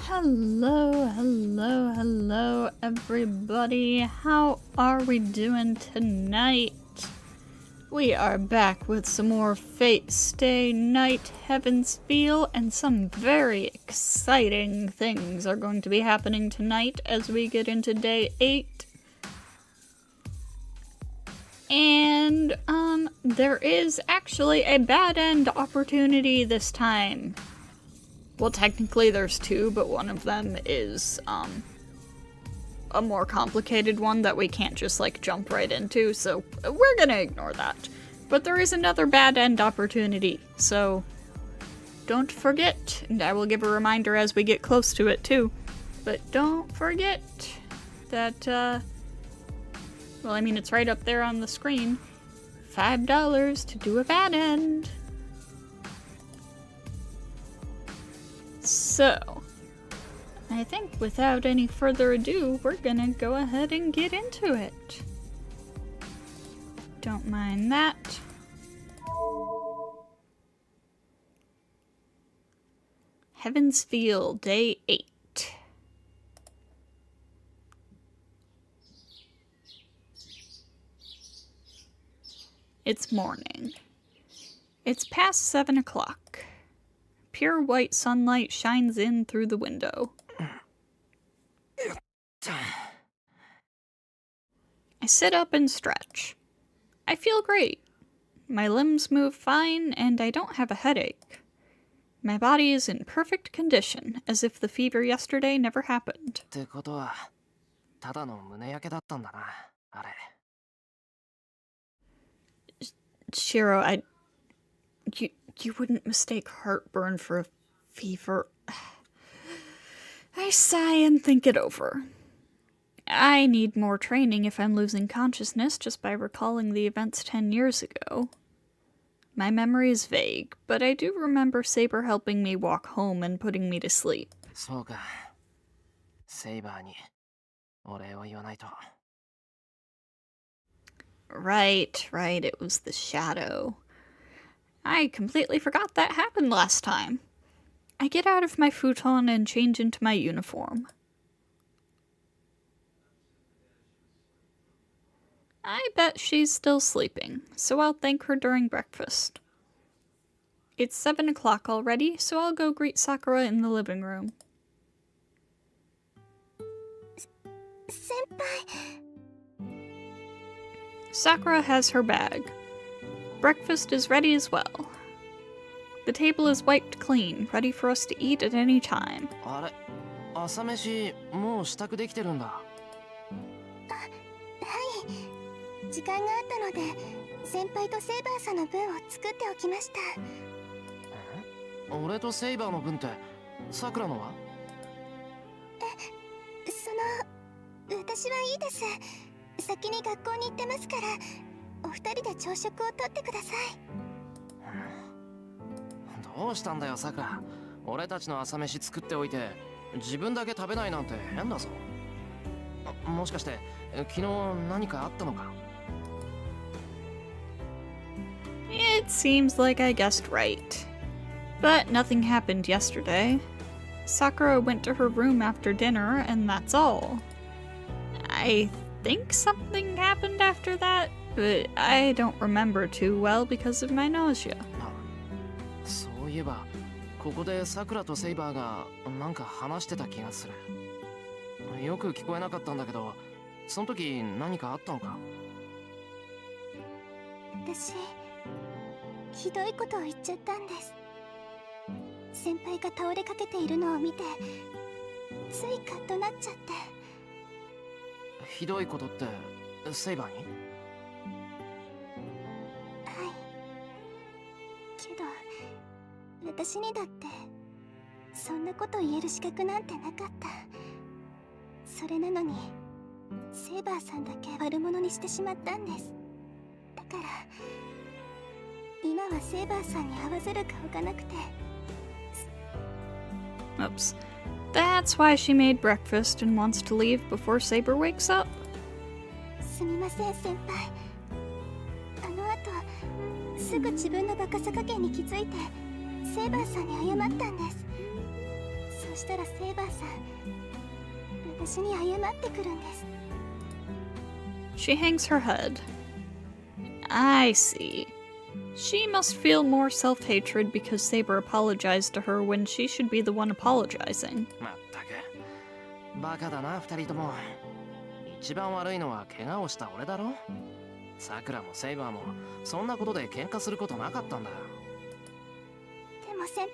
Hello, everybody. How are we doing tonight? We are back with some more Fate Stay Night Heaven's Feel, and some very exciting things are going to be happening tonight as we get into day 8. And, there is actually a bad end opportunity this time. Well, technically there's 2, but one of them is, a more complicated one that we can't just, jump right into, so we're gonna ignore that. But there is another bad end opportunity, so don't forget, and I will give a reminder as we get close to it, too. But don't forget that, well, I mean, it's right up there on the screen. $5 to do a bad end. So, I think without any further ado, we're gonna go ahead and get into it. Don't mind that. Heaven's Feel, Day 8. It's morning. It's past 7 o'clock. Pure white sunlight shines in through the window. I sit up and stretch. I feel great. My limbs move fine, and I don't have a headache. My body is in perfect condition, as if the fever yesterday never happened. Shiro, you wouldn't mistake heartburn for a fever. I sigh and think it over. I need more training if I'm losing consciousness just by recalling the events 10 years ago. My memory is vague, but I do remember Saber helping me walk home and putting me to sleep. Right, it was the shadow. I completely forgot that happened last time. I get out of my futon and change into my uniform. I bet she's still sleeping, so I'll thank her during breakfast. It's 7 o'clock already, so I'll go greet Sakura in the living room. Senpai. Sakura has her bag. Breakfast is ready as well. The table is wiped clean, ready for us to eat at any time. It seems like I guessed right. But nothing happened yesterday. Sakura went to her room after dinner, and that's all. I think something happened after that, but I don't remember too well because of my nausea. Oops. That's why she made breakfast and wants to leave before Saber wakes up. したらセイバーさん、私に謝ってくるんです。 She hangs her head. I see. She must feel more self-hatred because Saber apologized to her when she should be the one apologizing. まったくバカだな二人とも。一番悪いのは怪我をした俺だろ。さくらもセイバーもそんなことで喧嘩することなかったんだ。でも先輩、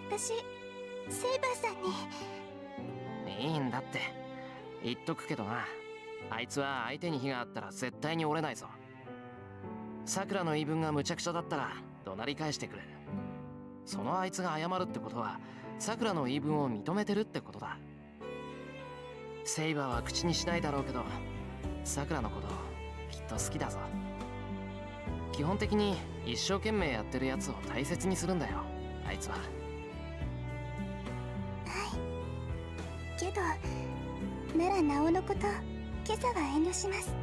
私セイバーさんに。いいんだって言っとくけどな、あいつは相手に非があったら絶対に折れないぞ。さくらの言い分が無茶苦茶だったら怒鳴り返してくれる。そのあいつが謝るってことはさくらの言い分を認めてるってことだ。セイバーは口にしないだろうけどさくらのこときっと好きだぞ。基本的に一生懸命やってるやつを大切にするんだよあいつは。けどならなおのこと今朝は遠慮します。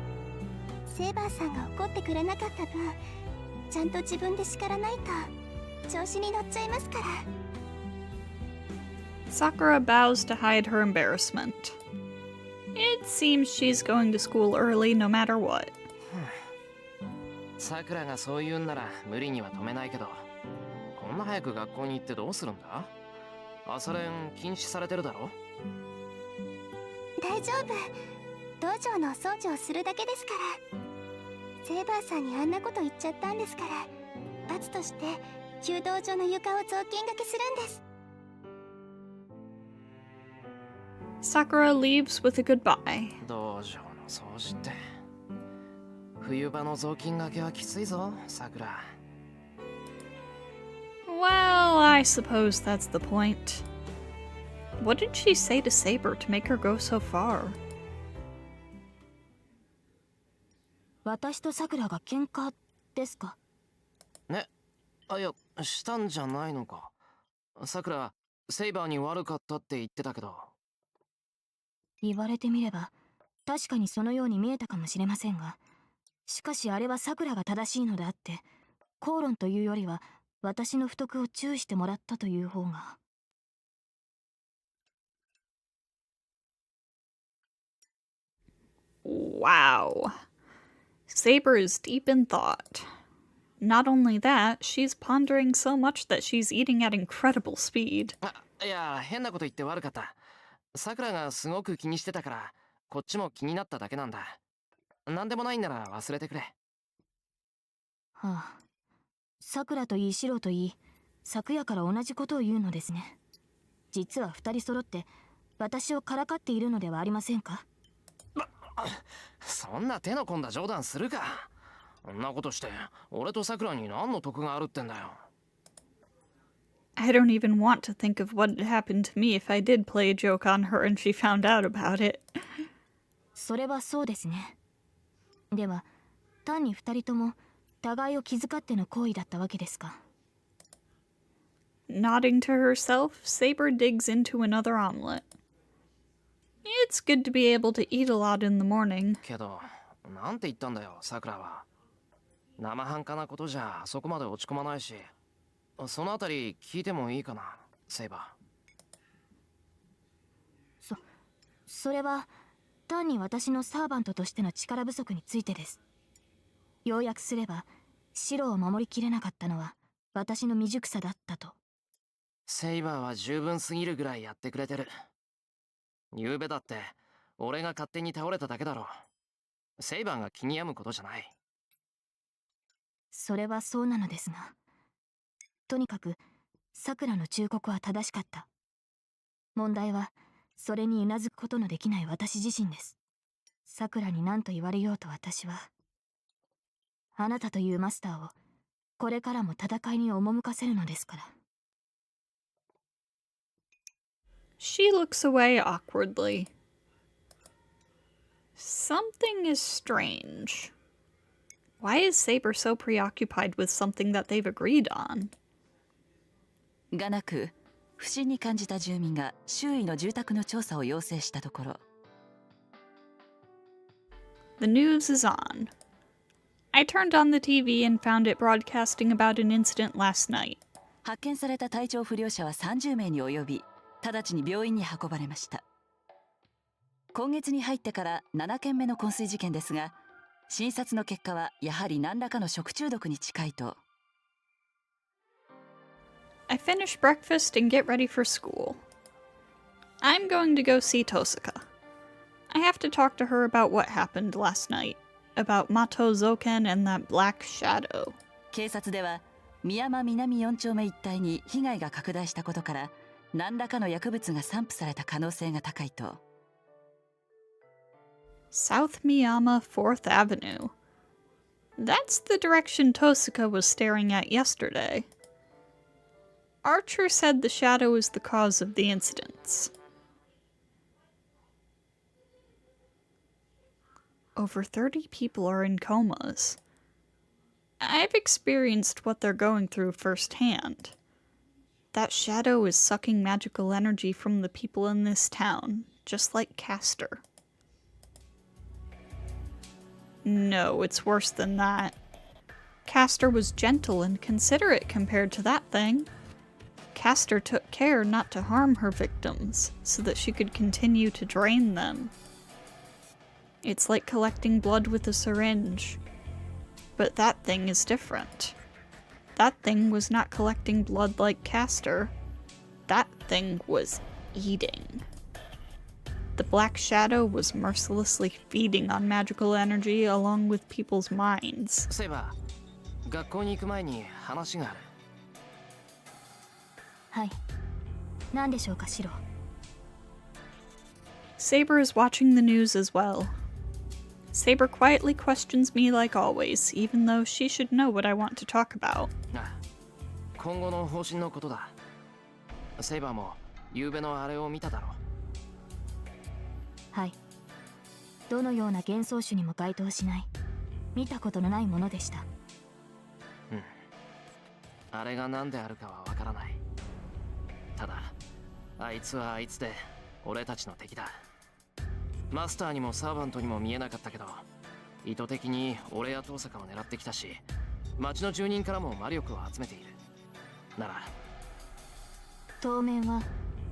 セイバーさんが怒ってくれなかった分、ちゃんと自分で叱らないと調子に乗っちゃいますから。 Sakura bows to hide her embarrassment. It seems she's going to school early no matter what. さくらがそう言うんなら無理には止めないけど、こんな早く学校に行ってどうするんだ。朝練禁止されてるだろ。大丈夫、道場のお掃除をするだけですから。セイバーさんにあんなこと言っちゃったんですから、罰として弓道場の床を雑巾がけするんです。 Sakura leaves with a goodbye. 道場の掃除って冬場の雑巾がけはきついぞさくら。 Well, I suppose that's the point. What did she say to Saber to make her go so far? 私とさくらが喧嘩ですか？ね、あ、いやしたんじゃないのか。さくらセイバーに悪かったって言ってたけど。言われてみれば確かにそのように見えたかもしれませんが、しかしあれはさくらが正しいのであって、口論というよりは私の不徳を注意してもらったという方が。Wow. Saber is deep in thought. Not only that, she's pondering so much that she's eating at incredible speed. いや変なこと言って悪かった。さくらがすごく気にしてたからこっちも気になっただけなんだ。なんでもないんなら忘れてくれ。はあ、さくらといいシロといい、昨夜から同じことを言うのですね。実は二人揃って私をからかっているのではありませんか？そんな手の込んだ冗談するか。そんなことして俺とさくらに何の得があるってんだよ。I don't even want to think of what would happen to me if I did play a joke on her and she found out about it. それはそうですね。では単に二人とも互いを気遣っての行為だったわけですか。 Nodding to herself, Saber digs into another omelet. It's good to be able to eat a lot in the morning. けどなんて言ったんだよさくらは。生半可なことじゃそこまで落ち込まないし、そのあたり聞いてもいいかなセイバー。それは単に私のサーバントとしての力不足についてです。要約すれば白を守りきれなかったのは私の未熟さだったと。セイバーは十分すぎるぐらいやってくれてる。昨べだって俺が勝手に倒れただけだろ。セイバーが気に病むことじゃない。それはそうなのですが、とにかくさくらの忠告は正しかった。問題はそれにうなずくことのできない私自身です。さくらに何と言われようと私はあなたというマスターをこれからも戦いに赴かせるのですから。 She looks away awkwardly. Something is strange. Why is Saber so preoccupied with something that they've agreed on? がなく、不審に感じた住民が周囲の住宅の調査を要請したところ。The news is on. I turned on the TV and found it broadcasting about an incident last night. 発見された体調不良者は30名に及び、直ちに病院に運ばれました。今月に入ってから7件目の昏睡事件ですが、診察の結果はやはり何らかの食中毒に近いと。I finish breakfast and get ready for school. I'm going to go see Tosaka. I have to talk to her about what happened last night, about Mato Zoken and that black shadow. 警察では宮山南4丁目一帯に被害が拡大したことから、何らかの薬物が散布された可能性が高いと。South Miyama 4th Avenue. That's the direction Tosaka was staring at yesterday. Archer said the shadow is the cause of the incidents. Over 30 people are in comas. I've experienced what they're going through firsthand. That shadow is sucking magical energy from the people in this town, just like Castor. No, it's worse than that. Castor was gentle and considerate compared to that thing. Castor took care not to harm her victims, so that she could continue to drain them. It's like collecting blood with a syringe. But that thing is different. That thing was not collecting blood like Castor. That thing was eating. The Black Shadow was mercilessly feeding on magical energy along with people's minds. そういえば、学校に行く前に話がある。はい。何でしょうか、シロ。Saber is watching the news as well. Saber quietly questions me like always, even though she should know what I want to talk about. 今後の方針のことだ。セイバーも昨夜のあれを見ただろう。はい。どのような幻想種にも該当しない、見たことのないものでした。うん。あれが何であるかはわからない。ただ、あいつはあいつで俺たちの敵だ。マスターにもサーバントにも見えなかったけど、意図的に俺や遠坂を狙ってきたし、町の住人からも魔力を集めている。なら当面は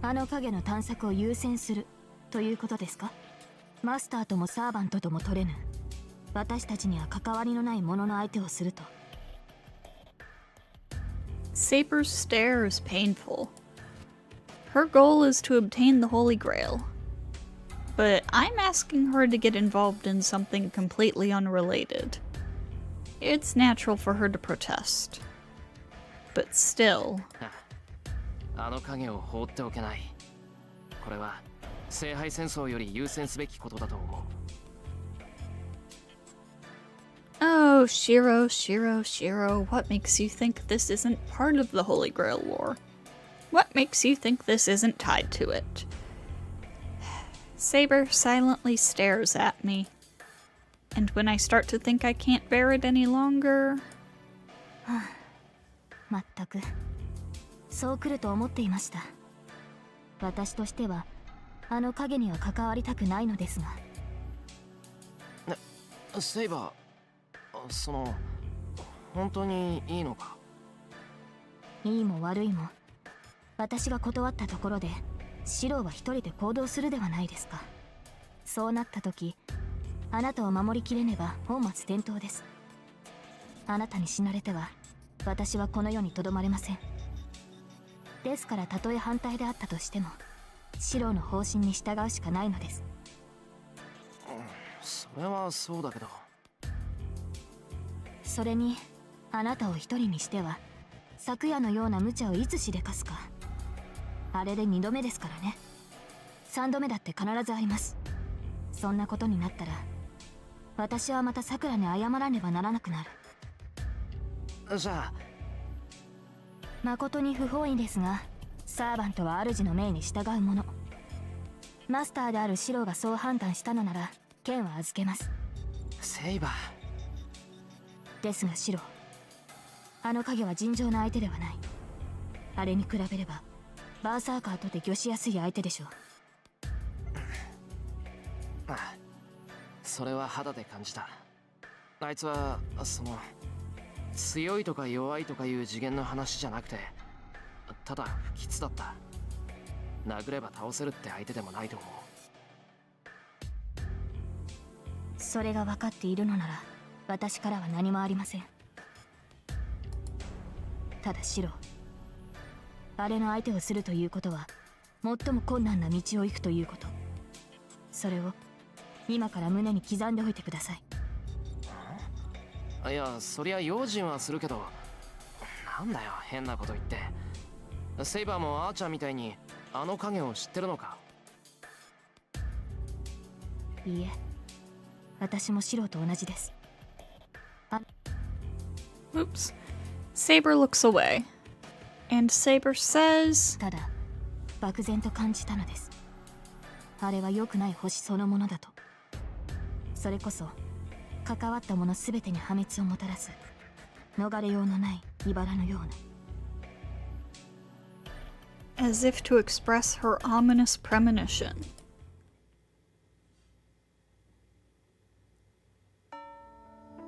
あの影の探索を優先するということですか？マスターともサーバントとも取れぬ、私たちには関わりのないものの相手をすると。Saber's stare is painful. Her goal is to obtain the Holy Grail. But I'm asking her to get involved in something completely unrelated. It's natural for her to protest. But still... あの影を放っておけない。これは聖杯戦争より優先すべきことだと思う。Oh, Shiro, Shiro, Shiro, what makes you think this isn't part of the Holy Grail War? What makes you think this isn't tied to it? Saber silently stares at me. And when I start to think I can't bear it any longer... まったくそう来ると思っていました。私としてはあの影には関わりたくないのですが。セイバー、本当にいいのか？いいも悪いも私が断ったところでシローは一人で行動するではないですか。そうなった時あなたを守りきれねば本末転倒です。あなたに死なれては私はこの世にとどまれません。ですからたとえ反対であったとしてもシローの方針に従うしかないのです。それはそうだけど。それにあなたを一人にしては昨夜のような無茶をいつしでかすか。あれで2度目ですからね。3度目だって必ずあります。そんなことになったら私はまたさくらに謝らねばならなくなる。じゃあ誠に不本意ですが、サーバントは主の命に従うもの。マスターであるシローがそう判断したのなら剣は預けます。セイバーですがシロー、あの影は尋常な相手ではない。あれに比べればバーサーカーとて御しやすい相手でしょう。ああ、それは肌で感じた。あいつは強いとか弱いとかいう次元の話じゃなくて、ただ不吉だった。殴れば倒せるって相手でもないと思う。それが分かっているのなら私からは何もありません。ただシロ、あれの相手をするということは最も困難な道を行くということ、それを今から胸に刻んでおいてください。いや、そりゃ用心はするけど、なんだよ変なこと言って。セイバーもアーチャーみたいにあの影を知ってるのか？いいえ、私もシロと同じです。Oops. Saber looks away. And Saber says, ただ漠然と感じたのです。あれは良くない星そのものだと。それこそ関わったもの全てに破滅をもたらす逃れようのない茨のような。as if to express her ominous premonition.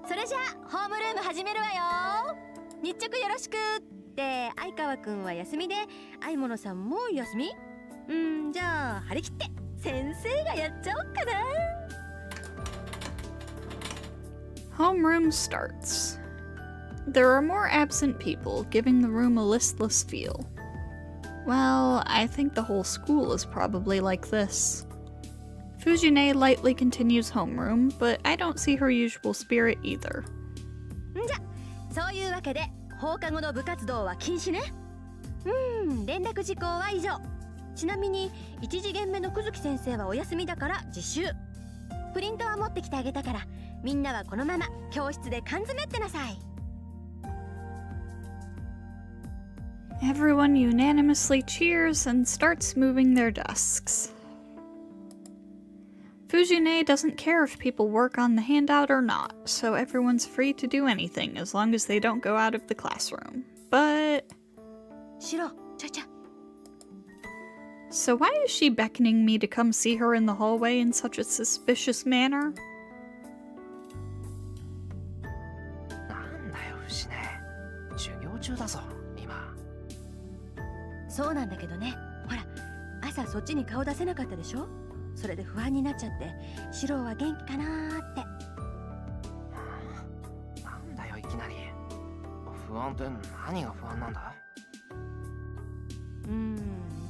それじゃあホームルーム始めるわよ。日直よろしく。って相川くんは休みで、相物さんも休み。じゃあ張り切って先生がやっちゃおっかな。Homeroom starts. There are more absent people, giving the room a listless feel. Well, I think the whole school is probably like this. Fujine lightly continues homeroom, but I don't see her usual spirit either. じゃそういうわけで放課後の部活動は禁止ね。連絡事項は以上。ちなみに1次元目の久月先生はお休みだから自習。プリントは持ってきてあげたから、みんなはこのまま教室で缶詰ってなさい。Everyone unanimously cheers and starts moving their desks. Fujine doesn't care if people work on the handout or not, so everyone's free to do anything as long as they don't go out of the classroom. But... シロ、ちゃちゃ。 So why is she beckoning me to come see her in the hallway in such a suspicious manner? なんだよ節ね、授業中だぞ今。そうなんだけどね。ほら、朝そっちに顔出せなかったでしょ。それで不安になっちゃって、シロは元気かなーって。なんだよいきなり。不安って何が不安なんだ？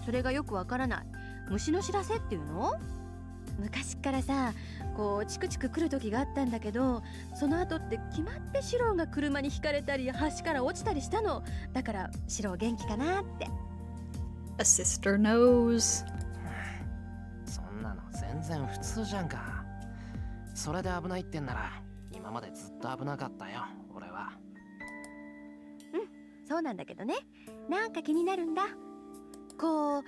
それがよくわからない。虫の知らせっていうの？昔っからさ、こうチクチク来る時があったんだけど、その後って決まってシロが車にひかれたり橋から落ちたりしたの。だからシロ元気かなって。A sister knows. そんなの全然普通じゃんか。それで危ないってんなら今までずっと危なかったよ俺は。そうなんだけどね。なんか気になるんだ。こう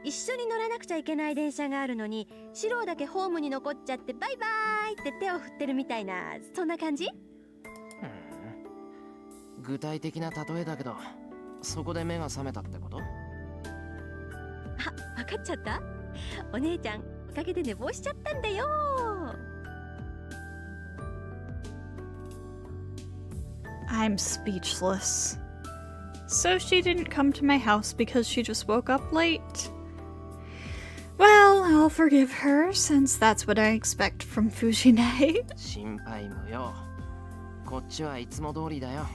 一緒に乗らなくちゃいけない電車があるのに、シロだけホームに残っちゃってバイバーイって手を振ってるみたいな、そんな感じ？具体的な例えだけど、そこで目が覚めたってこと？あ、分かっちゃった？お姉ちゃんおかげで寝坊しちゃったんだよ。I'm speechless. So she didn't come to my house because she just woke up late? Well, I'll forgive her since that's what I expect from Fujine. 心配無用。こっちはいつも通りだよ。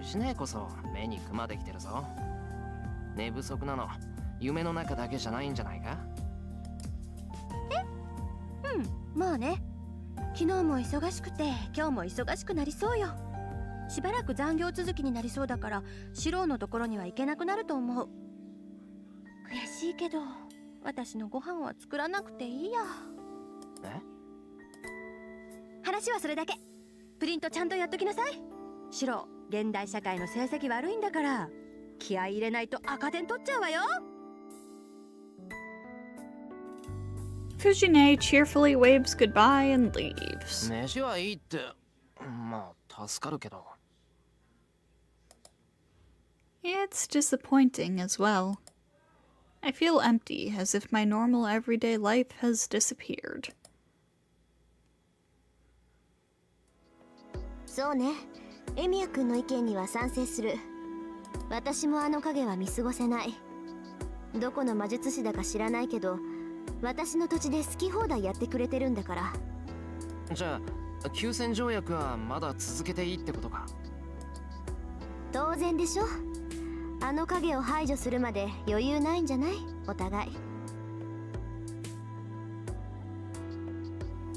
藤姉こそ目にクマできてるぞ。寝不足なの夢の中だけじゃないんじゃないか？まあね。昨日も忙しくて今日も忙しくなりそうよ。しばらく残業続きになりそうだから、シロのところには行けなくなると思う。悔しいけど私のご飯は作らなくていいや。話はそれだけ。プリントちゃんとやっときなさい。シロ、現代社会の成績悪いんだから、気合い入れないと赤点取っちゃうわよ。Fujine cheerfully waves goodbye and leaves. 飯はいいって、まあ助かるけど。It's disappointing as well. I feel empty, as if my normal everyday life has disappeared. そうね、エミヤ君の意見には賛成する。私もあの影は見過ごせない。どこの魔術師だか知らないけど、私の土地で好き放題やってくれてるんだから。じゃあ休戦条約はまだ続けていいってことか。当然でしょ。あの影を排除するまで余裕ないんじゃない？お互い。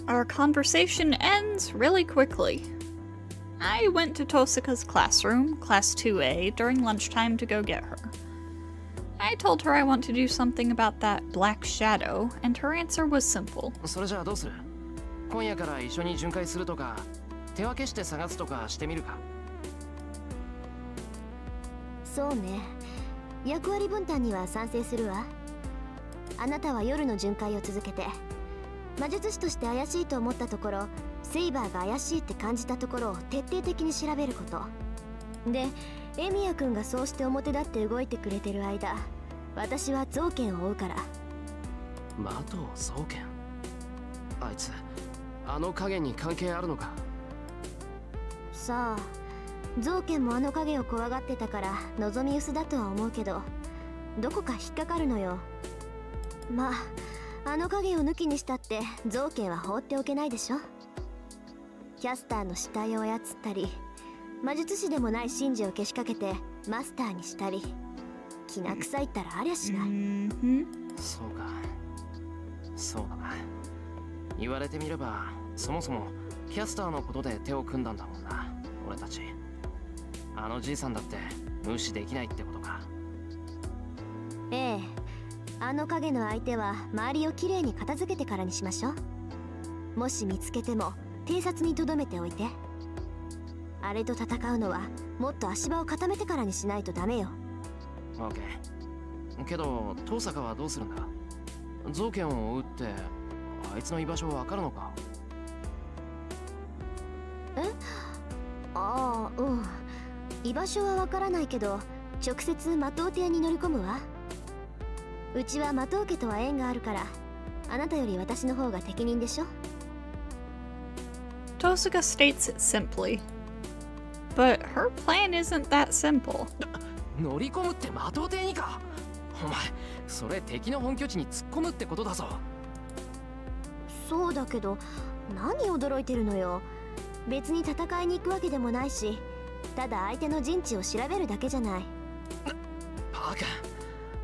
Our conversation ends really quickly. I went to Tosaka's classroom, Class 2A, during lunchtime to go get her. I told her I want to do something about that black shadow, and her answer was simple. それじゃあどうする？今夜から一緒に巡回するとか、手分けして探すとかしてみるか。そうね。役割分担には賛成するわ。あなたは夜の巡回を続けて、魔術師として怪しいと思ったところ、セイバーが怪しいって感じたところを徹底的に調べること。で、エミヤくんがそうして表立って動いてくれてる間、私は造剣を追うから。魔頭造剣。あいつあの影に関係あるのか。さあ、造剣もあの影を怖がってたから望み薄だとは思うけど、どこか引っかかるのよ。まあ、あの影を抜きにしたって造剣は放っておけないでしょ。キャスターの死体を操ったり、魔術師でもない神事をけしかけてマスターにしたり、きな臭いったらありゃしない。そうか、そうだな。言われてみれば、そもそもキャスターのことで手を組んだんだもんな、俺たち。あのじいさんだって無視できないってことか。ええ、あの影の相手は周りをきれいに片付けてからにしましょう。もし見つけても偵察に留めておいて。あれと戦うのはもっと足場を固めてからにしないとダメよ。オッケー。けど遠坂はどうするんだ？造剣を追うってあいつの居場所わかるのか？え？ああ、うん。居場所はわからないけど、直接魔頭邸に乗り込むわ。うちは魔頭家とは縁があるから、あなたより私の方が適任でしょ。Tosaka states it simply. But her plan isn't that simple. 乗り込むって魔頭邸にか？お前、それ敵の本拠地に突っ込むってことだぞ。そうだけど、何驚いてるのよ。別に戦いに行くわけでもないし、ただ相手の陣地を調べるだけじゃない。バカ、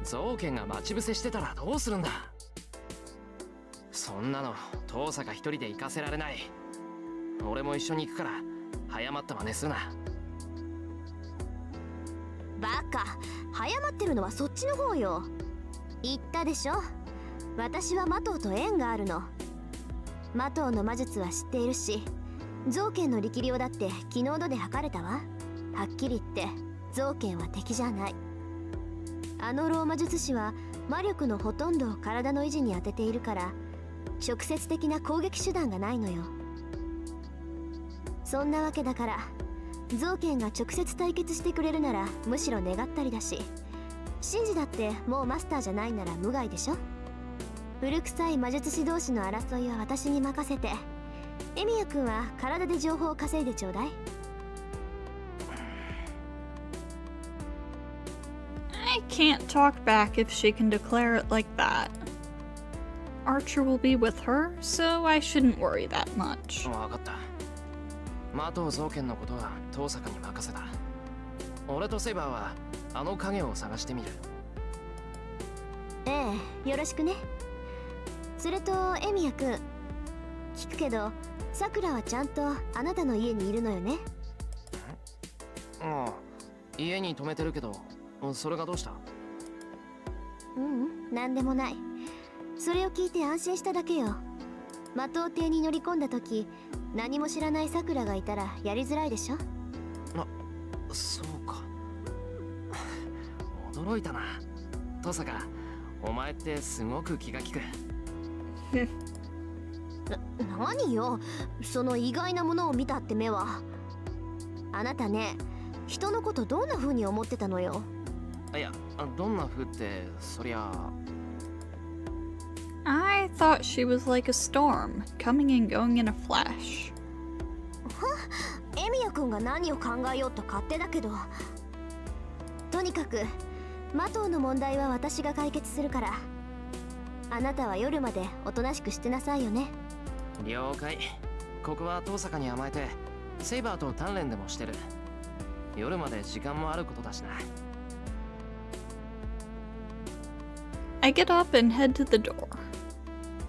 造剣が待ち伏せしてたらどうするんだ。そんなの遠坂一人で行かせられない。俺も一緒に行くから早まった真似するな。バカ、早まってるのはそっちの方よ。言ったでしょ、私は魔頭と縁があるの。魔頭の魔術は知っているし、造剣の力量だって昨日度で測れたわ。はっきり言って造剣は敵じゃない。あのローマ術師は魔力のほとんどを体の維持に当てているから、直接的な攻撃手段がないのよ。そんなわけだから、造剣が直接対決してくれるならむしろ願ったりだし、神事だってもうマスターじゃないなら無害でしょ。古臭い魔術師同士の争いは私に任せて、エミヤ君は体で情報を稼いでちょうだい。I can't talk back if she can declare it like that. Archer will be with her, so I shouldn't worry that much. わかった。魔頭造剣のことは遠坂に任せた。俺とセイバーはあの影を探してみる。ええ、よろしくね。それとエミヤ君、聞くけどさくらはちゃんとあなたの家にいるのよね。ああ、家に泊めてるけど、それがどうした？ううん、なんでもない。それを聞いて安心しただけよ。魔頭邸に乗り込んだ時、何も知らないさくらがいたらやりづらいでしょ。そうか。驚いたな。登坂、お前ってすごく気が利く。何よ、その意外なものを見たって目は。あなたね、人のことどんな風に思ってたのよ。いや、どんな風ってそりゃ。I thought she was like a storm, coming and going in a flash. エミヤ君が何を考えようと勝手だけど、とにかくマトウの問題は私が解決するから。あなたは夜までおとなしくしてなさいよね。了解。ここは遠坂に甘えてセイバーと鍛錬でもしてる。夜まで時間もあることだしな。I get up and head to the door.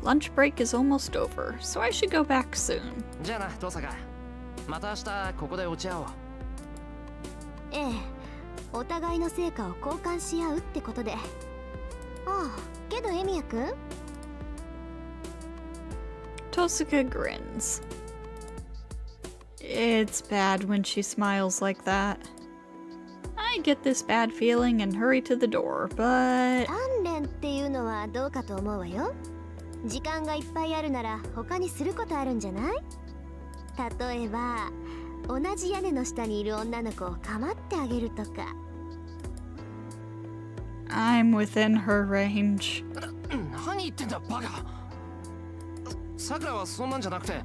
Lunch break is almost over, so I should go back soon. じゃあな遠坂、また明日ここで落ち合おう。ええ、お互いの成果を交換し合うってことで。ああ、けどエミヤくん、 Tosuka grins. It's bad when she smiles like that. I get this bad feeling and hurry to the door, but 鍛錬っていうのはどうかと思うわよ。時間がいっぱいあるなら他にすることあるんじゃない？例えば同じ屋根の下にいる女の子を構ってあげるとか。 I'm within her range. 何言ってんだバカ。さくらはそんなんじゃなくて、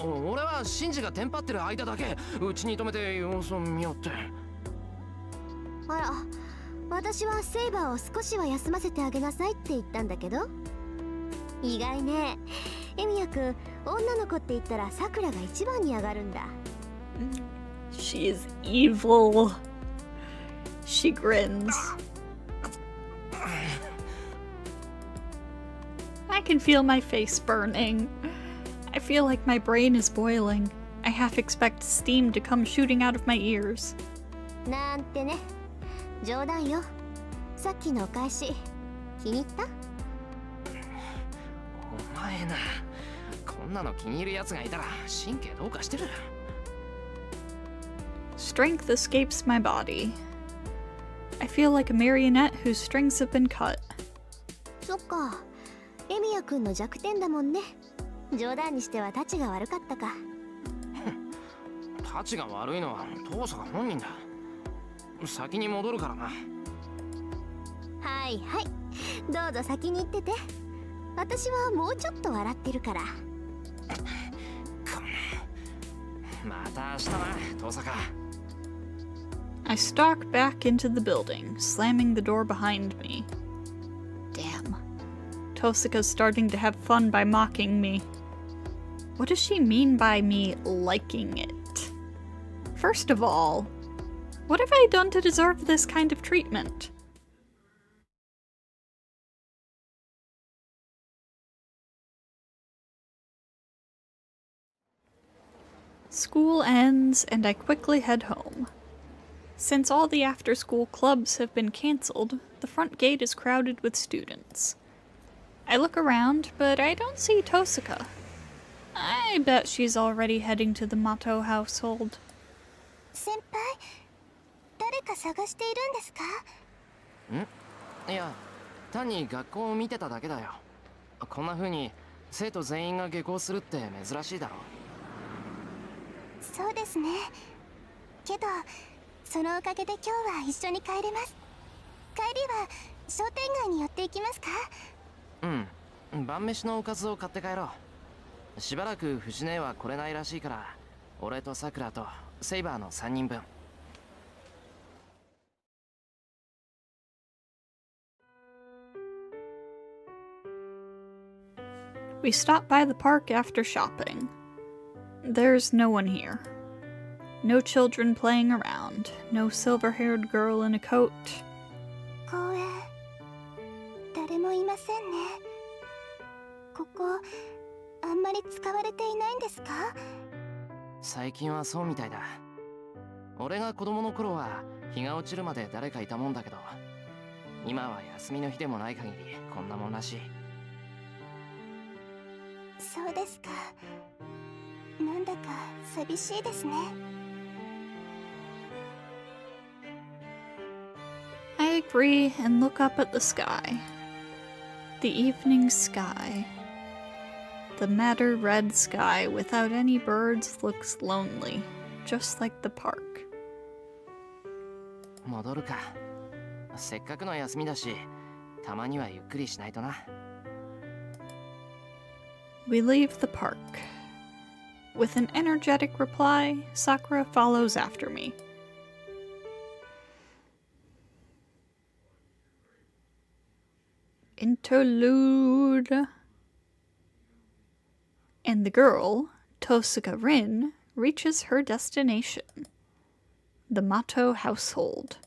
俺はシンジがテンパってる間だけうちに泊めて様子を見ようって。あら、私はセイバーを少しは休ませてあげなさいって言ったんだけど。意外ね。エミヤくん、女の子って言ったらさくらが一番に上がるんだ。 She is evil. She grins. I can feel my face burning. I feel like my brain is boiling. I half expect steam to come shooting out of my ears. なんてね。冗談よ。さっきのお返し気に入った？お前な、こんなの気に入るやつがいたら神経どうかしてる。Strength escapes my body. I feel like a marionette whose strings have been cut. そっか、エミヤくんの弱点だもんね。冗談にしてはタチが悪かったか。タチが悪いのは遠坂本人だ。先に戻るからな。はいはい、どうぞ先に行ってて。私はもうちょっと笑ってるから。また明日な遠坂。I stalk back into the building, slamming the door behind me. Damn. Tosaka's starting to have fun by mocking me. What does she mean by me liking it? First of all, what have I done to deserve this kind of treatment? School ends, and I quickly head home. Since all the after-school clubs have been cancelled, the front gate is crowded with students. I look around, but I don't see Tosaka. I bet she's already heading to the Mato household. 先輩、誰か探しているんですか？いや、単に学校を見てただけだよ。こんな風に生徒全員が下校するって珍しいだろ。そうですね。けどそのおかげで今日は一緒に帰れます。帰りは商店街に寄っていきますか？うん、晩飯のおかずを買って帰ろう。しばらく藤姉は来れないらしいから、俺とさくらとセイバーの3人分。We stop by the park after shopping. There's no one here. No children playing around. No silver-haired girl in a coat. 公園、誰もいませんね。ここ、あんまり使われていないんですか？最近はそうみたいだ。俺が子供の頃は日が落ちるまで誰かいたもんだけど、今は休みの日でもない限りこんなもんらしい。そうですか。なんだか寂しいですね。I agree and look up at the sky. The evening sky. The madder red sky without any birds looks lonely, just like the park. 戻るか。せっかくの休みだし、たまにはゆっくりしないとな。We leave the park. With an energetic reply, Sakura follows after me. Interlude. And the girl, Tosuka Rin, reaches her destination. The Mato household.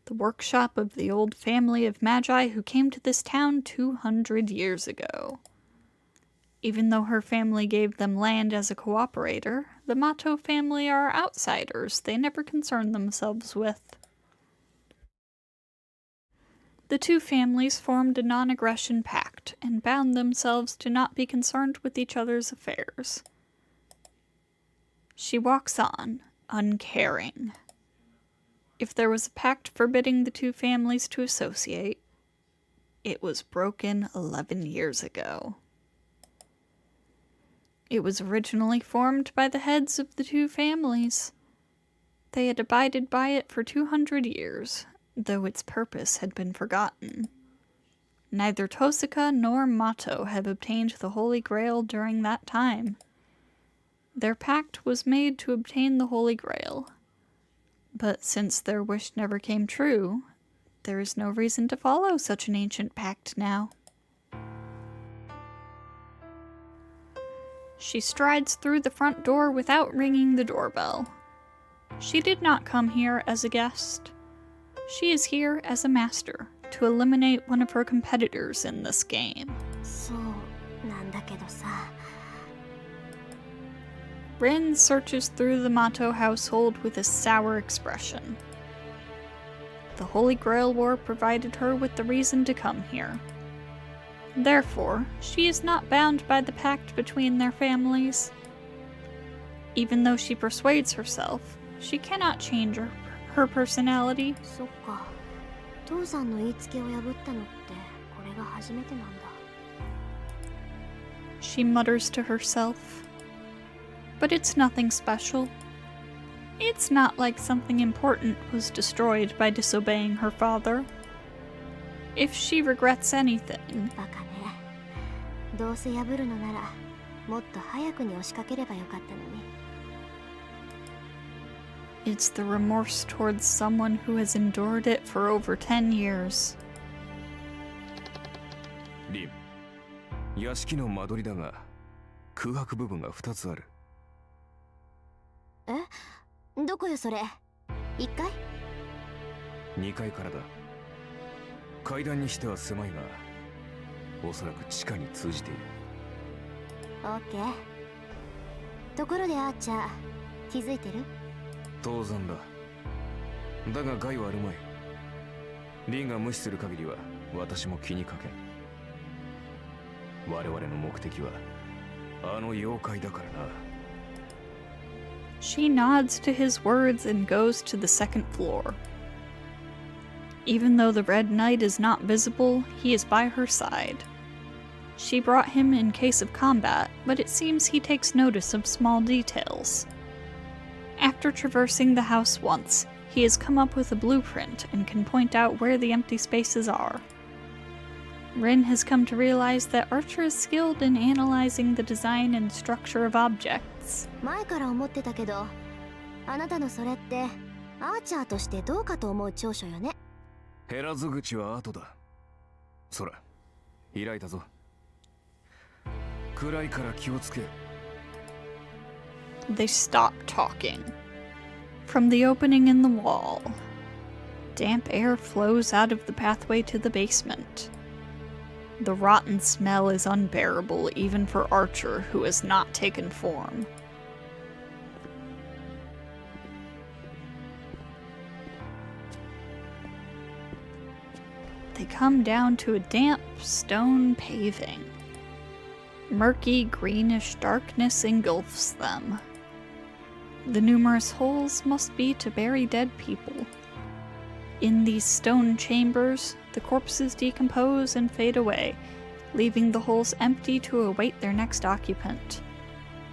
The workshop of the old family of magi who came to this town 200 years ago. Even though her family gave them land as a cooperator, the Mato family are outsiders they never concern themselves with. The two families formed a non-aggression pact and bound themselves to not be concerned with each other's affairs. She walks on, uncaring. If there was a pact forbidding the two families to associate, it was broken 11 years ago. It was originally formed by the heads of the two families. They had abided by it for 200 years, though its purpose had been forgotten. Neither Tosuka nor Mato have obtained the Holy Grail during that time. Their pact was made to obtain the Holy Grail. But since their wish never came true, there is no reason to follow such an ancient pact now. She strides through the front door without ringing the doorbell. She did not come here as a guest. She is here as a master, to eliminate one of her competitors in this game. そうなんだけどさ。 Rin searches through the Mato household with a sour expression. The Holy Grail War provided her with the reason to come here. Therefore, she is not bound by the pact between their families. Even though she persuades herself, she cannot change her personality. そっか。父さんの言いつけを破ったのってこれが初めてなんだ。 She mutters to herself. But it's nothing special. It's not like something important was destroyed by disobeying her father. If she regrets anything, バカね。どうせ破るのならもっと早くに押しかければよかったのに。 it's the remorse towards someone who has endured it for over 10 years. リン、屋敷の間取りだが空白部分が2つある。え？どこよそれ？1階？2階からだ。階段にしては狭いが、おそらく地下に通じている。オッケー。ところでアーチャー、気づいてる？当然だ。だが害はあるまい。リンが無視する限りは私も気にかけん。我々の目的はあの妖怪だからな。 She nods to his words and goes to the second floor. Even though the Red Knight is not visible, he is by her side. She brought him in case of combat, but it seems he takes notice of small details. After traversing the house once, he has come up with a blueprint and can point out where the empty spaces are. Rin has come to realize that Archer is skilled in analyzing the design and structure of objects. 前から思ってたけど、あなたのそれってアーチャーとしてどうかと思う長所よね。減らず口は後だ。そら、開いたぞ。暗いから気をつけ。 They stop talking. From the opening in the wall, damp air flows out of the pathway to the basement. The rotten smell is unbearable even for Archer, who has not taken form. They come down to a damp stone paving. Murky, greenish darkness engulfs them. The numerous holes must be to bury dead people. In these stone chambers, the corpses decompose and fade away, leaving the holes empty to await their next occupant.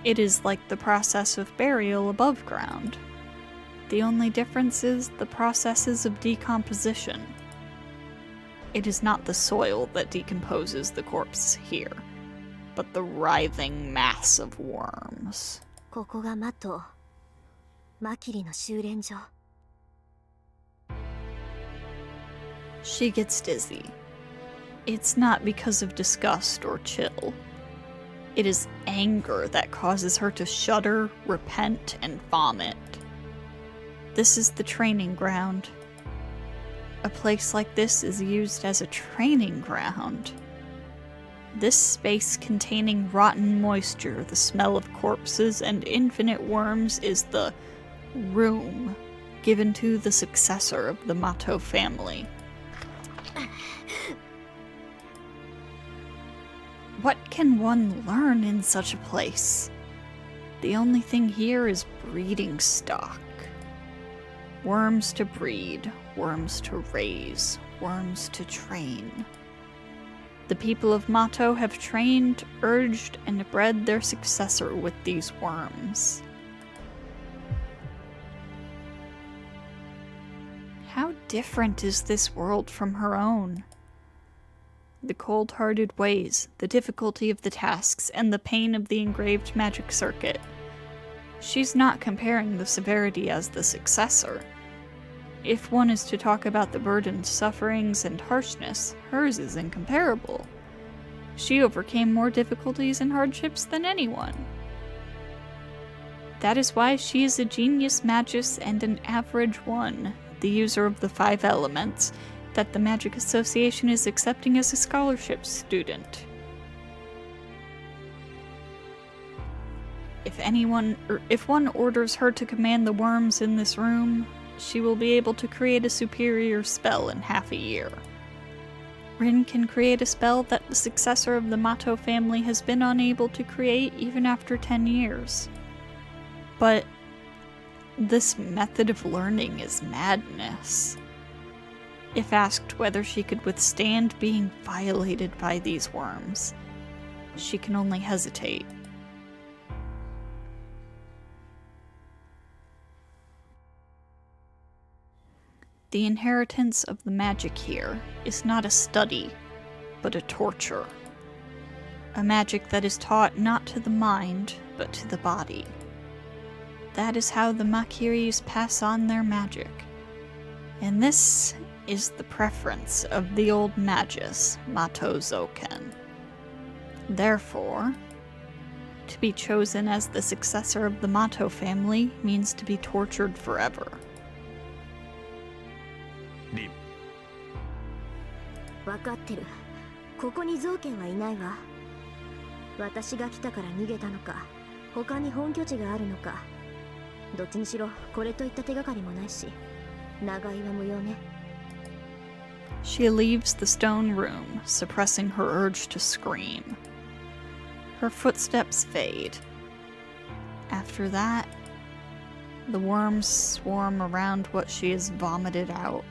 It is like the process of burial above ground. The only difference is the processes of decomposition. It is not the soil that decomposes the corpse here, but the writhing mass of worms. ここがマト、マキリの修練所。 She gets dizzy. It's not because of disgust or chill. It is anger that causes her to shudder, repent, and vomit. This is the training ground. A place like this is used as a training ground. This space containing rotten moisture, the smell of corpses, and infinite worms is the room given to the successor of the Mato family. What can one learn in such a place? The only thing here is breeding stock. Worms to breed, worms to raise, worms to train. The people of Mato have trained, urged, and bred their successor with these worms. How different is this world from her own? The cold-hearted ways, the difficulty of the tasks, and the pain of the engraved magic circuit. She's not comparing the severity as the successor. If one is to talk about the burdened sufferings and harshness, hers is incomparable. She overcame more difficulties and hardships than anyone. That is why she is a genius magus and an average one, the user of the 5 elements, that the Magic Association is accepting as a scholarship student. If one orders her to command the worms in this room, she will be able to create a superior spell in half a year. Rin can create a spell that the successor of the Mato family has been unable to create even after 10 years. But this method of learning is madness. If asked whether she could withstand being violated by these worms, she can only hesitate. The inheritance of the magic here is not a study, but a torture. A magic that is taught not to the mind, but to the body. That is how the Makiris pass on their magic. And this is the preference of the old magus, Mato Zoken. Therefore, to be chosen as the successor of the Mato family means to be tortured forever. リン、分かってる。ここに造剣はいないわ。私が来たから逃げたのか、他に本拠地があるのか。どっちにしろこれといった手がかりもないし、長居は無用ね。She leaves the stone room, suppressing her urge to scream. Her footsteps fade. After that, the worms swarm around what she has vomited out.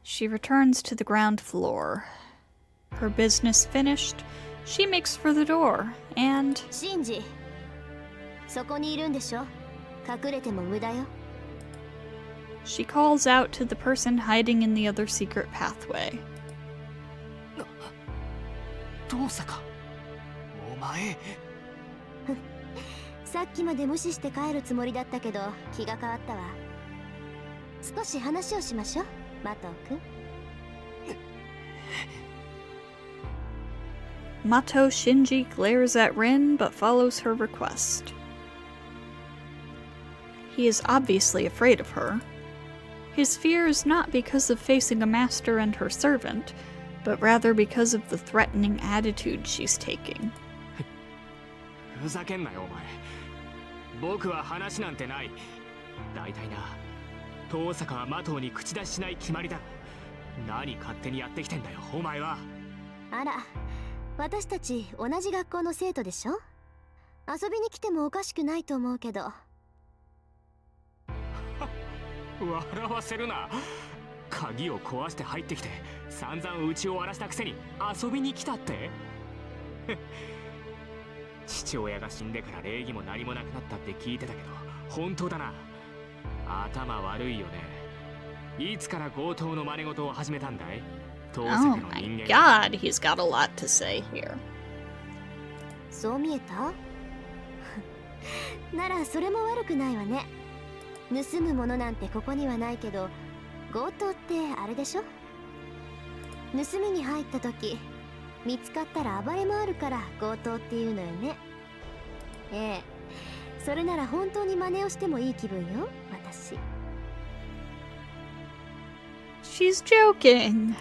She returns to the ground floor. Her business finished, she makes for the door, and... シンジ、そこにいるんでしょ。隠れても無駄よ。 She calls out to the person hiding in the other secret pathway. どうさかお前。さっきまで無視して帰るつもりだったけど気が変わったわ。少し話をしましょう、マト君。Mato Shinji glares at Rin but follows her request. He is obviously afraid of her. His fear is not because of facing a master and her servant, but rather because of the threatening attitude she's taking. ふざけんなよお前。僕は話なんてない。大体な、遠坂はマトウに口出ししない決まりだ。何勝手にやってきてんだよお前は。あら、私たち同じ学校の生徒でしょ。遊びに来てもおかしくないと思うけど。笑わせるな。鍵を壊して入ってきて散々家を荒らしたくせに遊びに来たって。父親が死んでから礼儀も何もなくなったって聞いてたけど本当だな。頭悪いよね。いつから強盗の真似事を始めたんだい？ Oh my god, he's got a lot to say here. そう見えた？ならそれも悪くないわね。盗むものなんてここにはないけど、強盗ってあれでしょ。盗みに入った時見つかったら暴れ回るから強盗っていうのよね。ええ、それなら本当に真似をしてもいい気分よ、私。 She's joking,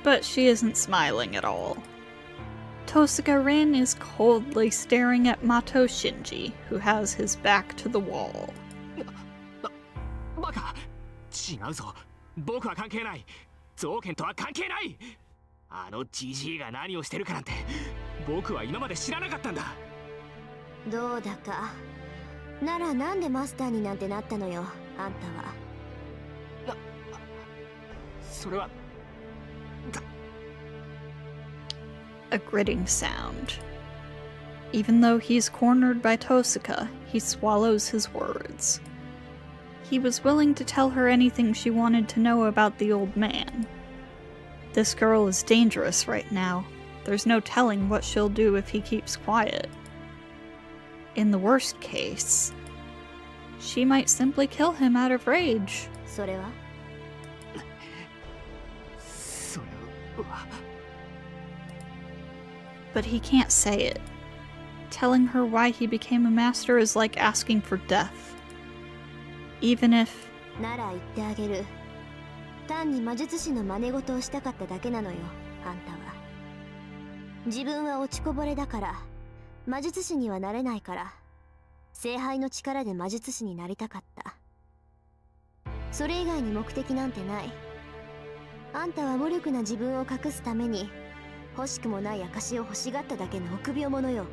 but she isn't smiling at all. Tosuka Rin is coldly staring at Mato Shinji, who has his back to the wall. バカ、違うぞ。僕は関係ない。造剣とは関係ない。あのジジイが何をしてるかなんて僕は今まで知らなかったんだ。どうだか。ならなんでマスターになんてなったのよ、あんたは。それは A gritting sound. Even though he's cornered by Tosuka, he swallows his words. He was willing to tell her anything she wanted to know about the old man. This girl is dangerous right now. There's no telling what she'll do if he keeps quiet. In the worst case, she might simply kill him out of rage. それはそれは But he can't say it. Telling her why he became a master is like asking for death. Even if... なら言ってあげる。単に魔術師の真似事をしたかっただけなのよ、あんたは。自分は落ちこぼれだから魔術師にはなれないから、聖杯の力で魔術師になりたかった。それ以外に目的なんてない。あんたは無力な自分を隠すために欲しくもない証を欲しがっただけの臆病者よ。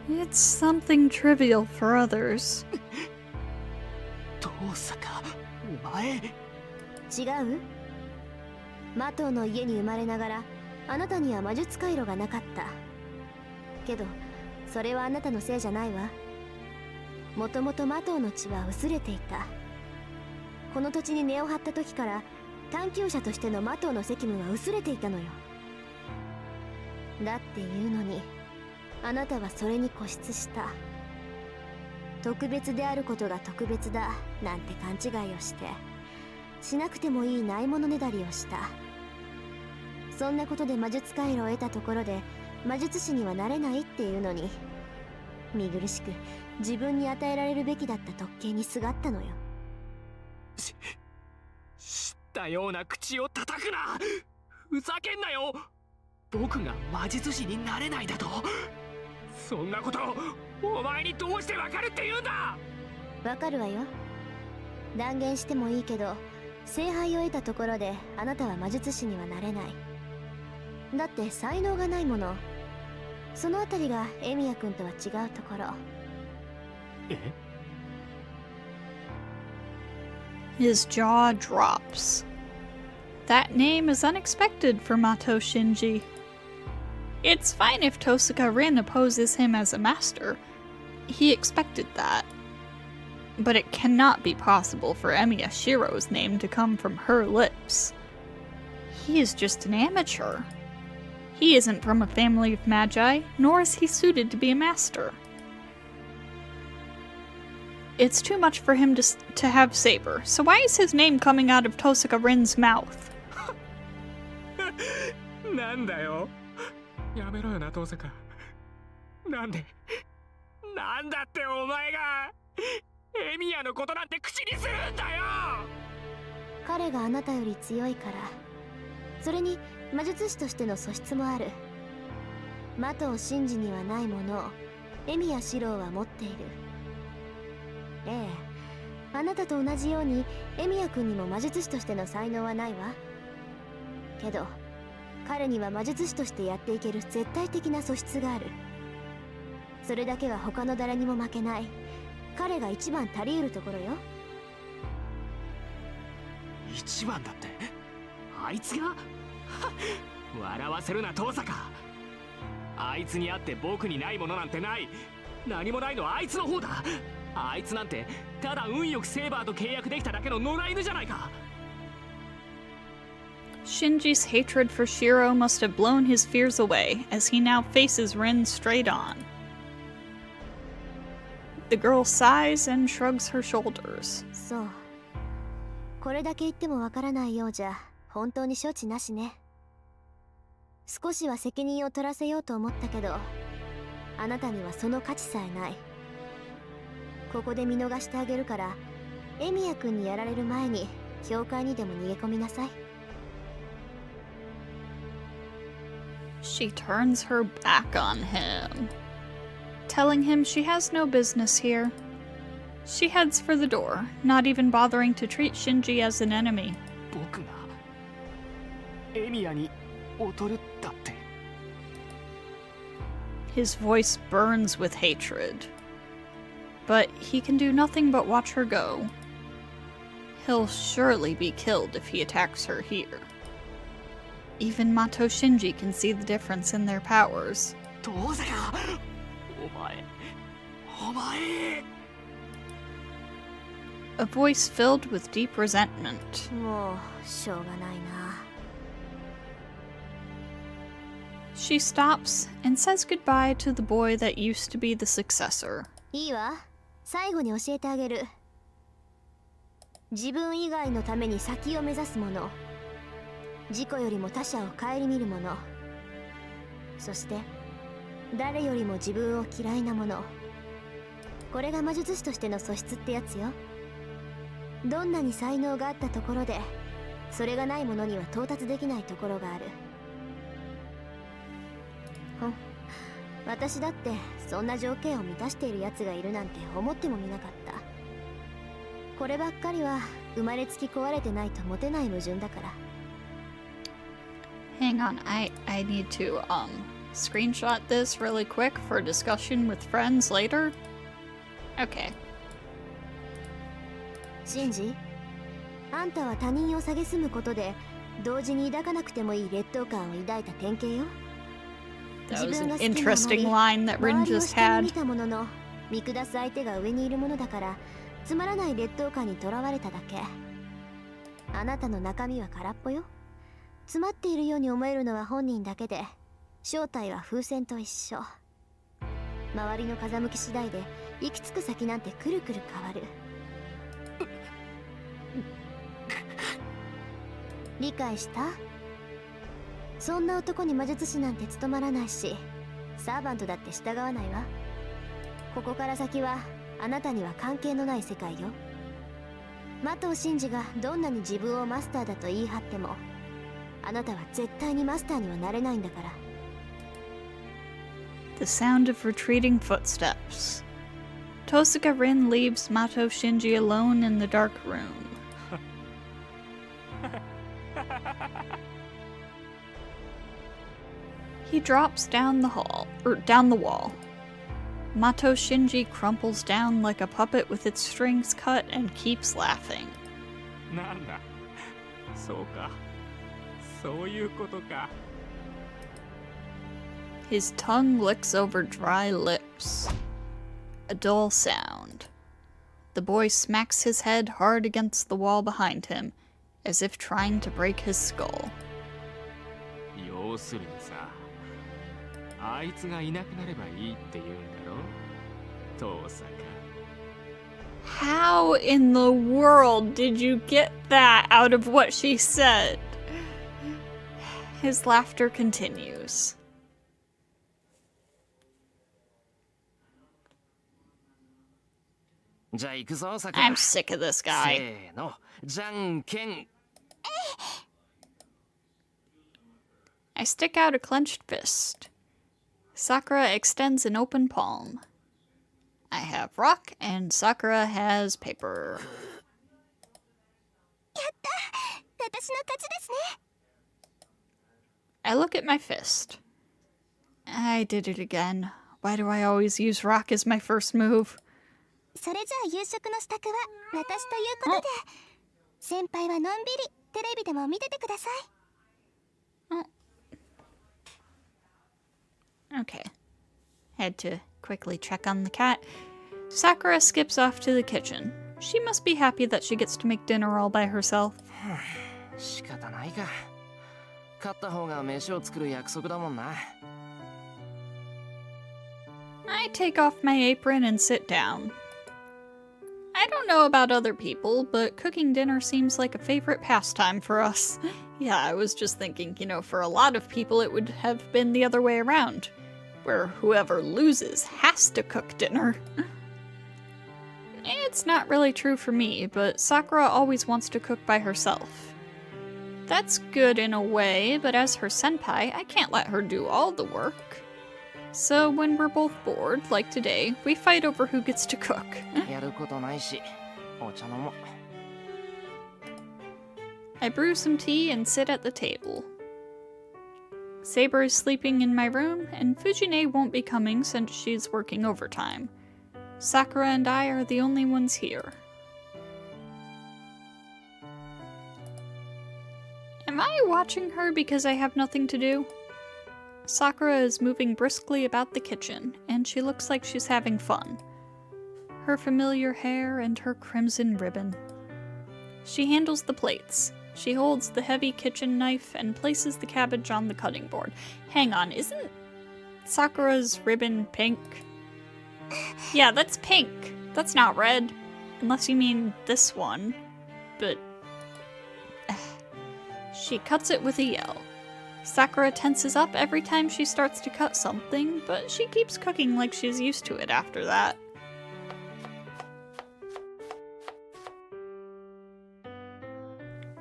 It's something trivial for others. どうさかお前。違う？マトウの家に生まれながらあなたには魔術回路がなかった。けどそれはあなたのせいじゃないわ。もともとマトウの血は薄れていた。この土地に根を張った時から探求者としてのマトウの責務は薄れていたのよ。だっていうのにあなたはそれに固執した。特別であることが特別だなんて勘違いをして、しなくてもいいないものねだりをした。そんなことで魔術回路を得たところで魔術師にはなれないっていうのに、見苦しく自分に与えられるべきだった特権にすがったのよ。知ったような口を叩くな。ふざけんなよ。僕が魔術師になれないだと。そんなことお前にどうしてわかるって言うんだ。わかるわよ。断言してもいいけど、聖杯を得たところであなたは魔術師にはなれない。だって才能がないもの。そのあたりがエミヤ君とは違うところ。え？ His jaw drops. That name is unexpected for Mato Shinji. It's fine if Tosuka Rin opposes him as a master. He expected that. But it cannot be possible for Emiya Shiro's name to come from her lips. He is just an amateur. He isn't from a family of magi, nor is he suited to be a master. It's too much for him to have Saber, so why is his name coming out of Tosuka Rin's mouth? なんだよ。やめろよな、トサカ。なんでなんだってお前がエミヤのことなんて口にするんだよ。彼があなたより強いから。それに魔術師としての素質もある。マトウシンジにはないものをエミヤシロウは持っている。ええ、あなたと同じようにエミヤ君にも魔術師としての才能はないわ。けど彼には魔術師としてやっていける絶対的な素質がある。それだけは他の誰にも負けない。彼が一番足り得るところよ。一番だってあいつが笑わせるな、トサカ。あいつにあって僕にないものなんてない。何もないのはあいつの方だ。あいつなんてただ運よくセーバーと契約できただけの野良犬じゃないか。Shinji's hatred for Shiro must have blown his fears away as he now faces Rin straight on. The girl sighs and shrugs her shoulders. そう。これだけ言ってもわからないようじゃ本当に処置なしね。少しは責任を取らせようと思ったけど、あなたにはその価値さえない。ここで見逃してあげるから、エミヤ君にやられる前に教会にでも逃げ込みなさい。She turns her back on him, telling him she has no business here. She heads for the door, not even bothering to treat Shinji as an enemy. 僕がエミヤに劣るだって。 His voice burns with hatred. But he can do nothing but watch her go. He'll surely be killed if he attacks her here. Even Mato Shinji can see the difference in their powers. どうせかお前 A voice filled with deep resentment. もうしょうがないな。She stops and says goodbye to the boy that used to be the successor. いいわ。最後に教えてあげる。自分以外のために先を目指すもの。自己よりも他者を顧みるもの。そして誰よりも自分を嫌いなもの。これが魔術師としての素質ってやつよ。どんなに才能があったところで、それがないものには到達できないところがある。私だってそんな条件を満たしているやつがいるなんて思ってもみなかった。こればっかりは生まれつき壊れてないとモテない矛盾だから。Hang on, I need to screenshot this really quick for discussion with friends later. Okay. シンジ、あんたは他人を蔑むことで同時に抱かなくてもいい劣等感を抱いた典型よ。 That was an interesting line that Rin just had. 見たものの見下す相手が上にいるものだからつまらない劣等感にとらわれただけ。あなたの中身は空っぽよ。詰まっているように思えるのは本人だけで、正体は風船と一緒。周りの風向き次第で行き着く先なんてくるくる変わる。理解した？そんな男に魔術師なんて務まらないし、サーバントだって従わないわ。ここから先はあなたには関係のない世界よ。麻藤真司がどんなに自分をマスターだと言い張っても、あなたは絶対にマスターにはなれないんだから。 The sound of retreating footsteps. Tosuka Rin leaves Mato Shinji alone in the dark room. He drops down the wall. Mato Shinji crumples down like a puppet with its strings cut and keeps laughing. なんだそうかそういうことか His tongue licks over dry lips. A dull sound. The boy smacks his head hard against the wall behind him, as if trying to break his skull. 要するにさあいつがいなくなればいいって言うんだろ父さんか How in the world did you get that out of what she said? His laughter continues. I'm sick of this guy. せーのじゃんけん I stick out a clenched fist. Sakura extends an open palm. I have rock and Sakura has paper. 私の勝ちですね。 I look at my fist. I did it again. Why do I always use rock as my first move? それじゃあ夕食の支度は私ということで、先輩はのんびりテレビでも見ててください。 Okay. Had to quickly check on the cat. Sakura skips off to the kitchen. She must be happy that she gets to make dinner all by herself. 仕方ないか勝った方が飯を作る約束だもんな I take off my apron and sit down. I don't know about other people, but cooking dinner seems like a favorite pastime for us. Yeah, I was just thinking, for a lot of people it would have been the other way around, where whoever loses has to cook dinner. It's not really true for me, but Sakura always wants to cook by herself. That's good in a way, but as her senpai, I can't let her do all the work. So when we're both bored, like today, we fight over who gets to cook. やることないし、お茶飲もう。 I brew some tea and sit at the table. Saber is sleeping in my room, and Fujine won't be coming since she's working overtime. Sakura and I are the only ones here. Am I watching her because I have nothing to do? Sakura is moving briskly about the kitchen, and she looks like she's having fun. Her familiar hair and her crimson ribbon. She handles the plates. She holds the heavy kitchen knife and places the cabbage on the cutting board. Hang on, isn't Sakura's ribbon pink? Yeah, that's pink. That's not red. Unless you mean this one. But... She cuts it with a yell. Sakura tenses up every time she starts to cut something, but she keeps cooking like she's used to it after that.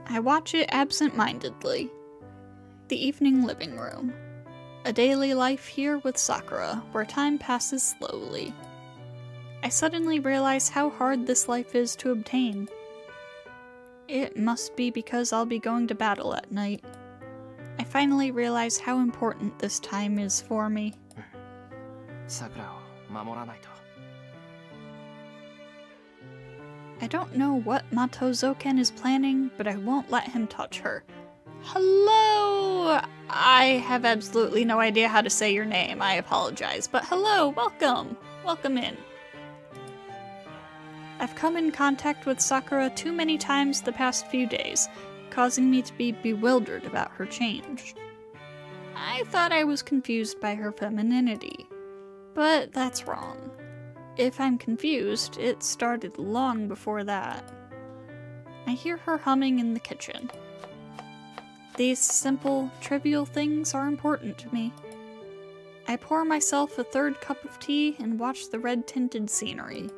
I watch it absent-mindedly. The evening living room. A daily life here with Sakura, where time passes slowly. I suddenly realize how hard this life is to obtain. It must be because I'll be going to battle at night. I finally realize how important this time is for me. 桜を守らないと。 I don't know what Matozoken is planning, but I won't let him touch her. Hello! I have absolutely no idea how to say your name, I apologize, but hello, welcome! Welcome in. I've come in contact with Sakura too many times the past few days, causing me to be bewildered about her change. I thought I was confused by her femininity, but that's wrong. If I'm confused, it started long before that. I hear her humming in the kitchen. These simple, trivial things are important to me. I pour myself a third cup of tea and watch the red-tinted scenery.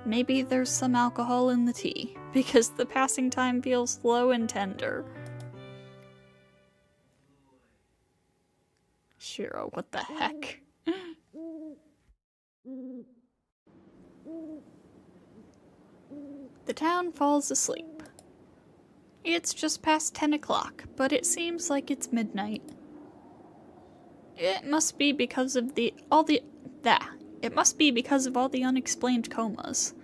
Maybe there's some alcohol in the tea, because the passing time feels slow and tender. Shiro, what the heck? The town falls asleep. It's just past 10 o'clock, but it seems like it's midnight. It must be because of all the unexplained comas.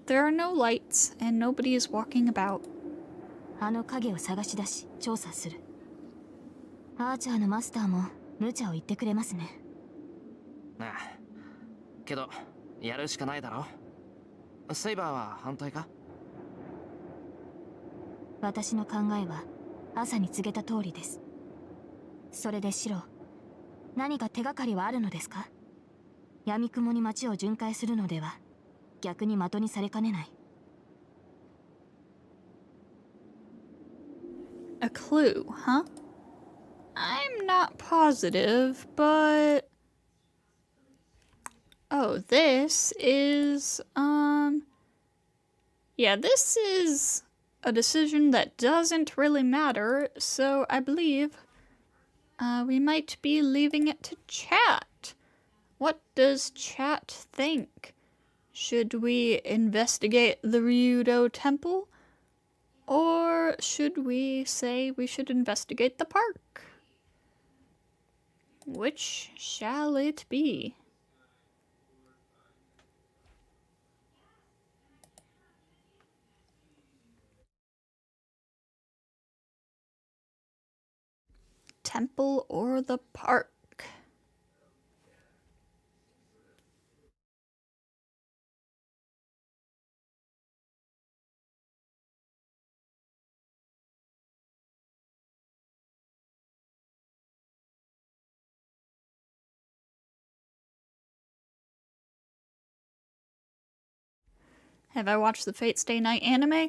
There are no lights, and nobody is walking about. あの影を探し出し調査する。アーチャーのマスターも無茶を言ってくれますね。ああ。けど、やるしかないだろ。セイバーは反対か？私の考えは朝に告げた通りです。それでシロ、何か手がかりはあるのですか？闇雲に街を巡回するのでは逆に的にされかねない。A clue, huh? I'm not positive, but... Oh, this is, yeah, this is a decision that doesn't really matter, so I believe, we might be leaving it to chat. What does chat think? Should we investigate the Ryudo Temple? Or should we say we should investigate the park? Which shall it be? Temple or the park? Have I watched the Fate Stay Night anime?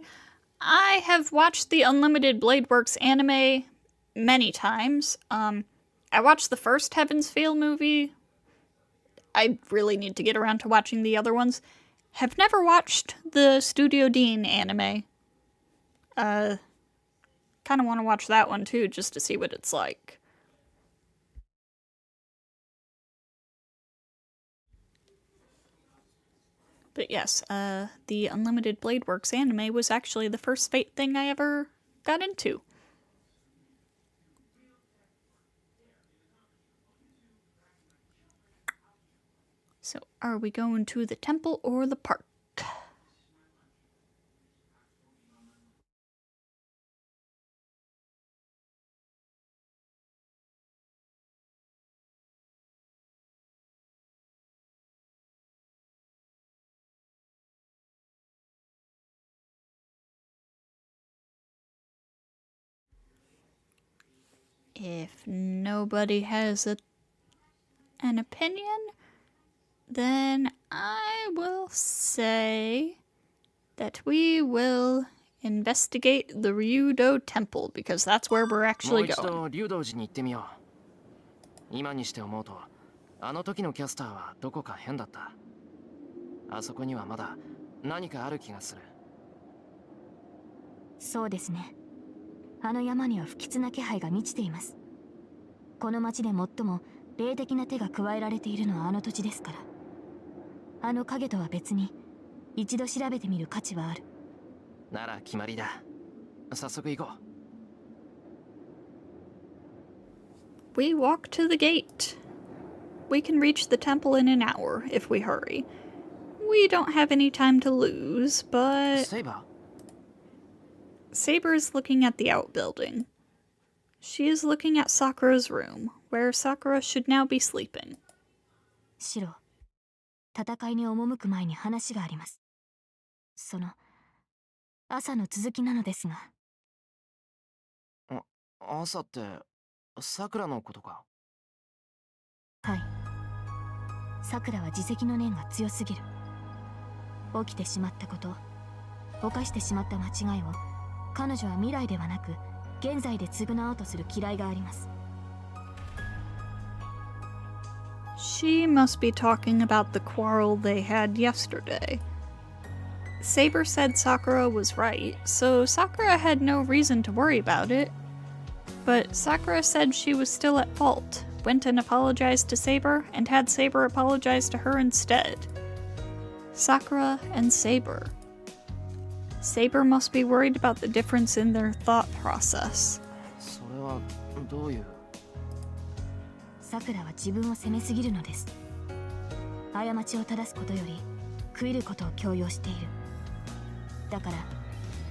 I have watched the Unlimited Blade Works anime many times. I watched the first Heaven's Feel movie. I really need to get around to watching the other ones. Have never watched the Studio Dean anime. Kind of want to watch that one too, just to see what it's like. But yes, the Unlimited Blade Works anime was actually the first Fate thing I ever got into. So, are we going to the temple or the park? If nobody has an opinion, then I will say that we will investigate the Ryudo Temple, because that's where we're もう actually 一 going. 度竜道寺に行ってみよう。今にして思うと、あの時のキャスターはどこか変だった。あそこにはまだ何かある気がする。そうですね。あの山には不吉な気配が満ちています。この町で最も霊的な手が加えられているのはあの土地ですから。あの影とは別に一度調べてみる価値はある。なら決まりだ。早速行こう。We walk to the gate. We can reach the temple in an hour if we hurry. We don't have any time to lose, but セイバ Saber is looking at the outbuilding. She is looking at Sakura's room, where Sakura should now be sleeping. シロ、戦いに赴く前に話があります。その朝の続きなのですが。ー。朝ってさくらのことか。はい。さくらは自責の念が強すぎる。起きてしまったこと、犯してしまった間違いを彼女は未来ではなく現在で償おうとする嫌いがあります。She must be talking about the quarrel they had yesterday. Saber said Sakura was right, so Sakura had no reason to worry about it. But Sakura said she was still at fault, went and apologized to Saber, and had Saber apologize to her instead. Sakura and Saber. Saber must be worried about the difference in their thought process. それはどういう。さくらは自分を責めすぎるのです。過ちを正すことより悔いることを強要している。だから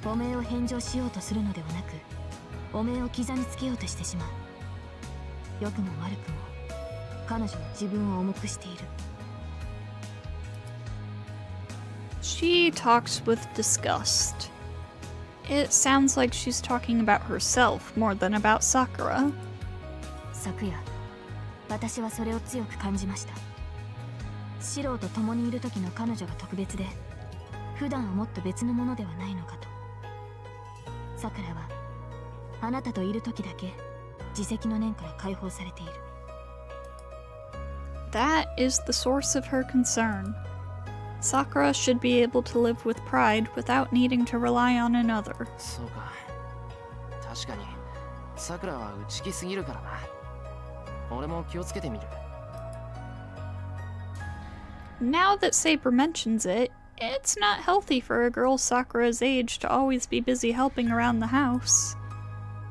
おめえを返上しようとするのではなく、おめえを膝につけようとしてしまう。良くも悪くも彼女は自分を重くしている。She talks with disgust. It sounds like she's talking about herself more than about Sakura. 昨夜、私はそれを強く感じました。シローと共にいる時の彼女が特別で、普段はもっと別のものではないのかと。さくらはあなたといる時だけ自責の念から解放されている。That is the source of her concern. Sakura should be able to live with pride without needing to rely on another. そうか。確かにさくらは内気すぎるからな。俺も気をつけてみる。Now that Saber mentions it, it's not healthy for a girl Sakura's age to always be busy helping around the house.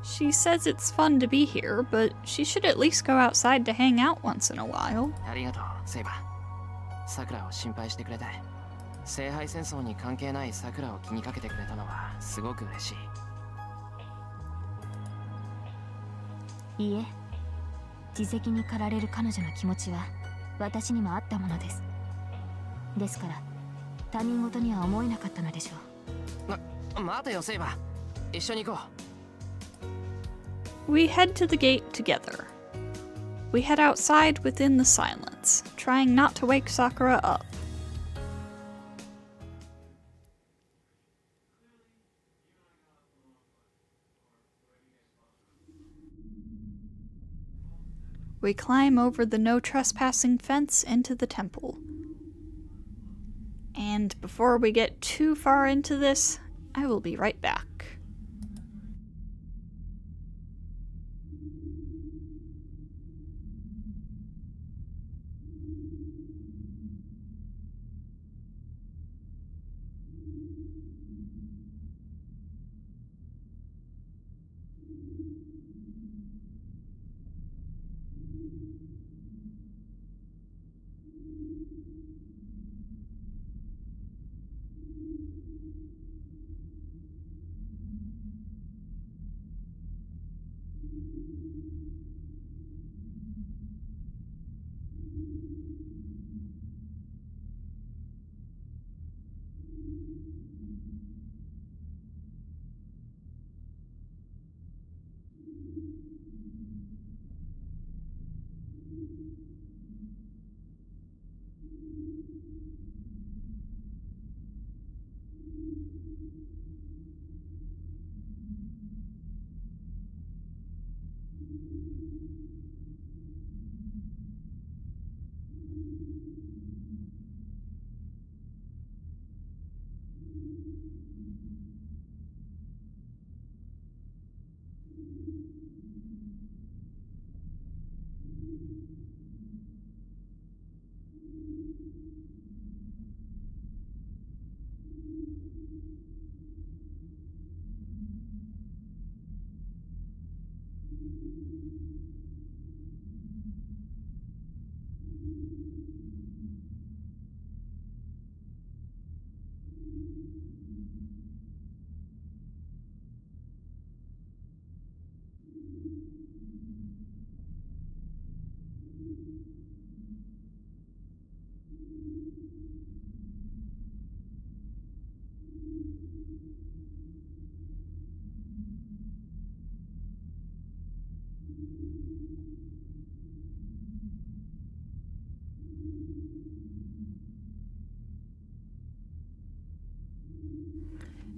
She says it's fun to be here, but she should at least go outside to hang out once in a while. ありがとう、セイバー。さくらを心配してくれて、聖杯戦争に関係ないさくらを気にかけてくれたのはすごく嬉しい。いいえ、自責に駆られる彼女の気持ちは私にもあったものです。ですから他人事には思えなかったのでしょう。待てよセイバー、一緒に行こう。We head to the gate together. We head outside within the silence, trying not to wake Sakura up. We climb over the no trespassing fence into the temple. And before we get too far into this, I will be right back.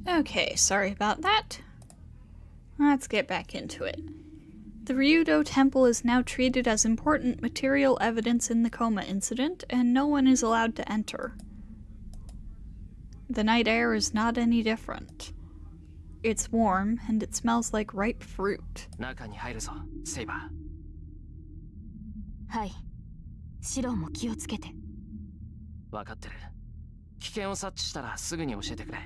Okay, sorry about that. Let's get back into it. The Ryudo Temple is now treated as important material evidence in the coma incident, and no one is allowed to enter. The night air is not any different. It's warm, and it smells like ripe fruit. 中に入るぞ、セイバはい。シロも気をつけて。ー。分かってる。危険を察知したらすぐに教えてくれ。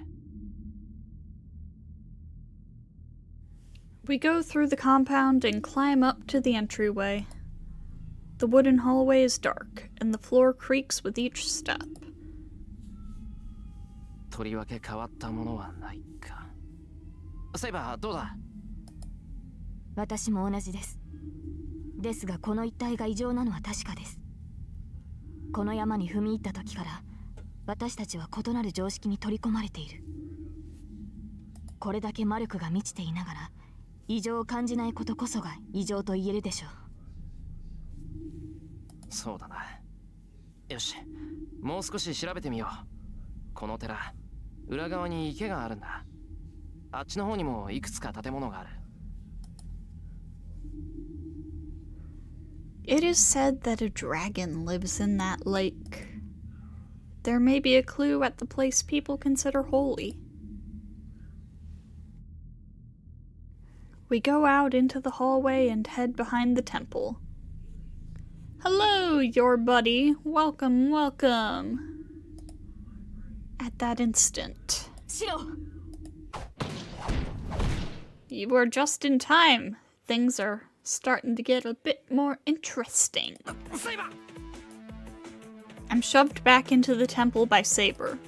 We go through the compound and climb up to the entryway. The wooden hallway is dark, and the floor creaks with each step. とりわけ変わったものはないか。セイバー、どうだ？私も同じです。ですがこの一帯が異常なのは確かです。この山に踏み入った時から私たちは異なる常識に取り込まれている。これだけ魔力が満ちていながら異常を感じないことこそが異常と言えるでしょう。そうだな。よし、もう少し調べてみよう。この寺、裏側に池があるんだ。あっちの方にもいくつか建物がある。It is said that a dragon lives in that lake. There may be a clue at the place people consider holy. We go out into the hallway and head behind the temple. Hello, your buddy. Welcome, welcome. At that instant. シロ! You were just in time. Things are starting to get a bit more interesting. I'm shoved back into the temple by Saber.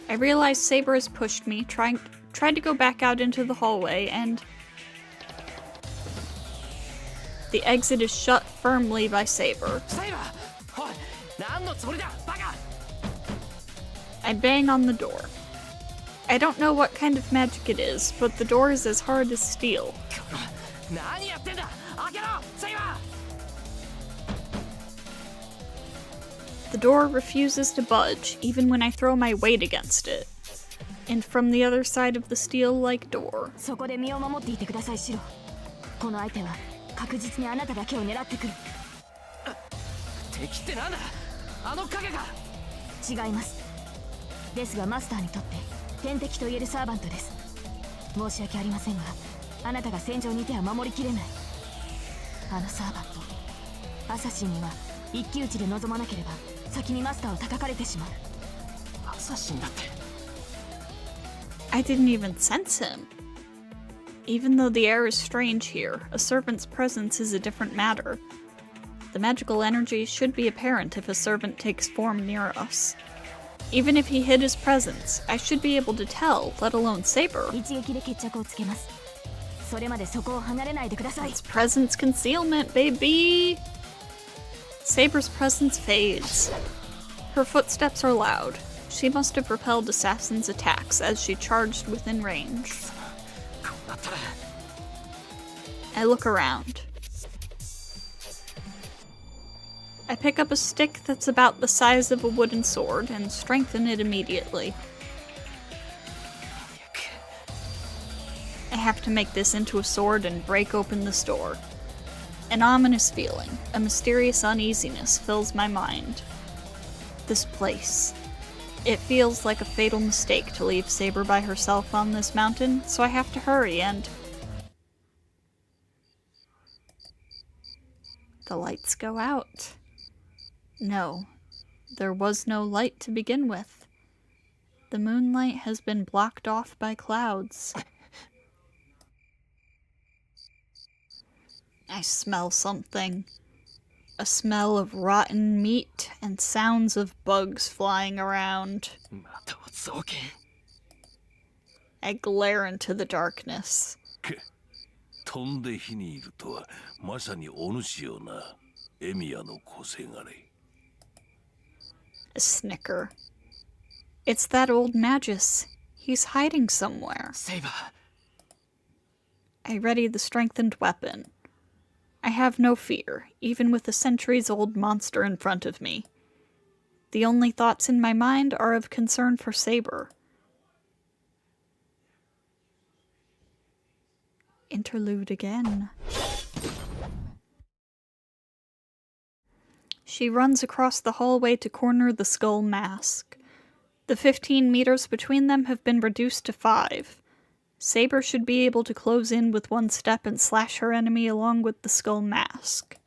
I realize Saber has pushed me, tried to go back out into the hallway, and the exit is shut firmly by Saber. I bang on the door. I don't know what kind of magic it is, but the door is as hard as steel. The door refuses to budge, even when I throw my weight against it. And from the other side of the steel-like door, そこで身を守っていてください、シロ。この相手は確実にあなただけを狙ってくる。敵ってなんだ？あの影が。違います。ですがマスターにとって天敵と言えるサーバントです。申し訳ありませんが、あなたが戦場にいては守りきれない。あのサーバント、アサシンには一騎打ちで臨まなければ先にマスターを叩かれてしまう。アサシンだって。I didn't even sense him. Even though the air is strange here, a servant's presence is a different matter. The magical energy should be apparent if a servant takes form near us. Even if he hid his presence, I should be able to tell, let alone Saber. 一撃で決着をつけます。それまでそこを離れないでください。 It's presence concealment, baby! Saber's presence fades. Her footsteps are loud. She must have repelled Assassin's attacks as she charged within range. こうなったら。I look around. I pick up a stick that's about the size of a wooden sword and strengthen it immediately. I have to make this into a sword and break open this door. An ominous feeling, a mysterious uneasiness fills my mind. This place. It feels like a fatal mistake to leave Saber by herself on this mountain, so I have to hurry and... The lights go out. No, there was no light to begin with. The moonlight has been blocked off by clouds. I smell something. A smell of rotten meat and sounds of bugs flying around. また造形。I glare into the darkness. 飛んで火にいるとはまさにお主よな、エミヤの小せがれ。A snicker. It's that old Magus. He's hiding somewhere. Saber. I ready the strengthened weapon. I have no fear, even with a centuries-old monster in front of me. The only thoughts in my mind are of concern for Saber. Interlude again. She runs across the hallway to corner the skull mask. The 15 meters between them have been reduced to 5. Saber should be able to close in with one step and slash her enemy along with the skull mask.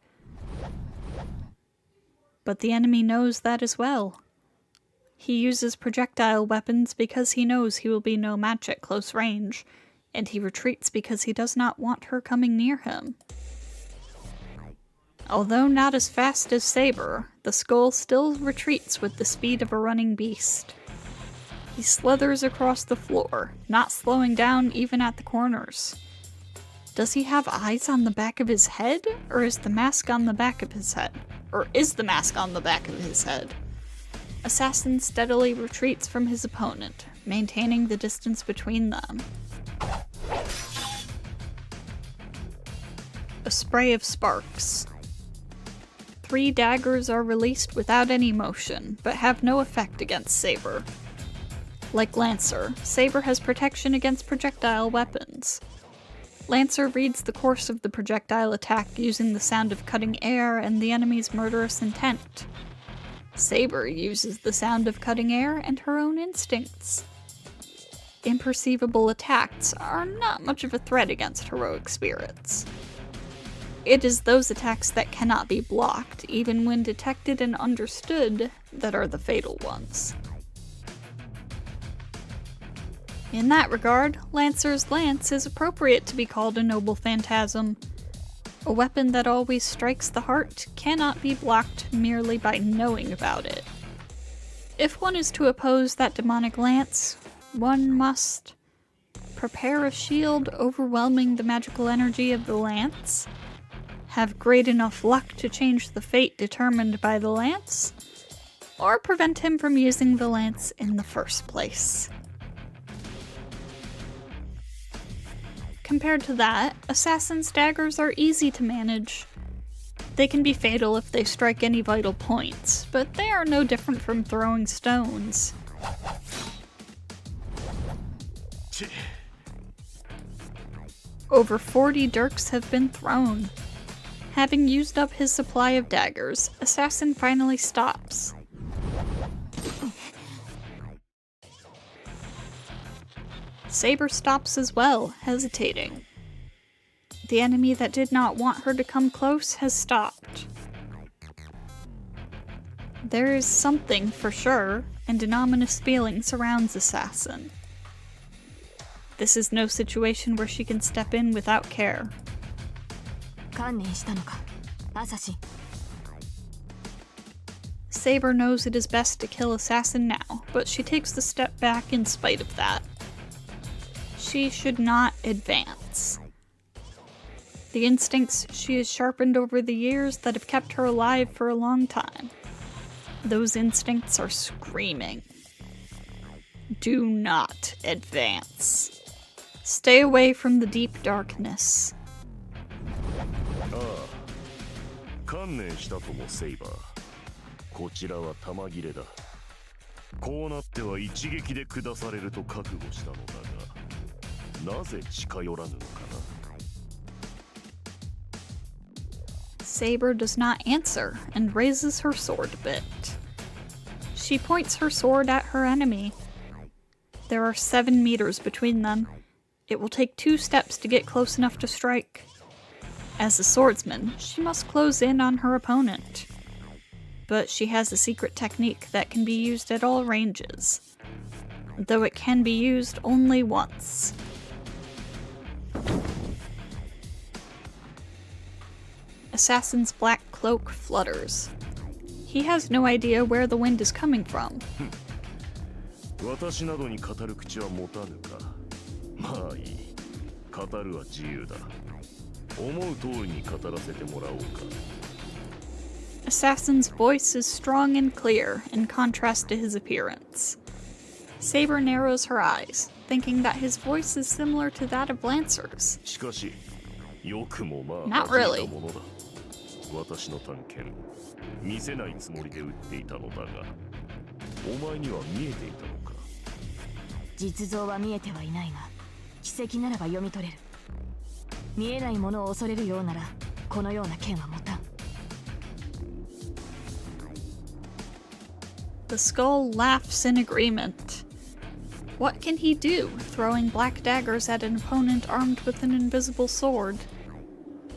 But the enemy knows that as well. He uses projectile weapons because he knows he will be no match at close range, and he retreats because he does not want her coming near him. Although not as fast as Saber, the skull still retreats with the speed of a running beast. He slithers across the floor, not slowing down even at the corners. Does he have eyes on the back of his head, or is the mask on the back of his head? Or is the mask on the back of his head? Assassin steadily retreats from his opponent, maintaining the distance between them. A spray of sparks. 3 daggers are released without any motion, but have no effect against Saber. Like Lancer, Saber has protection against projectile weapons. Lancer reads the course of the projectile attack using the sound of cutting air and the enemy's murderous intent. Saber uses the sound of cutting air and her own instincts. Imperceivable attacks are not much of a threat against heroic spirits. It is those attacks that cannot be blocked, even when detected and understood, that are the fatal ones. In that regard, Lancer's lance is appropriate to be called a noble phantasm. A weapon that always strikes the heart cannot be blocked merely by knowing about it. If one is to oppose that demonic lance, one must prepare a shield overwhelming the magical energy of the lance, have great enough luck to change the fate determined by the lance, or prevent him from using the lance in the first place. Compared to that, Assassin's daggers are easy to manage. They can be fatal if they strike any vital points, but they are no different from throwing stones. Over 40 dirks have been thrown. Having used up his supply of daggers, Assassin finally stops. Saber stops as well, hesitating. The enemy that did not want her to come close has stopped. There is something for sure, and an ominous feeling surrounds Assassin. This is no situation where she can step in without care. 観念したのか、アサシン。 Saber knows it is best to kill Assassin now, but she takes the step back in spite of that. She should not advance. The instincts she has sharpened over the years that have kept her alive for a long time. Those instincts are screaming. Do not advance. Stay away from the deep darkness. ああ、観念したともセイバー。こちらは弾切れだ。こうなっては一撃で下されると覚悟したのだが、なぜ近寄らぬのかな。Saber does not answer and raises her sword a bit. She points her sword at her enemy. There are 7 meters between them. It will take 2 steps to get close enough to strike. As a swordsman, she must close in on her opponent. But she has a secret technique that can be used at all ranges, though it can be used only once. Assassin's black cloak flutters. He has no idea where the wind is coming from. 私などに語る口は持たぬか。まあいい。語るは自由だ。思う通りに語らせてもらおうか。Assassin's voice is strong and clear in contrast to his appearance. Saber narrows her eyes, thinking that his voice is similar to that of Lancer's. しかし、よくもまあ Not really. 始めたものだ。私の探検、見せないつもりで撃っていたのだが、お前には見えていたのか。実像は見えてはいないが、奇跡ならば読み取れる。見えないものを恐れるようなら、このような剣は持たん。The skull laughs in agreement. What can he do, throwing black daggers at an opponent armed with an invisible sword?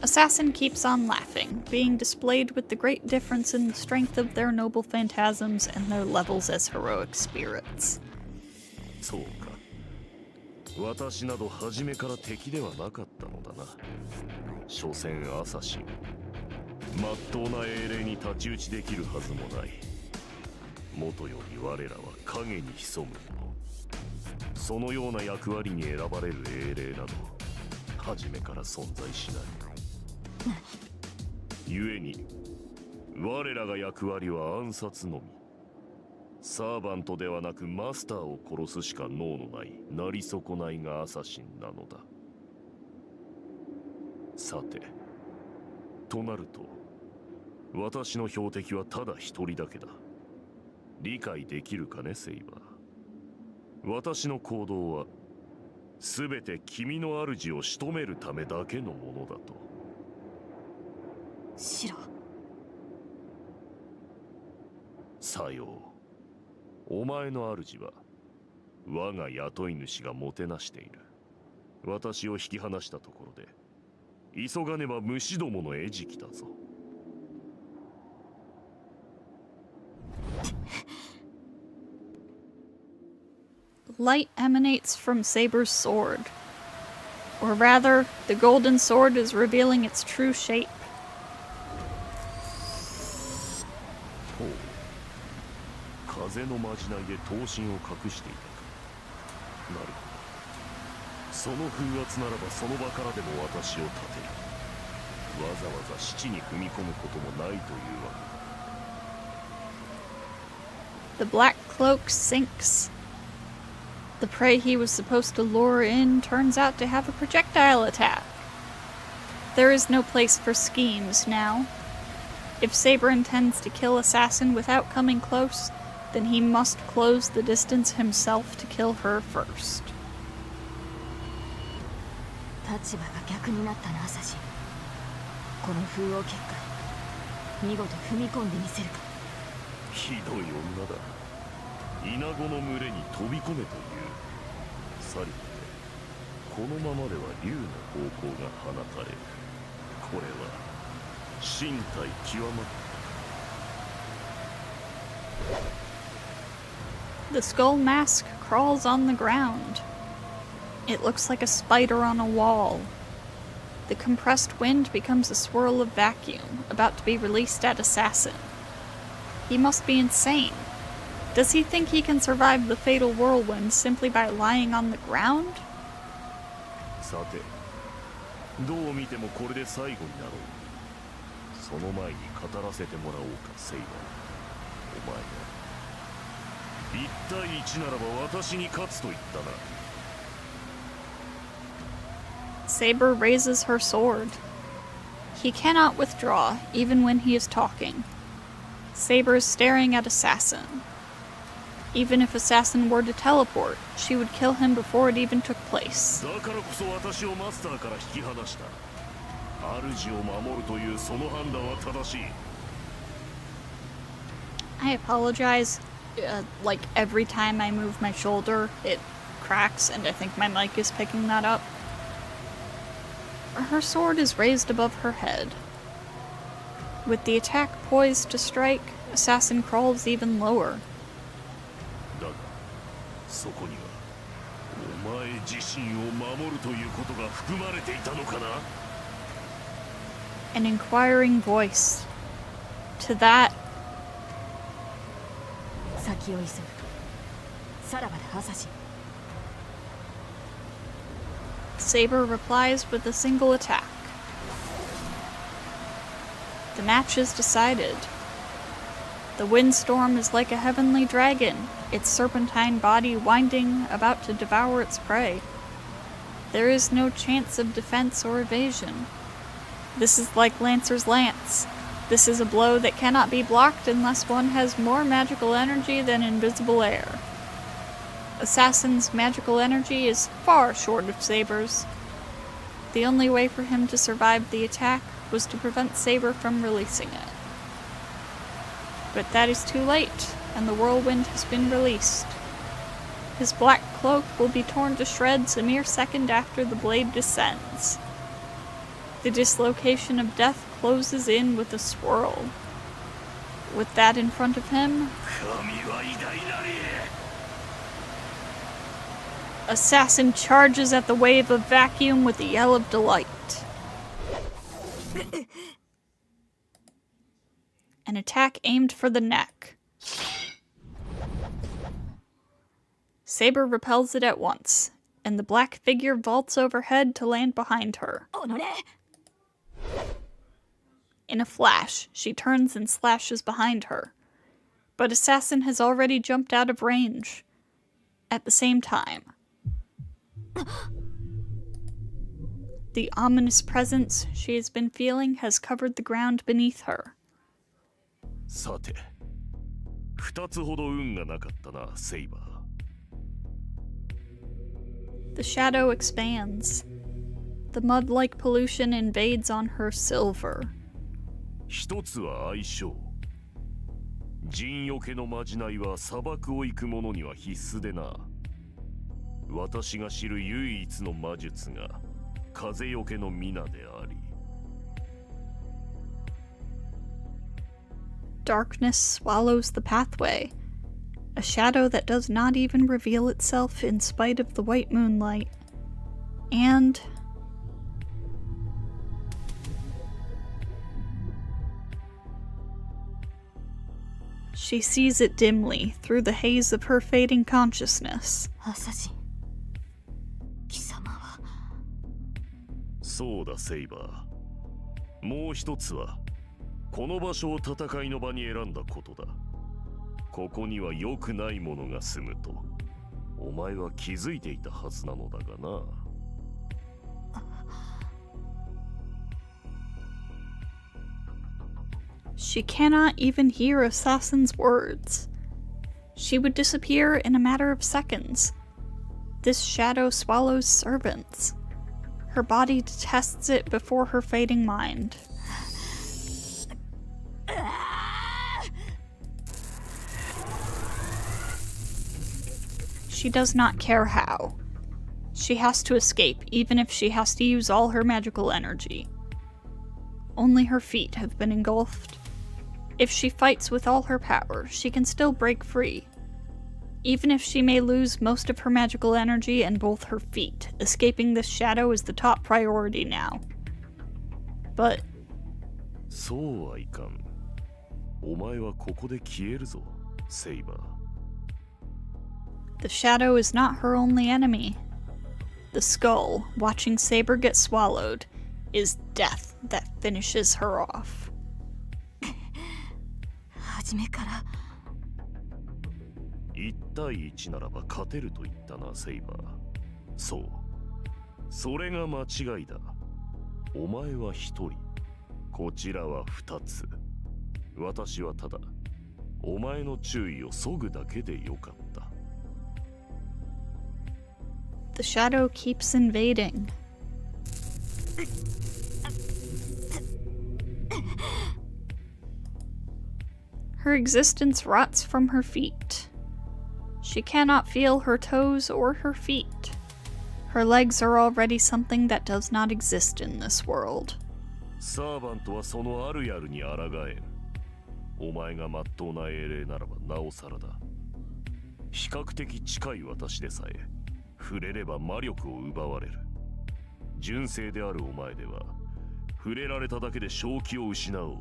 Assassin keeps on laughing, being displayed with the great difference in the strength of their noble phantasms and their levels as heroic spirits. そうか。私など初めから敵ではなかったのだな。所詮アサシン。まっとうな英霊に太刀打ちできるはずもない。もとより我らは影に潜む者。そのような役割に選ばれる英霊など初めから存在しない。故に我らが役割は暗殺のみ。サーバントではなくマスターを殺すしか能のないなり損ないがアサシンなのだ。さてとなると私の標的はただ一人だけだ。理解できるかねセイバー。私の行動は全て君の主を仕留めるためだけのものだと。シロ。さよう。お前の主は我が雇い主がもてなしている。私を引き離したところで急がねば虫どもの餌食だぞ。Light emanates from Saber's sword. Or rather, the golden sword is revealing its true shape. ほう。風のまじないで刀身を隠していたか。なるほど。その風圧ならばその場からでも私を立てる。わざわざ七に踏み込むこともないというわけだ。 The black cloak sinks. The prey he was supposed to lure in turns out to have a projectile attack. There is no place for schemes now. If Saber intends to kill Assassin without coming close, then he must close the distance himself to kill her first. 立場が逆になったな、アサシン。この風王結界見事踏み込んでみせるか。ひどい女だ。イナゴの群れに飛び込めという。さりとてこのままでは竜の方向が放たれる。これは身体極まった。 The skull mask crawls on the ground. It looks like a spider on a wall. The compressed wind becomes a swirl of vacuum, about to be released at Assassin. He must be insane. Does he think he can survive the fatal whirlwind simply by lying on the ground? さて、どう見てもこれで最後になろう。その前に語らせてもらおうか、セイバー。お前が1対1ならば私に勝つと言ったな。Saber raises her sword. He cannot withdraw, even when he is talking. Saber is staring at Assassin. Even if Assassin were to teleport, she would kill him before it even took place. だからこそ私をマスターから引き離した。主を守るというその判断は正しい。I apologize. Like every time I move my shoulder, it cracks, and I think my mic is picking that up. Her sword is raised above her head. With the attack poised to strike, Assassin crawls even lower. だが、そこにはお前自身を守るということが含まれていたのかな? An inquiring voice. To that, 先を急ぐ。さらばだ、アサシン。Saber replies with a single attack. The match is decided. The windstorm is like a heavenly dragon, its serpentine body winding about to devour its prey. There is no chance of defense or evasion. This is like Lancer's lance. This is a blow that cannot be blocked unless one has more magical energy than invisible air. Assassin's magical energy is far short of Saber's. The only way for him to survive the attack was to prevent Saber from releasing it. But that is too late, and the whirlwind has been released. His black cloak will be torn to shreds a mere second after the blade descends. The dislocation of death closes in with a swirl. With that in front of him, Assassin charges at the wave of vacuum with a yell of delight. An attack aimed for the neck. Saber repels it at once, and the black figure vaults overhead to land behind her. In a flash, she turns and slashes behind her. But Assassin has already jumped out of range. At the same time, the ominous presence she has been feeling has covered the ground beneath her. さて、2つほど運がなかったな、セイバー。The shadow expands. The mud-like pollution invades on her silver. 一つは相性。陣よけのまじないは砂漠を行く者には必須でな。私が知る唯一の魔術が風よけの皆であり。Darkness swallows the pathway, a shadow that does not even reveal itself in spite of the white moonlight. And she sees it dimly through the haze of her fading consciousness. アサシン、貴様は。そうだ、セイバー。もう一つはこの場所を戦いの場に選んだことだ。ここには良くないものが住むとお前は気づいていたはずなのだがな。She cannot even hear Assassin's words. She would disappear in a matter of seconds. This shadow swallows servants. Her body detests it before her fading mind. She does not care how. She has to escape, even if she has to use all her magical energy. Only her feet have been engulfed. If she fights with all her power, she can still break free. Even if she may lose most of her magical energy and both her feet, escaping this shadow is the top priority now. But そうはいかん。お前はここで消えるぞ、セイバー。the shadow is not her only enemy. The skull, watching Saber get swallowed, is death that finishes her off. 初めから1対1ならば勝てると言ったな、セイバー。そう。それが間違いだ。お前は1人。こちらは2つ。私はただ、お前の注意を削ぐだけでよかった。The shadow keeps invading. Her existence rots from her feet. She cannot feel her toes or her feet. Her legs are already something that does not exist in this world. サーバントはそのあるやるに抗えん。お前が真っ当な英霊ならばなおさらだ。比較的近い私でさえ、触れれば魔力を奪われる。純正であるお前では、触れられただけで正気を失おう。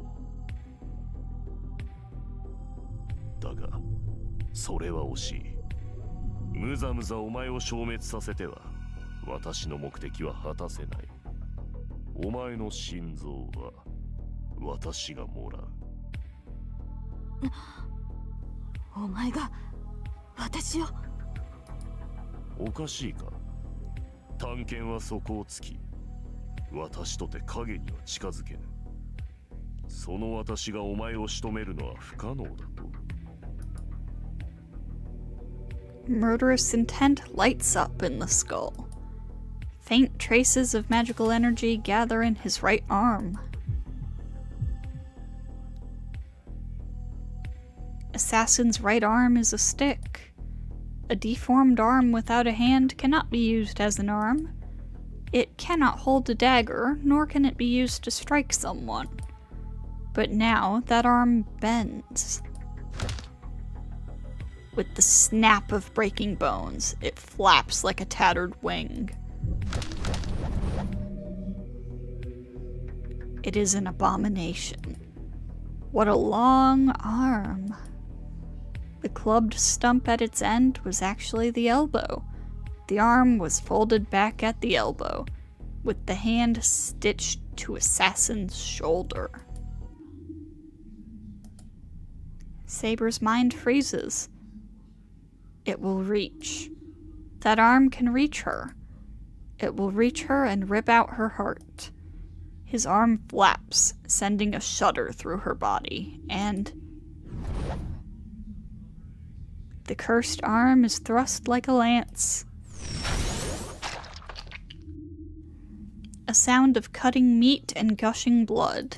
だが、それは惜しい。むざむざお前を消滅させては、私の目的は果たせない。お前の心臓は私がもらう。お前が私を。おかしいか。探検はそこをつき、私とて影には近づけぬ。その私がお前を仕留めるのは不可能だと。Murderous intent lights up in the skull. Faint traces of magical energy gather in his right arm. Assassin's right arm is a stick. A deformed arm without a hand cannot be used as an arm. It cannot hold a dagger, nor can it be used to strike someone. But now that arm bends. With the snap of breaking bones, it flaps like a tattered wing. It is an abomination. What a long arm. The clubbed stump at its end was actually the elbow. The arm was folded back at the elbow, with the hand stitched to Assassin's shoulder. Saber's mind freezes. It will reach. That arm can reach her. It will reach her and rip out her heart. His arm flaps, sending a shudder through her body, and the cursed arm is thrust like a lance. A sound of cutting meat and gushing blood.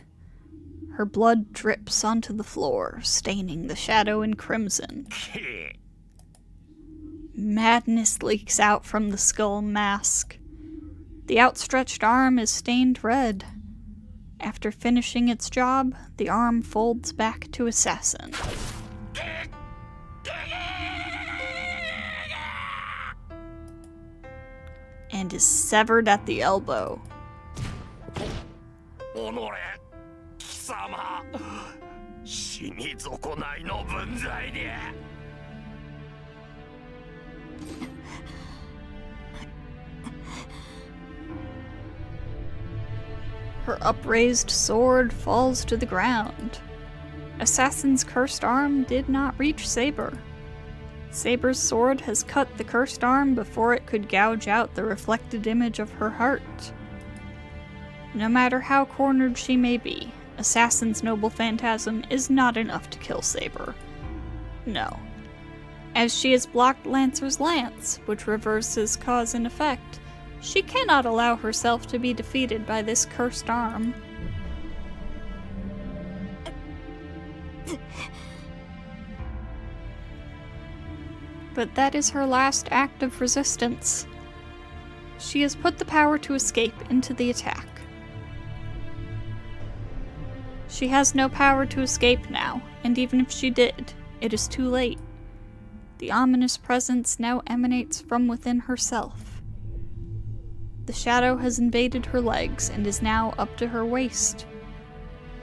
Her blood drips onto the floor, staining the shadow in crimson. Madness leaks out from the skull mask. The outstretched arm is stained red. After finishing its job, the arm folds back to Assassin. And is severed at the elbow. おのれ、貴様、死に損ないの分際で。Her upraised sword falls to the ground. Assassin's cursed arm did not reach Saber. Saber's sword has cut the cursed arm before it could gouge out the reflected image of her heart. No matter how cornered she may be, Assassin's noble phantasm is not enough to kill Saber. No. As she has blocked Lancer's lance, which reverses cause and effect, she cannot allow herself to be defeated by this cursed arm. But that is her last act of resistance. She has put the power to escape into the attack. She has no power to escape now, and even if she did, it is too late. The ominous presence now emanates from within herself. The shadow has invaded her legs and is now up to her waist.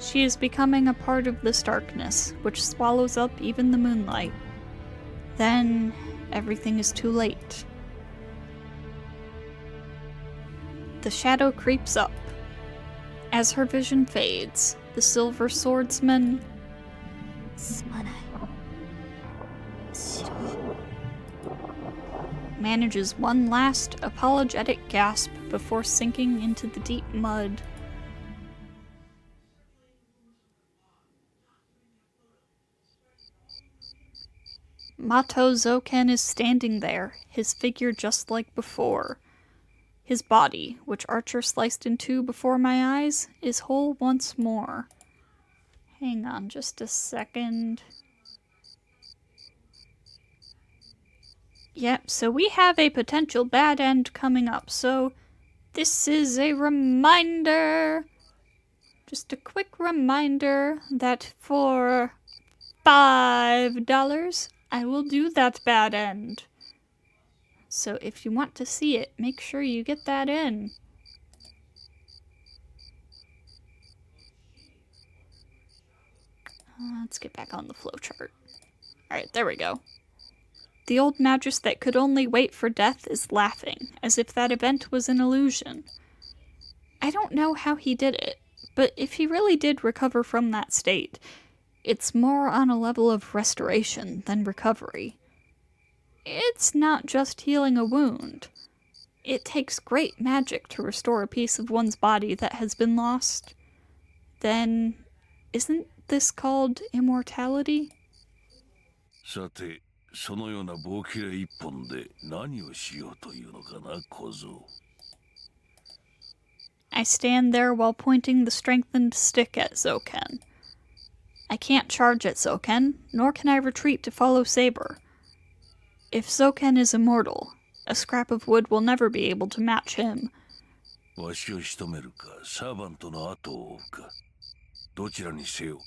She is becoming a part of this darkness, which swallows up even the moonlight. Then, everything is too late. The shadow creeps up. As her vision fades, the silver swordsman すまない白 manages one last apologetic gasp before sinking into the deep mud. Mato Zoken is standing there, his figure just like before. His body, which Archer sliced in two before my eyes, is whole once more. Hang on just a second. Yep, so we have a potential bad end coming up, so this is a reminder. Just a quick reminder that for $5, I will do that bad end. So if you want to see it, make sure you get that in. Let's get back on the flowchart. Alright, there we go. The old Magus that could only wait for death is laughing, as if that event was an illusion. I don't know how he did it, but if he really did recover from that state, it's more on a level of restoration than recovery. It's not just healing a wound. It takes great magic to restore a piece of one's body that has been lost. Then, isn't this called immortality? さて、そのような棒切れ一本で何をしようというのかな、小僧。I stand there while pointing the strengthened stick at Zoken. I can't charge at Zoken, nor can I retreat to follow Saber. If Zoken is immortal, a scrap of wood will never be able to match him. わしを仕留めるか、サーバントの後を追うか。どちらにせよ、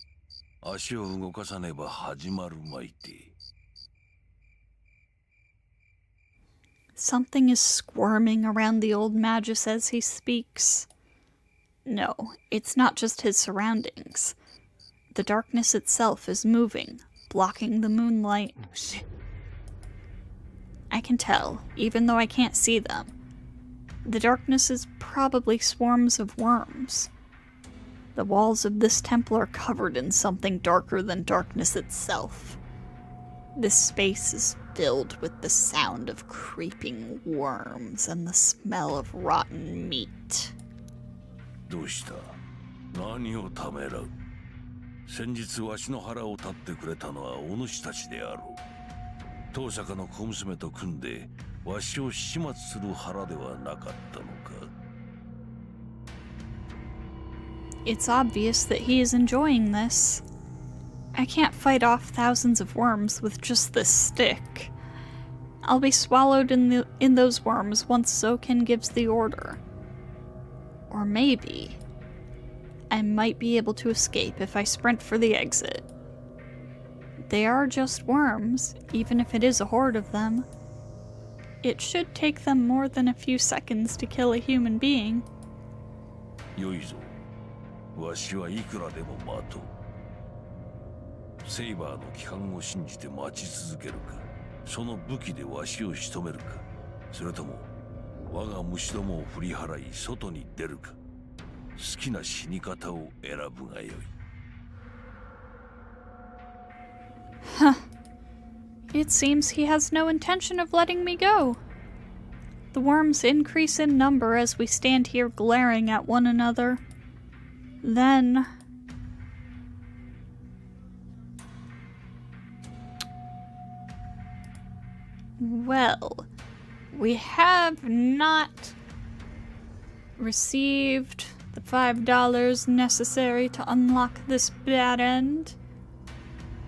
足を動かさねば始まるまいて。Something is squirming around the old Magus as he speaks. No, it's not just his surroundings. The darkness itself is moving, blocking the moonlight. I can tell, even though I can't see them. The darkness is probably swarms of worms. The walls of this temple are covered in something darker than darkness itself. This space is filled with the sound of creeping worms and the smell of rotten meat. どうした？何をためらう？先日わしの腹を立ってくれたのはお主たちであろう。当坂の小娘と組んでわしを始末する腹ではなかったのか。It's obvious that he is enjoying this. I can't fight off thousands of worms with just this stick. I'll be swallowed in those worms once Zoken gives the order. Or maybe I might be able to escape if I sprint for the exit. They are just worms, even if it is a horde of them. It should take them more than a few seconds to kill a human being. よいぞ。わしはいくらでも待とう。セイバーの帰還を信じて待ち続けるか、その武器でわしを仕留めるか、それとも我が虫どもを振り払い外に出るか、好きな死に方を選ぶがよい。Huh. It seems he has no intention of letting me go. The worms increase in number as we stand here glaring at one another. Then... well, we have not received the $5 necessary to unlock this bad end.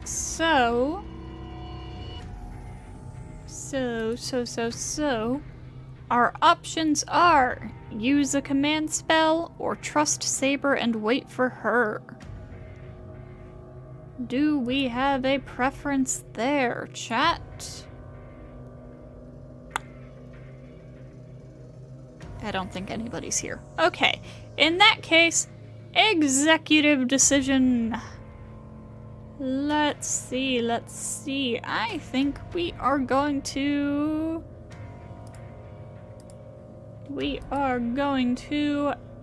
So So. Our options are use a command spell or trust Saber and wait for her. Do we have a preference there, chat? I don't think anybody's here. Okay, in that case, executive decision. Let's see. I think we are going to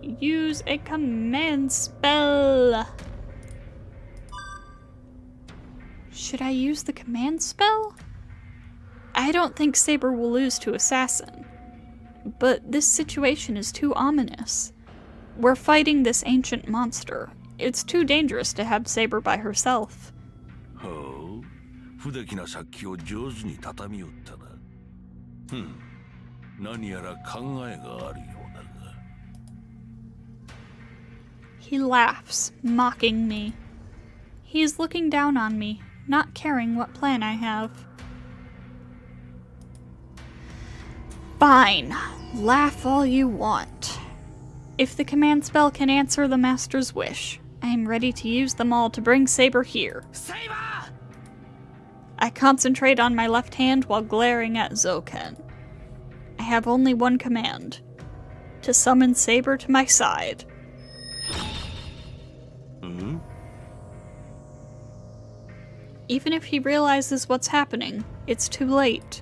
use a command spell. Should I use the command spell? I don't think Saber will lose to Assassin, but this situation is too ominous. We're fighting this ancient monster. It's too dangerous to have Saber by herself. ほう、不出来な殺気を上手に畳みよったな。何やら考えがあるようだが。He laughs, mocking me. He is looking down on me, not caring what plan I have. Fine, laugh all you want. If the command spell can answer the Master's wish, I am ready to use them all to bring Saber here. Saber! I concentrate on my left hand while glaring at Zoken. I have only one command: to summon Saber to my side. Even if he realizes what's happening, it's too late.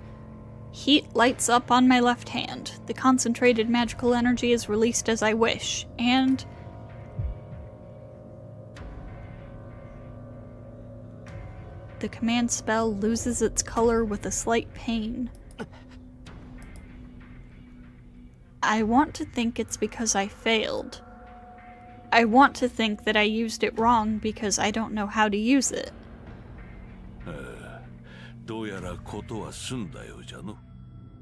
Heat lights up on my left hand, the concentrated magical energy is released as I wish, and... the command spell loses its color with a slight pain. I want to think it's because I failed. I want to think that I used it wrong because I don't know how to use it. どうやらことは済んだようじゃの。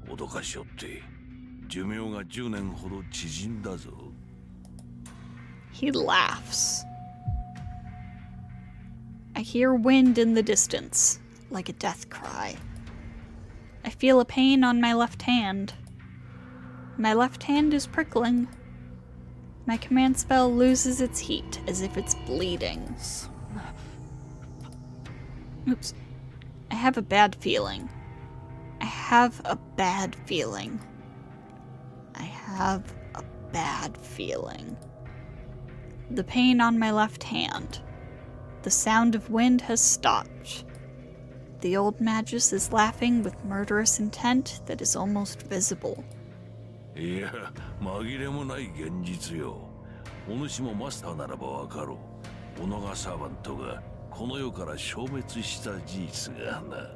脅かしおって寿命が10年ほど縮んだぞ。He laughs. I hear wind in the distance, like a death cry. I feel a pain on my left hand. My left hand is prickling. My command spell loses its heat, as if it's bleeding. Oops. I have a bad feeling. I have a bad feeling. The pain on my left hand. The sound of wind has stopped. The old Magus is laughing with murderous intent that is almost visible. いや、紛れもない現実よ。お主もマスターならばわかろう。オノガサーバントがこの世から消滅した事実がな。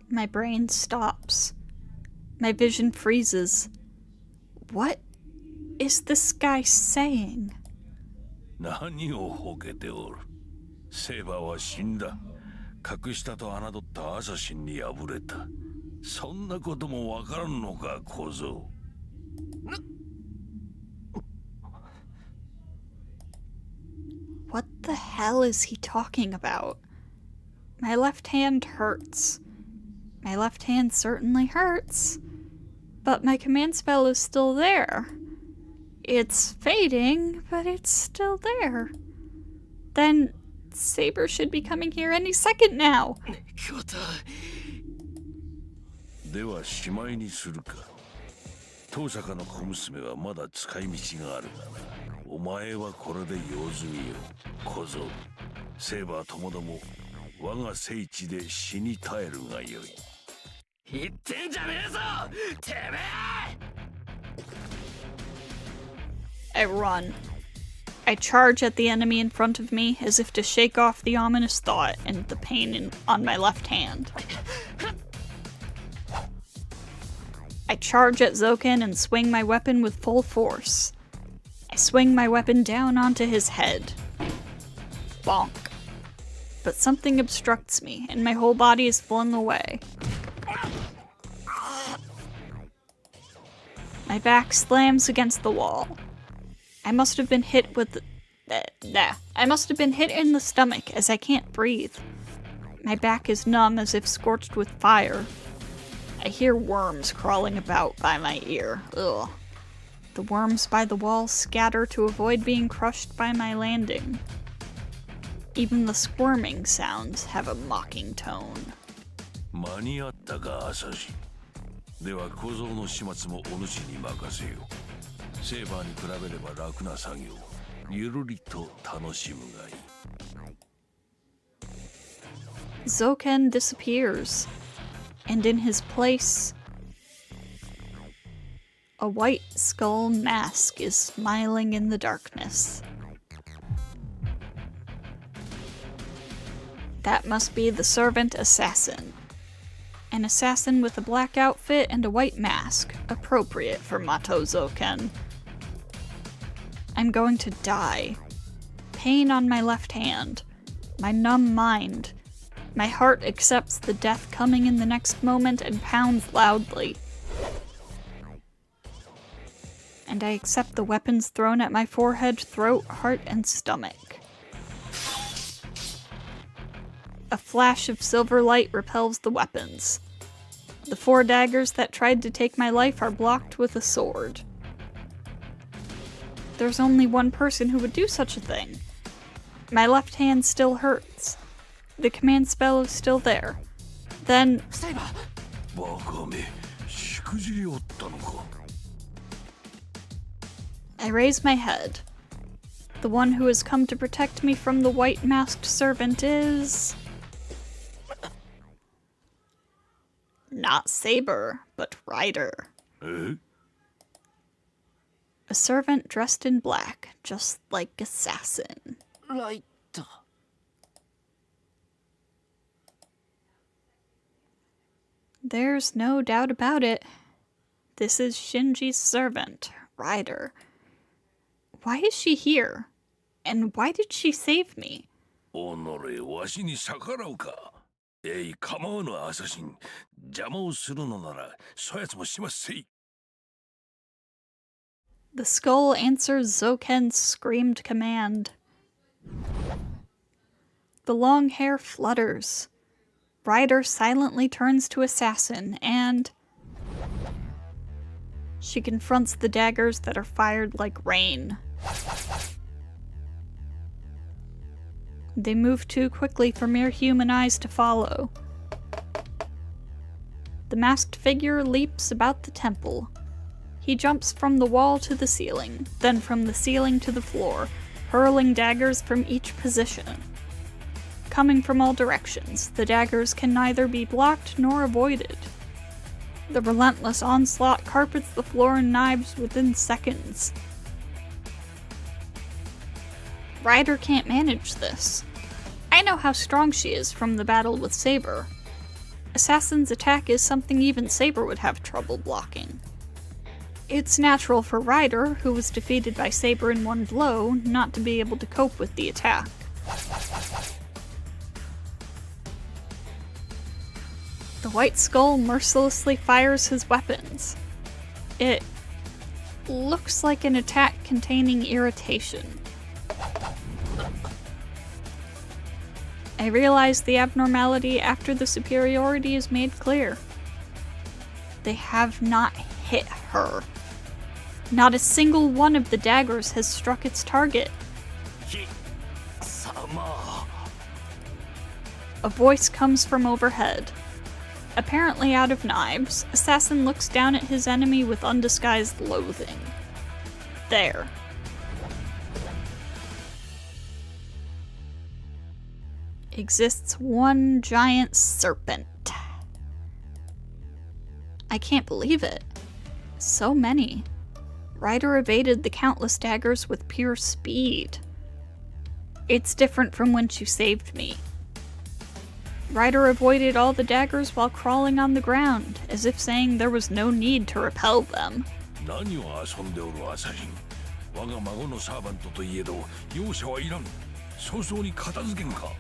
My brain stops. My vision freezes. What is this guy saying? 何をほけておる。セーバーは死んだ。隠したと侮ったアサシンに敗れた。そんなこともわからんのか、小僧。What the hell is he talking about? My left hand hurts. My left hand certainly hurts. But my command spell is still there. It's fading, but it's still there. Then Saber should be coming here any second now. ではしまいにするか。当坂の小娘はまだ使い道がある。お前はこれで用済みよ、小僧。セーバーともども我が聖地で死に絶えるがよい。言ってんじゃねえぞ、てめえ！ I run. I charge at the enemy in front of me as if to shake off the ominous thought and the pain on my left hand. I charge at Zoken and swing my weapon with full force. I swing my weapon down onto his head. Bonk. But something obstructs me, and my whole body is flung away. My back slams against the wall. I must have been hit with I must have been hit in the stomach as I can't breathe. My back is numb as if scorched with fire. I hear worms crawling about by my ear. Ugh. The worms by the wall scatter to avoid being crushed by my landing. Even the squirming sounds have a mocking tone. 間に合ったか、アサシン。では小僧の始末もお主に任せよう。セーバーに比べれば楽な作業。ゆるりと楽しむがいい。Zoken disappears, and in his place, a white skull mask is smiling in the darkness. That must be the servant assassin. An assassin with a black outfit and a white mask, appropriate for Mato Zoken. I'm going to die. Pain on my left hand, my numb mind. My heart accepts the death coming in the next moment and pounds loudly. And I accept the weapons thrown at my forehead, throat, heart, and stomach. A flash of silver light repels the weapons. The 4 daggers that tried to take my life are blocked with a sword. There's only one person who would do such a thing. My left hand still hurts. The command spell is still there. Then... Saber! バカめ、しくじりおったのか。I raise my head. The one who has come to protect me from the white masked servant is... not Saber, but Ryder. Eh? A servant dressed in black, just like Assassin. ライト。There's no doubt about it. This is Shinji's servant, Ryder. Why is she here? And why did she save me? おのれ、わしに逆らうか。構わぬアサシン。邪魔をするのなら、そやつもしますせい。The skull answers Zoken's screamed command. The long hair flutters. Ryder silently turns to Assassin and... she confronts the daggers that are fired like rain. They move too quickly for mere human eyes to follow. The masked figure leaps about the temple. He jumps from the wall to the ceiling, then from the ceiling to the floor, hurling daggers from each position. Coming from all directions, the daggers can neither be blocked nor avoided. The relentless onslaught carpets the floor in knives within seconds. Ryder can't manage this. I know how strong she is from the battle with Saber. Assassin's attack is something even Saber would have trouble blocking. It's natural for Ryder, who was defeated by Saber in one blow, not to be able to cope with the attack. The White Skull mercilessly fires his weapons. It looks like an attack containing irritation. I realize the abnormality after the superiority is made clear. They have not hit her. Not a single one of the daggers has struck its target. A voice comes from overhead. Apparently out of knives, Assassin looks down at his enemy with undisguised loathing. There. Exists one giant serpent. I can't believe it. So many. Ryder evaded the countless daggers with pure speed. It's different from when she saved me. Ryder avoided all the daggers while crawling on the ground, as if saying there was no need to repel them. 何を遊んでおるアサシン。我が孫のサーバントといえど、容赦はいらん。早々に片付けんか。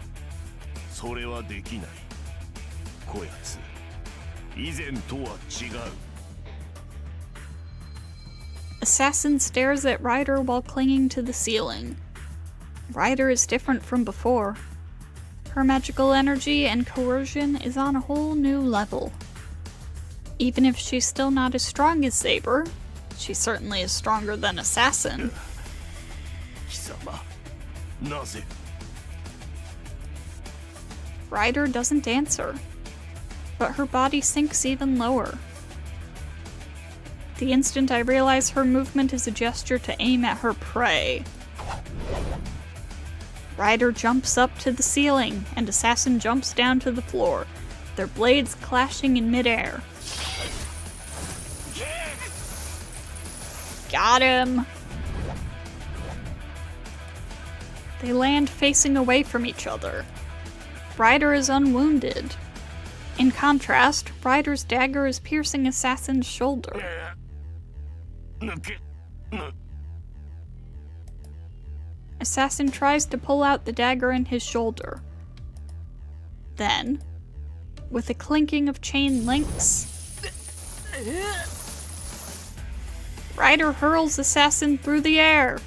それはできない。こやつ、以前とは違う。Assassin stares at Ryder while clinging to the ceiling. Ryder is different from before. Her magical energy and coercion is on a whole new level. Even if she's still not as strong as Saber, she certainly is stronger than Assassin. 貴様なぜ Ryder doesn't answer, but her body sinks even lower. The instant I realize her movement is a gesture to aim at her prey. Ryder jumps up to the ceiling, and Assassin jumps down to the floor, their blades clashing in midair. Got him! They land facing away from each other. Ryder is unwounded. In contrast, Ryder's dagger is piercing Assassin's shoulder. 抜けぬ Assassin tries to pull out the dagger in his shoulder. Then, with a clinking of chain links, Ryder hurls Assassin through the air.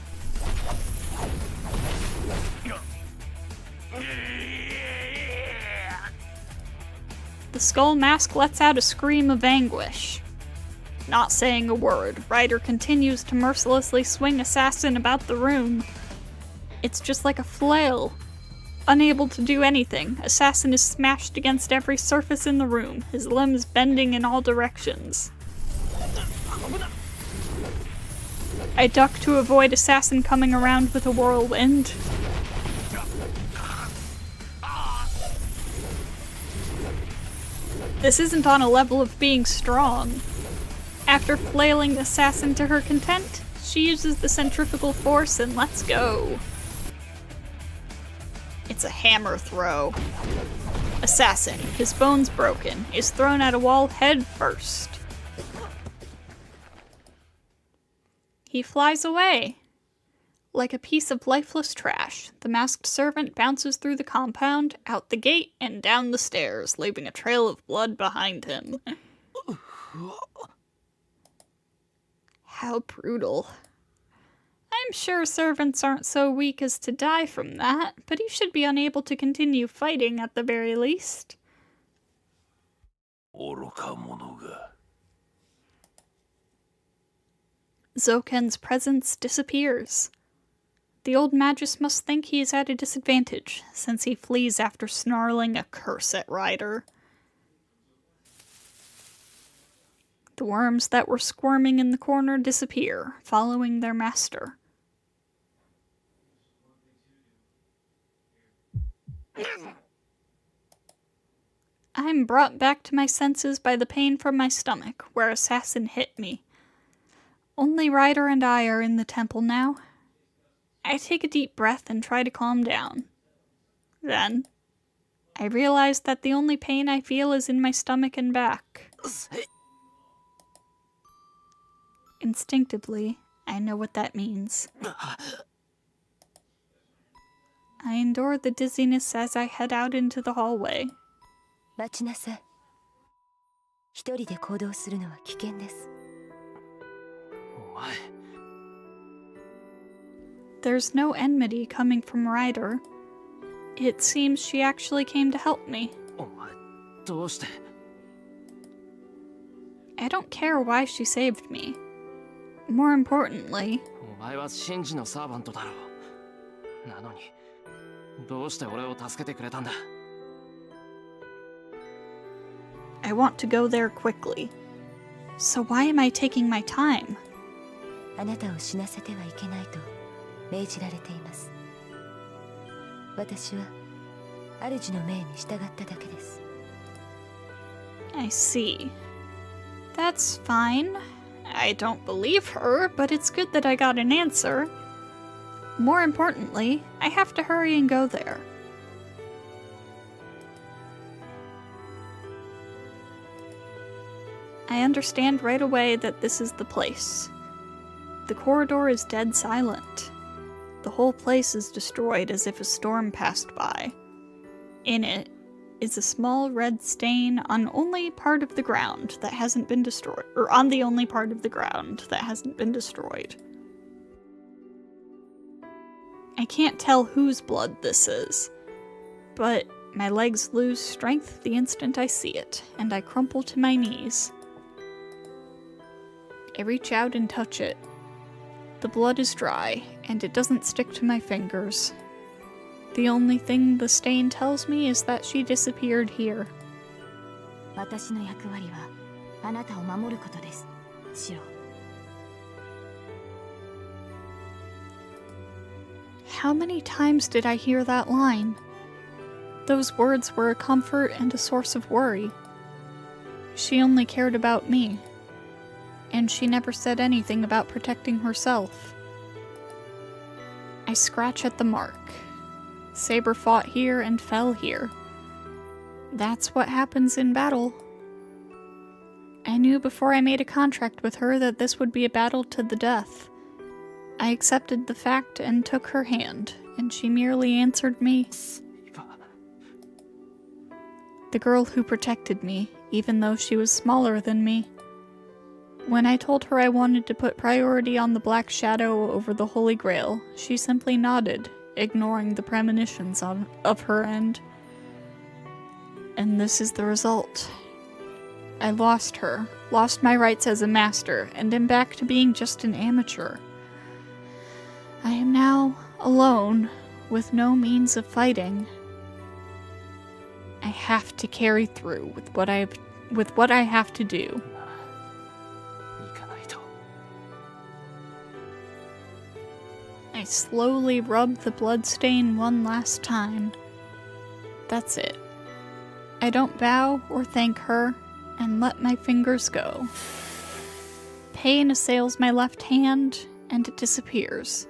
The skull mask lets out a scream of anguish. Not saying a word, Ryder continues to mercilessly swing Assassin about the room. It's just like a flail. Unable to do anything, Assassin is smashed against every surface in the room, his limbs bending in all directions. I duck to avoid Assassin coming around with a whirlwind. This isn't on a level of being strong. After flailing Assassin to her content, she uses the centrifugal force and lets go. It's a hammer throw. Assassin, his bones broken, is thrown at a wall head first. He flies away. Like a piece of lifeless trash, the masked servant bounces through the compound, out the gate, and down the stairs, leaving a trail of blood behind him. How brutal. I'm sure servants aren't so weak as to die from that, but he should be unable to continue fighting at the very least. 愚か者が Zoken's presence disappears. The old magus must think he is at a disadvantage, since he flees after snarling a curse at Ryder. The worms that were squirming in the corner disappear, following their master. I'm brought back to my senses by the pain from my stomach, where Assassin hit me. Only Ryder and I are in the temple now. I take a deep breath and try to calm down. Then, I realize that the only pain I feel is in my stomach and back. Instinctively, I know what that means. I endure the dizziness as I head out into the hallway. 待ちなさい。一人で行動するのは危険です。お前 There's no enmity coming from Ryder. It seems she actually came to help me. お前どうして I don't care why she saved me. More importantly, お前はシンジのサーバントだろう。なのにどうして俺を助けてくれたんだ I want to go there quickly. So why am I taking my time? あなたを死なせてはいけないと命じられています。私は主の命に従っただけです。I see. That's fine. I don't believe her, but it's good that I got an answer. More importantly, I have to hurry and go there. I understand right away that this is the place. The corridor is dead silent. The whole place is destroyed as if a storm passed by. In it is a small red stain on only part of the ground that hasn't been destroyed, or on the only part of the ground that hasn't been destroyed. I can't tell whose blood this is, but My legs lose strength the instant I see it, and I crumple to my knees. I reach out and touch it. The blood is dry, and it doesn't stick to my fingers. The only thing the stain tells me is that she disappeared here. 私の役割はあなたを守ることです、シロ。How many times did I hear that line? Those words were a comfort and a source of worry. She only cared about me, and she never said anything about protecting herself. I scratch at the mark. Saber fought here and fell here. That's what happens in battle. I knew before I made a contract with her that this would be a battle to the death. I accepted the fact and took her hand, and she merely answered me. The girl who protected me, even though she was smaller than me. When I told her I wanted to put priority on the Black Shadow over the Holy Grail, she simply nodded, ignoring the premonitions of her end. And this is the result. I lost her, lost my rights as a master, and am back to being just an amateur. I am now alone, with no means of fighting. I have to carry through with what I have to do. I slowly rub the bloodstain one last time. That's it. I don't bow or thank her, and let my fingers go. Pain assails my left hand, and it disappears.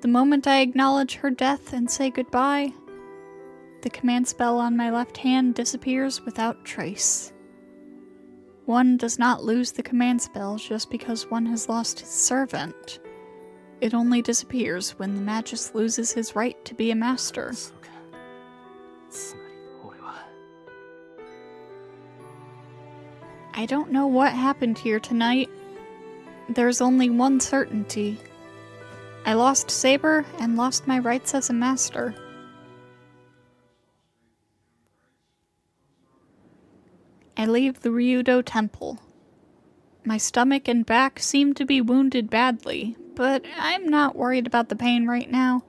The moment I acknowledge her death and say goodbye, the command spell on my left hand disappears without trace. One does not lose the command spell just because one has lost his servant. It only disappears when the Magus loses his right to be a master. I don't know what happened here tonight. There's only one certainty. I lost Saber and lost my rights as a master. I leave the Ryudo Temple. My stomach and back seem to be wounded badly, but I'm not worried about the pain right now.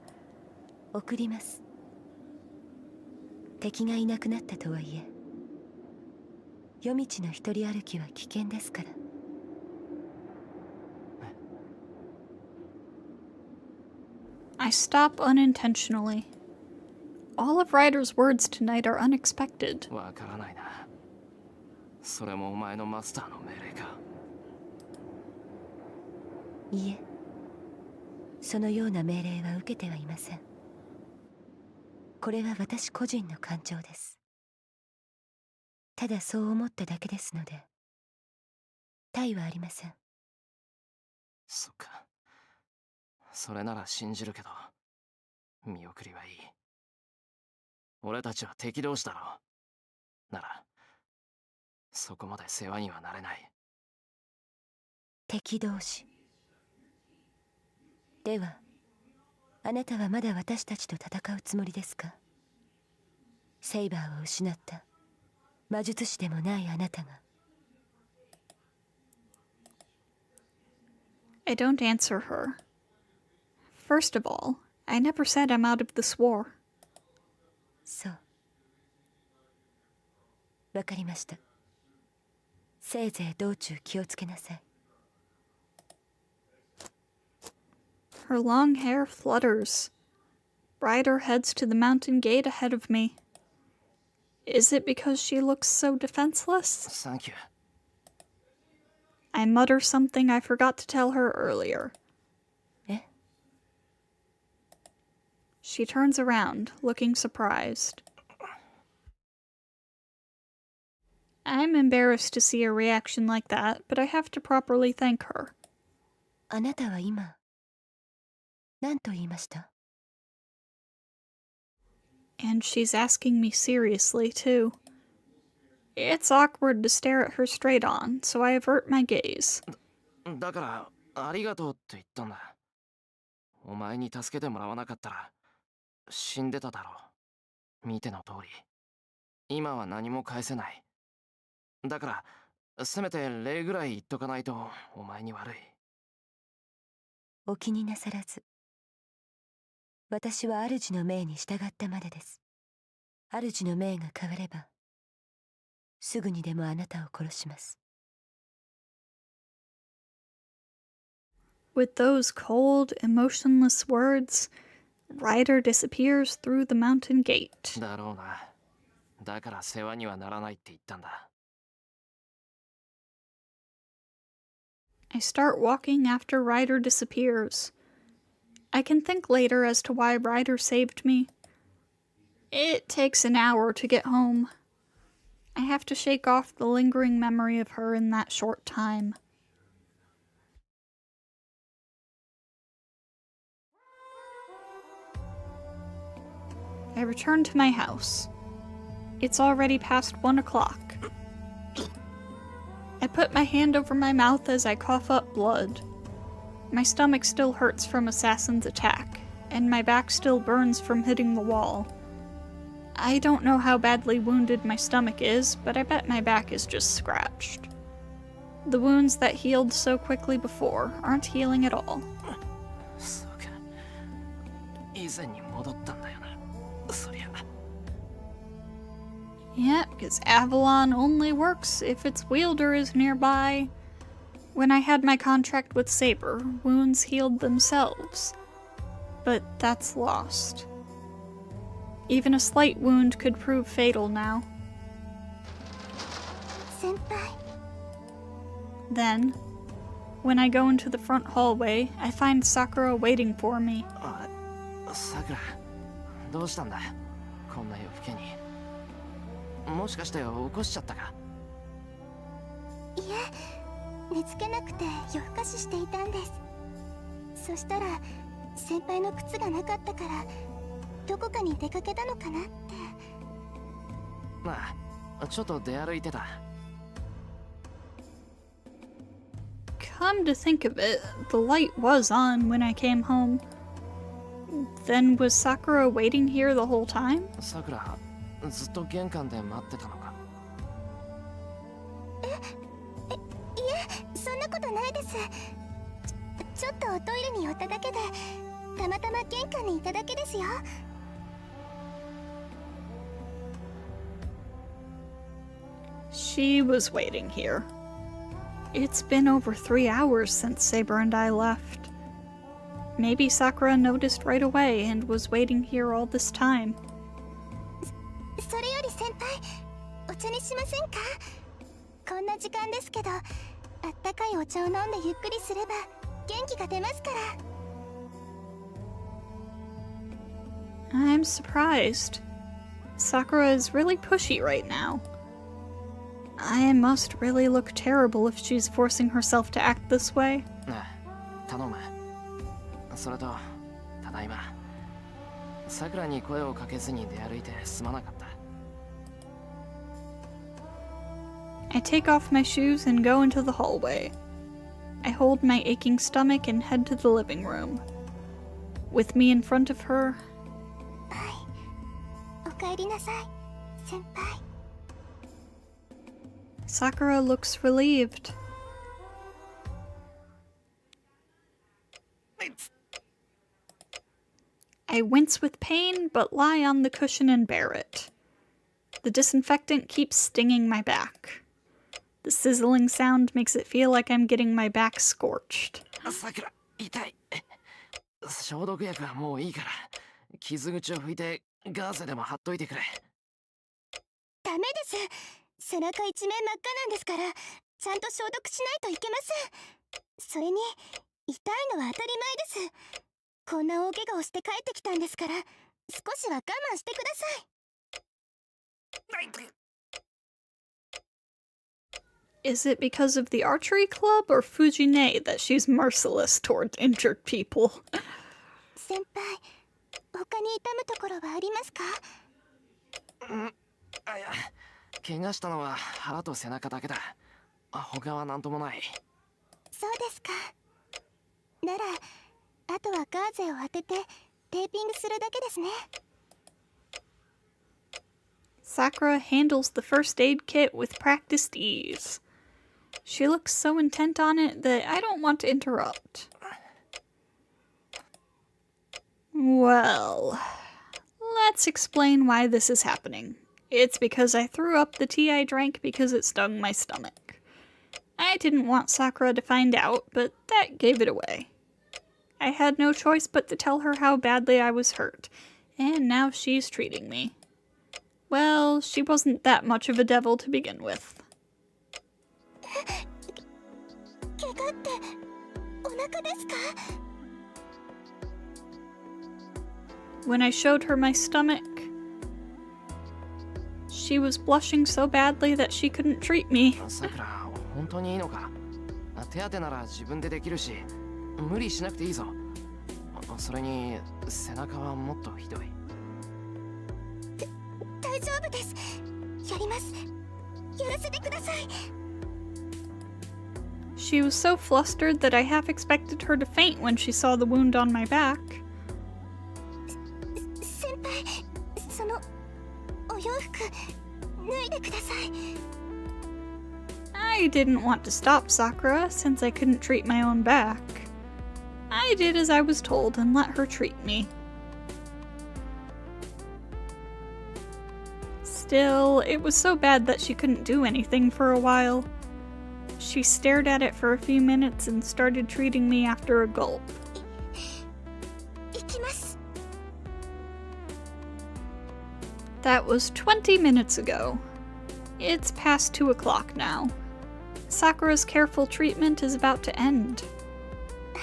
送ります。敵がいなくなったとはいえ、夜道の一人歩きは危険ですから。I stop unintentionally. All of Ryder's words tonight are unexpected. わからないな。それもお前のマスターの命令か。いえ、そのような命令は受けてはいません。これは私個人の感情です。ただそう思っただけですので、他意はありません。そっか。それなら信じるけど、見送りはいい。俺たちは敵同士だろう。なら、そこまで世話にはなれない。敵同士。では、あなたはまだ私たちと戦うつもりですか？セイバーを失った魔術師でもないあなたが。I don't answer her. First of all, I never said I'm out of this war. そう。わかりました。せいぜい道中気をつけなさい。Her long hair flutters. Ryder heads to the mountain gate ahead of me. Is it because she looks so defenseless? Thank you. I mutter something I forgot to tell her earlier. Eh? She turns around, looking surprised. I'm embarrassed to see a reaction like that, but I have to properly thank her. あなたは今、何と言いました？ And she's asking me seriously, too. It's awkward to stare at her straight on, so I avert my gaze. だから、ありがとうって言ったんだ。お前に助けてもらわなかったら、死んでただろう。見ての通り今は何も返せない。だからせめて礼ぐらい言っとかないとお前に悪い。お気になさらず。私は主の命に従ったまでです。主の命が変わればすぐにでもあなたを殺します。With those cold, emotionless words, Ryder disappears through the mountain gate. だろうな。だから世話にはならないって言ったんだ。I start walking after Ryder disappears. I can think later as to why Ryder saved me. It takes an hour to get home. I have to shake off the lingering memory of her in that short time. I return to my house. It's already past 1 o'clock. I put my hand over my mouth as I cough up blood. My stomach still hurts from Assassin's attack, and my back still burns from hitting the wall. I don't know how badly wounded my stomach is, but I bet my back is just scratched. The wounds that healed so quickly before aren't healing at all. そうか。以前に戻ったんだよな。そりゃ。Yeah, because Avalon only works if its wielder is nearby. When I had my contract with Saber, wounds healed themselves. But that's lost. Even a slight wound could prove fatal now. 先輩。 Then, when I go into the front hallway, I find Sakura waiting for me. さくら、どうしたんだこんな夜更けに。もしかして起こしちゃったか？いえ、寝つけなくて夜更かししていたんです。そしたら先輩の靴がなかったからどこかに出かけたのかなって。まあ、ちょっと出歩いてた。Come to think of it, the light was on when I came home. Then was Sakura waiting here the whole time? さくら、ずっと玄関で待ってたのか？いえ、そんなことないです。ちょっとおトイレに寄っただけで、たまたま玄関にいただけですよ。She was waiting here. It's been over 3 hours since Saber and I left. Maybe Sakura noticed right away and was waiting here all this time. それより先輩、お茶にしませんか？こんな時間ですけど、あったかいお茶を飲んでゆっくりすれば元気が出ますから。I'm surprised. Sakura is really pushy right now. I must really look terrible if she's forcing herself to act this way. 頼む。それと、ただいま。さくらに声をかけずに出歩いてすまなかった。I take off my shoes and go into the hallway. I hold my aching stomach and head to the living room. With me in front of her, はい、おかえりなさい、先輩。Sakura looks relieved. I wince with pain, but lie on the cushion and bear it. The disinfectant keeps stinging my back. The sizzling sound makes it feel like I'm getting my back scorched. さくら、痛い。消毒薬はもういいから、傷口を拭いてガーゼでも貼っといてくれ。ダメです。背中一面真っ赤なんですから、ちゃんと消毒しないといけません。それに、痛いのは当たり前です。こんな大怪我をして帰ってきたんですから、少しは我慢してください。Is it because of the archery club or Fujine that she's merciless toward injured people? 先輩、他に痛むところはありますか？いや、怪我したのは腹と背中だけだ。他は何ともない。そうですか。なら、あとはガーゼを当ててテーピングするだけですね。Sakura handles the first aid kit with practiced ease. She looks so intent on it that I don't want to interrupt. Well, let's explain why this is happening. It's because I threw up the tea I drank because it stung my stomach. I didn't want Sakura to find out, but that gave it away. I had no choice but to tell her how badly I was hurt, and now she's treating me. Well, she wasn't that much of a devil to begin with. When I showed her my stomach, she was blushing so badly that she couldn't treat me. さくら、本当にいいのか？手当てなら自分でできるし、無理しなくていいぞ。それに背中はもっとひどい。大丈夫です。やります。やらせてください。She was so flustered that I half expected her to faint when she saw the wound on my back. 先輩、そのお洋服脱いでください。I didn't want to stop Sakura since I couldn't treat my own back. I did as I was told and let her treat me. Still, it was so bad that she couldn't do anything for a while. She stared at it for a few minutes and started treating me after a gulp. 行きます。 That was 20 minutes ago. It's past 2 o'clock now. Sakura's careful treatment is about to end. は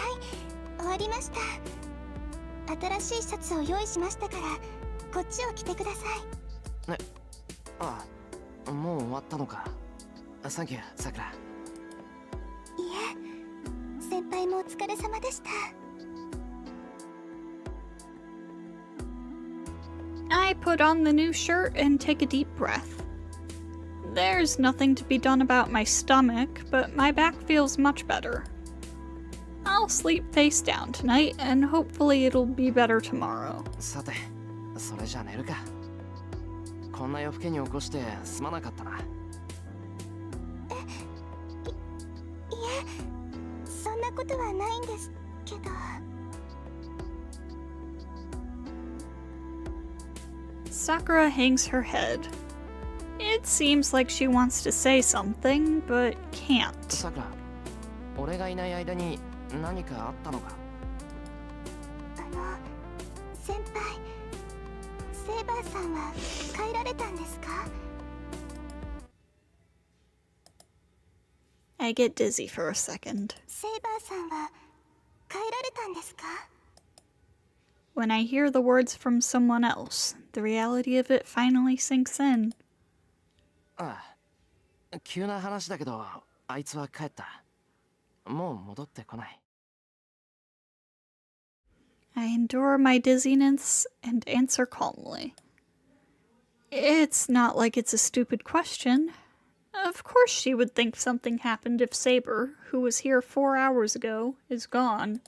い、終わりました。新しいシャツを用意しましたから、こっちを着てください。ああ、もう終わったのか。サンキュー、さくら。いえ、先輩もお疲れ様でした。I put on the new shirt and take a deep breath. There's nothing to be done about my stomach, but my back feels much better. I'll sleep face down tonight, and hopefully it'll be better tomorrow. さて、それじゃ寝るか。こんな夜更けに起こしてすまなかったな。いえ、そんなことはないんですけど。Sakura hangs her head. It seems like she wants to say something, but can't. さくら、俺がいない間に何かあったのか？先輩、セイバーさんは帰られたんですか？ I get dizzy for a second. セイバーさんは帰られたんですか？ When I hear the words from someone else, the reality of it finally sinks in. ああ、急な話だけど、あいつは帰った。もう戻ってこない。I endure my dizziness and answer calmly. It's not like it's a stupid question. Of course she would think something happened if Saber, who was here 4 hours ago, is gone.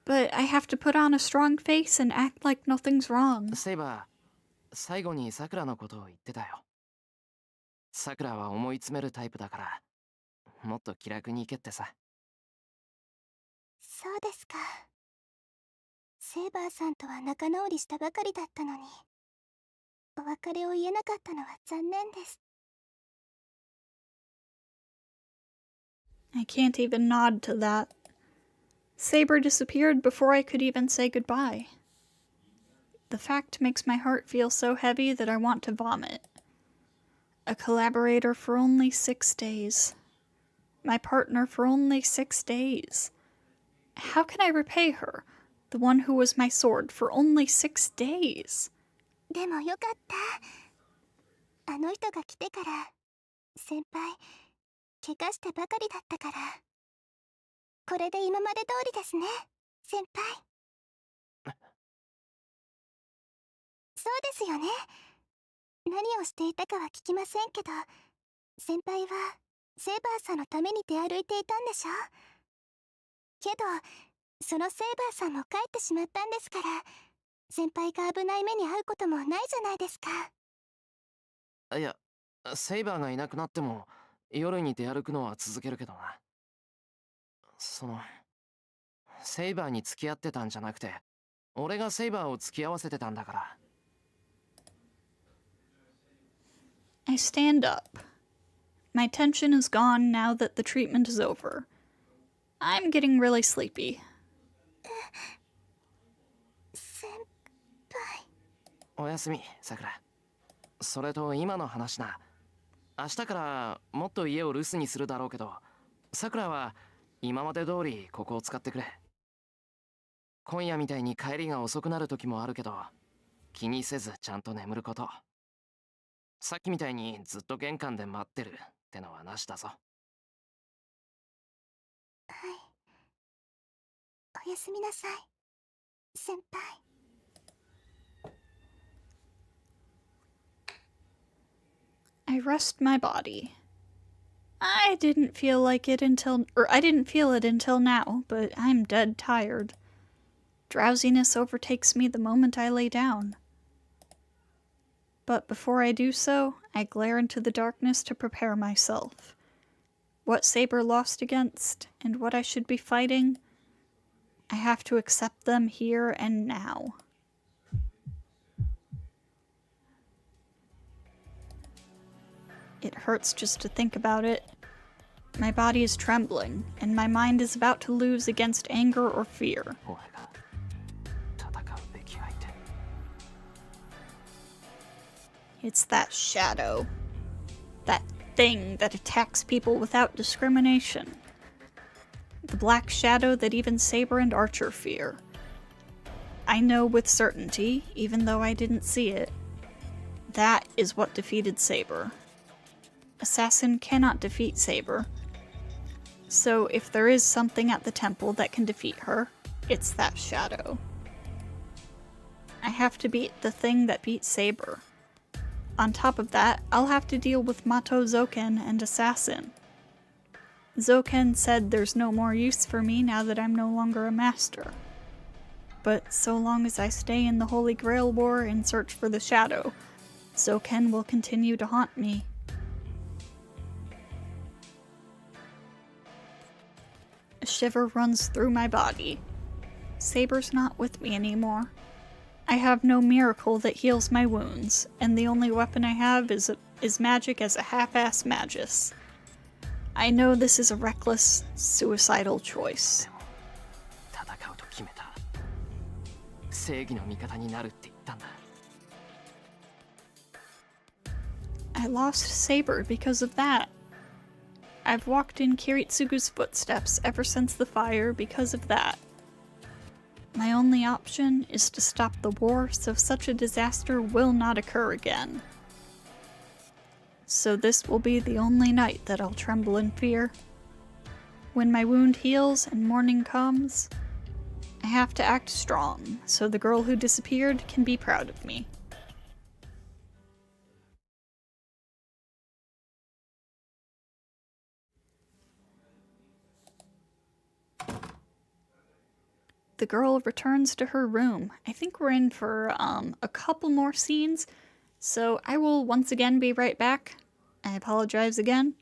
But I have to put on a strong face and act like nothing's wrong. セイバー、最後にさくらのことを言ってたよ。さくらは思い詰めるタイプだから、もっと気楽に行けってさ。そうですか。セイバーさんとは仲直りしたばかりだったのに、お別れを言えなかったのは残念です。I can't even nod to that. Saber disappeared before I could even say goodbye. The fact makes my heart feel so heavy that I want to vomit. A collaborator for only 6 days. My partner for only 6 days. How can I repay her, the one who was my sword, for only 6 days? でもよかった。あの人が来てから、先輩、怪我してばかりだったから。これで今まで通りですね、先輩。そうですよね。何をしていたかは聞きませんけど、先輩はセイバーさんのために出歩いていたんでしょ？けど、そのセイバーさんも帰ってしまったんですから、先輩が危ない目に遭うこともないじゃないですか。いや、セイバーがいなくなっても夜に出歩くのは続けるけどな。セイバーに付き合ってたんじゃなくて、俺がセイバーを付き合わせてたんだから。I stand up. My tension is gone now that the treatment is over. I'm getting really sleepy. 先輩。おやすみ、さくら。それと今の話な。明日からもっと家を留守にするだろうけど、さくらは今まで通りここを使ってくれ。今夜みたいに帰りが遅くなる時もあるけど、気にせずちゃんと眠ること。さっきみたいにずっと玄関で待ってるってのはなしだぞ。はい。おやすみなさい、先輩。I rest my body. I didn't feel it until now, but I'm dead tired. Drowsiness overtakes me the moment I lay down. But before I do so, I glare into the darkness to prepare myself. What Saber lost against, and what I should be fighting, I have to accept them here and now. It hurts just to think about it. My body is trembling, and my mind is about to lose against anger or fear. It's that shadow. That thing that attacks people without discrimination. The black shadow that even Saber and Archer fear. I know with certainty, even though I didn't see it, that is what defeated Saber. Assassin cannot defeat Saber. So if there is something at the temple that can defeat her, it's that shadow. I have to beat the thing that beat Saber. On top of that, I'll have to deal with Mato Zoken and Assassin. Zoken said there's no more use for me now that I'm no longer a master. But so long as I stay in the Holy Grail War and search for the shadow, Zoken will continue to haunt me. A shiver runs through my body. Saber's not with me anymore. I have no miracle that heals my wounds, and the only weapon I have is magic as a half-ass magus. I know this is a reckless, suicidal choice. I lost Saber because of that. I've walked in Kiritsugu's footsteps ever since the fire because of that. My only option is to stop the war so such a disaster will not occur again. So this will be the only night that I'll tremble in fear. When my wound heals and morning comes, I have to act strong so the girl who disappeared can be proud of me. The girl returns to her room. I think we're in for a couple more scenes, so I will once again be right back. I apologize again.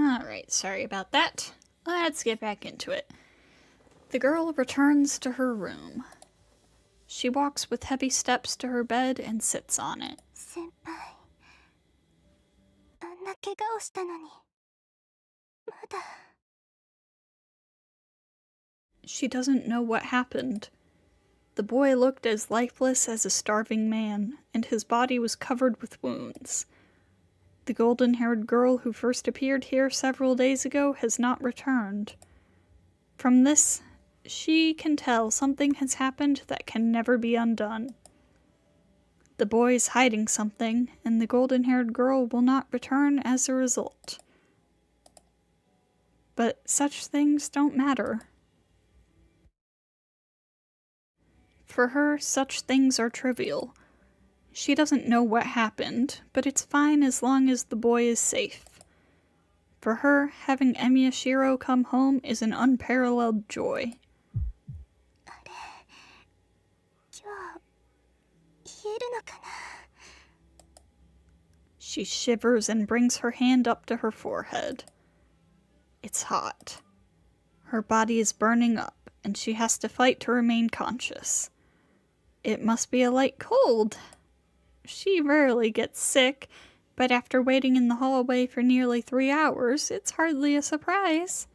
Alright, sorry about that. Let's get back into it. The girl returns to her room. She walks with heavy steps to her bed and sits on it. 先輩、あんな怪我をしたのに、まだ。 She doesn't know what happened. The boy looked as lifeless as a starving man, and his body was covered with wounds. The golden-haired girl who first appeared here several days ago has not returned. From this, she can tell something has happened that can never be undone. The boy is hiding something, and the golden-haired girl will not return as a result. But such things don't matter. For her, such things are trivial. She doesn't know what happened, but it's fine as long as the boy is safe. For her, having Emiyashiro come home is an unparalleled joy. 言えるのかな。 She shivers and brings her hand up to her forehead. It's hot. Her body is burning up, and she has to fight to remain conscious. It must be a light cold. She rarely gets sick, but after waiting in the hallway for nearly 3 hours, it's hardly a surprise.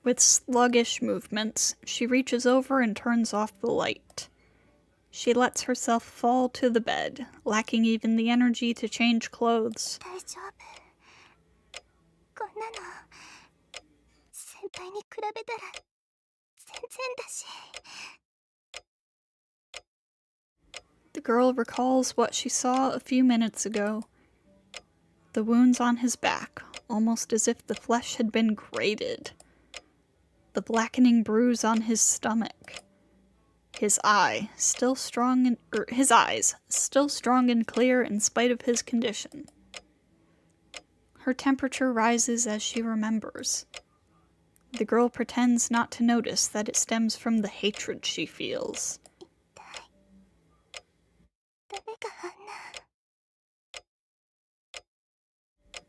With sluggish movements, she reaches over and turns off the light. She lets herself fall to the bed, lacking even the energy to change clothes. 大丈夫。こんなの、先輩に比べたら全然だし。 The girl recalls what she saw a few minutes ago. The wounds on his back, almost as if the flesh had been grated. The blackening bruise on his stomach. His eyes still strong and clear in spite of his condition. Her temperature rises as she remembers. The girl pretends not to notice that it stems from the hatred she feels. 誰があんな。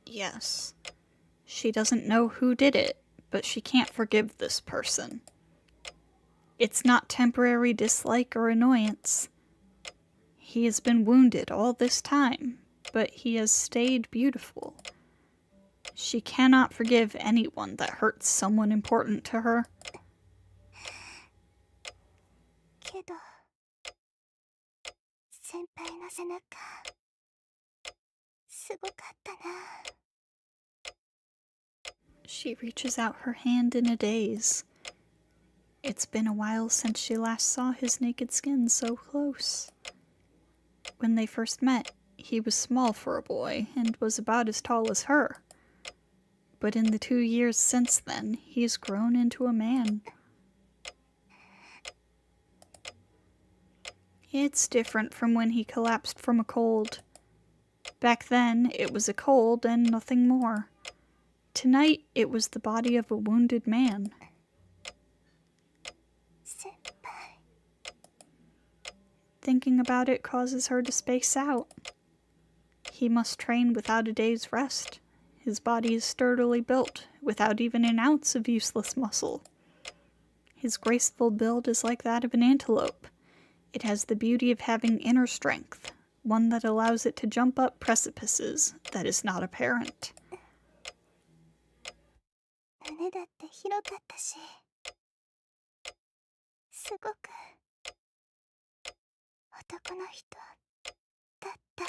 Yes. She doesn't know who did it, but she can't forgive this person. It's not temporary dislike or annoyance. He has been wounded all this time, but he has stayed beautiful. She cannot forgive anyone that hurts someone important to her. けど、先輩の背中、すごかったな。 She reaches out her hand in a daze. It's been a while since she last saw his naked skin so close. When they first met, he was small for a boy and was about as tall as her. But in the 2 years since then, he has grown into a man. It's different from when he collapsed from a cold. Back then, it was a cold and nothing more. Tonight, it was the body of a wounded man. 先輩。 Thinking about it causes her to space out. He must train without a day's rest. His body is sturdily built, without even an ounce of useless muscle. His graceful build is like that of an antelope. It has the beauty of having inner strength, one that allows it to jump up precipices that is not apparent. 胸だって広かったし、すごく男の人だった。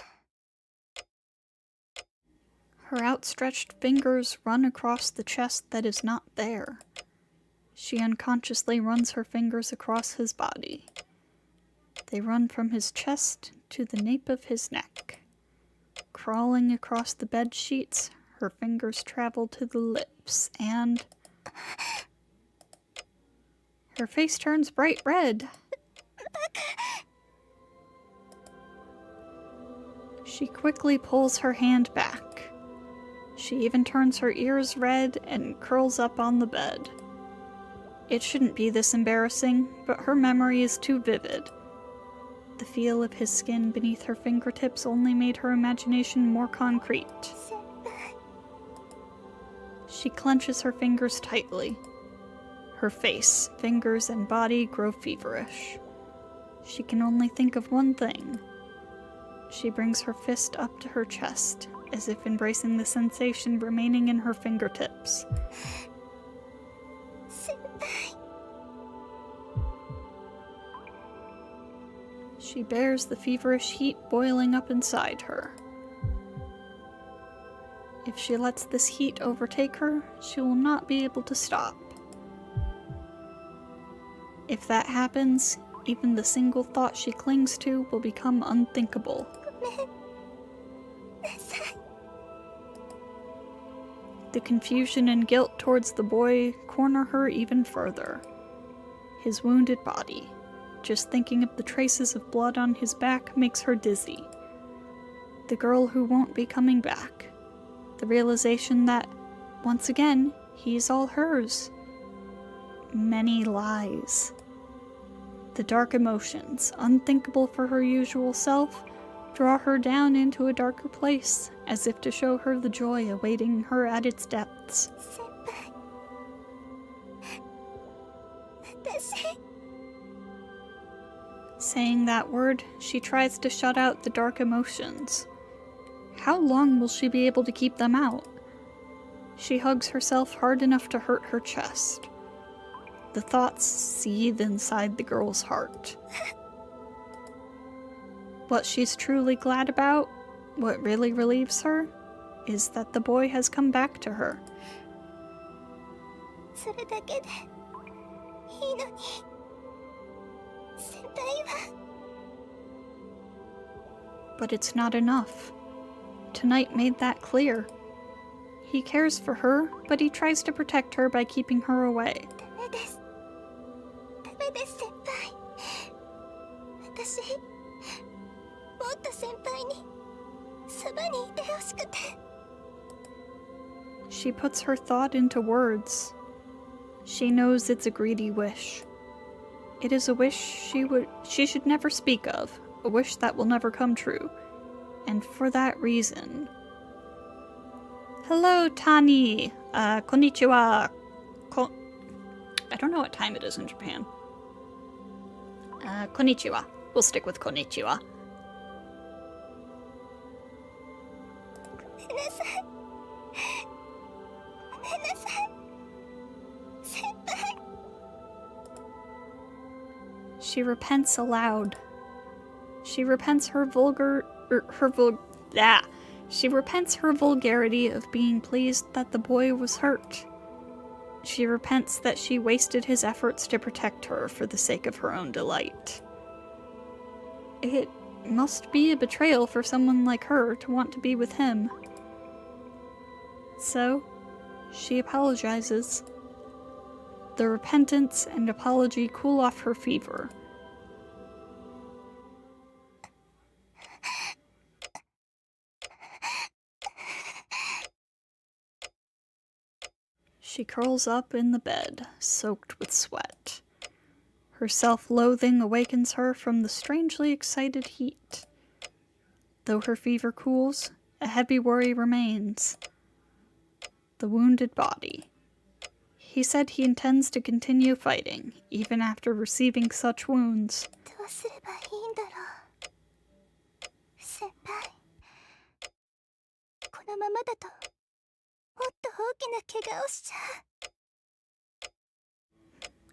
Her outstretched fingers run across the chest that is not there. She unconsciously runs her fingers across his body. They run from his chest to the nape of his neck. Crawling across the bed sheets, her fingers travel to the lips, and her face turns bright red. She quickly pulls her hand back. She even turns her ears red and curls up on the bed. It shouldn't be this embarrassing, but her memory is too vivid. The feel of his skin beneath her fingertips only made her imagination more concrete. She clenches her fingers tightly. Her face, fingers, and body grow feverish. She can only think of one thing. She brings her fist up to her chest, as if embracing the sensation remaining in her fingertips. She bears the feverish heat boiling up inside her. If she lets this heat overtake her, she will not be able to stop. If that happens, even the single thought she clings to will become unthinkable. The confusion and guilt towards the boy corner her even further. His wounded body. Just thinking of the traces of blood on his back makes her dizzy. The girl who won't be coming back. The realization that, once again, he's all hers. Many lies. The dark emotions, unthinkable for her usual self, draw her down into a darker place, as if to show her the joy awaiting her at its depths. Saying that word, she tries to shut out the dark emotions. How long will she be able to keep them out? She hugs herself hard enough to hurt her chest. The thoughts seethe inside the girl's heart. What she's truly glad about, what really relieves her, is that the boy has come back to her. But it's not enough. Tonight made that clear. He cares for her, but he tries to protect her by keeping her away. She puts her thought into words. She knows it's a greedy wish. It is a wish she should never speak of, a wish that will never come true. And for that reason... Hello, Tani! Konnichiwa! I don't know what time it is in Japan. Konnichiwa. We'll stick with konnichiwa. She repents aloud. She repents her She repents her vulgarity of being pleased that the boy was hurt. She repents that she wasted his efforts to protect her for the sake of her own delight. It must be a betrayal for someone like her to want to be with him. So, she apologizes. The repentance and apology cool off her fever. She curls up in the bed, soaked with sweat. Her self-loathing awakens her from the strangely excited heat. Though her fever cools, a heavy worry remains. The wounded body. He said he intends to continue fighting, even after receiving such wounds.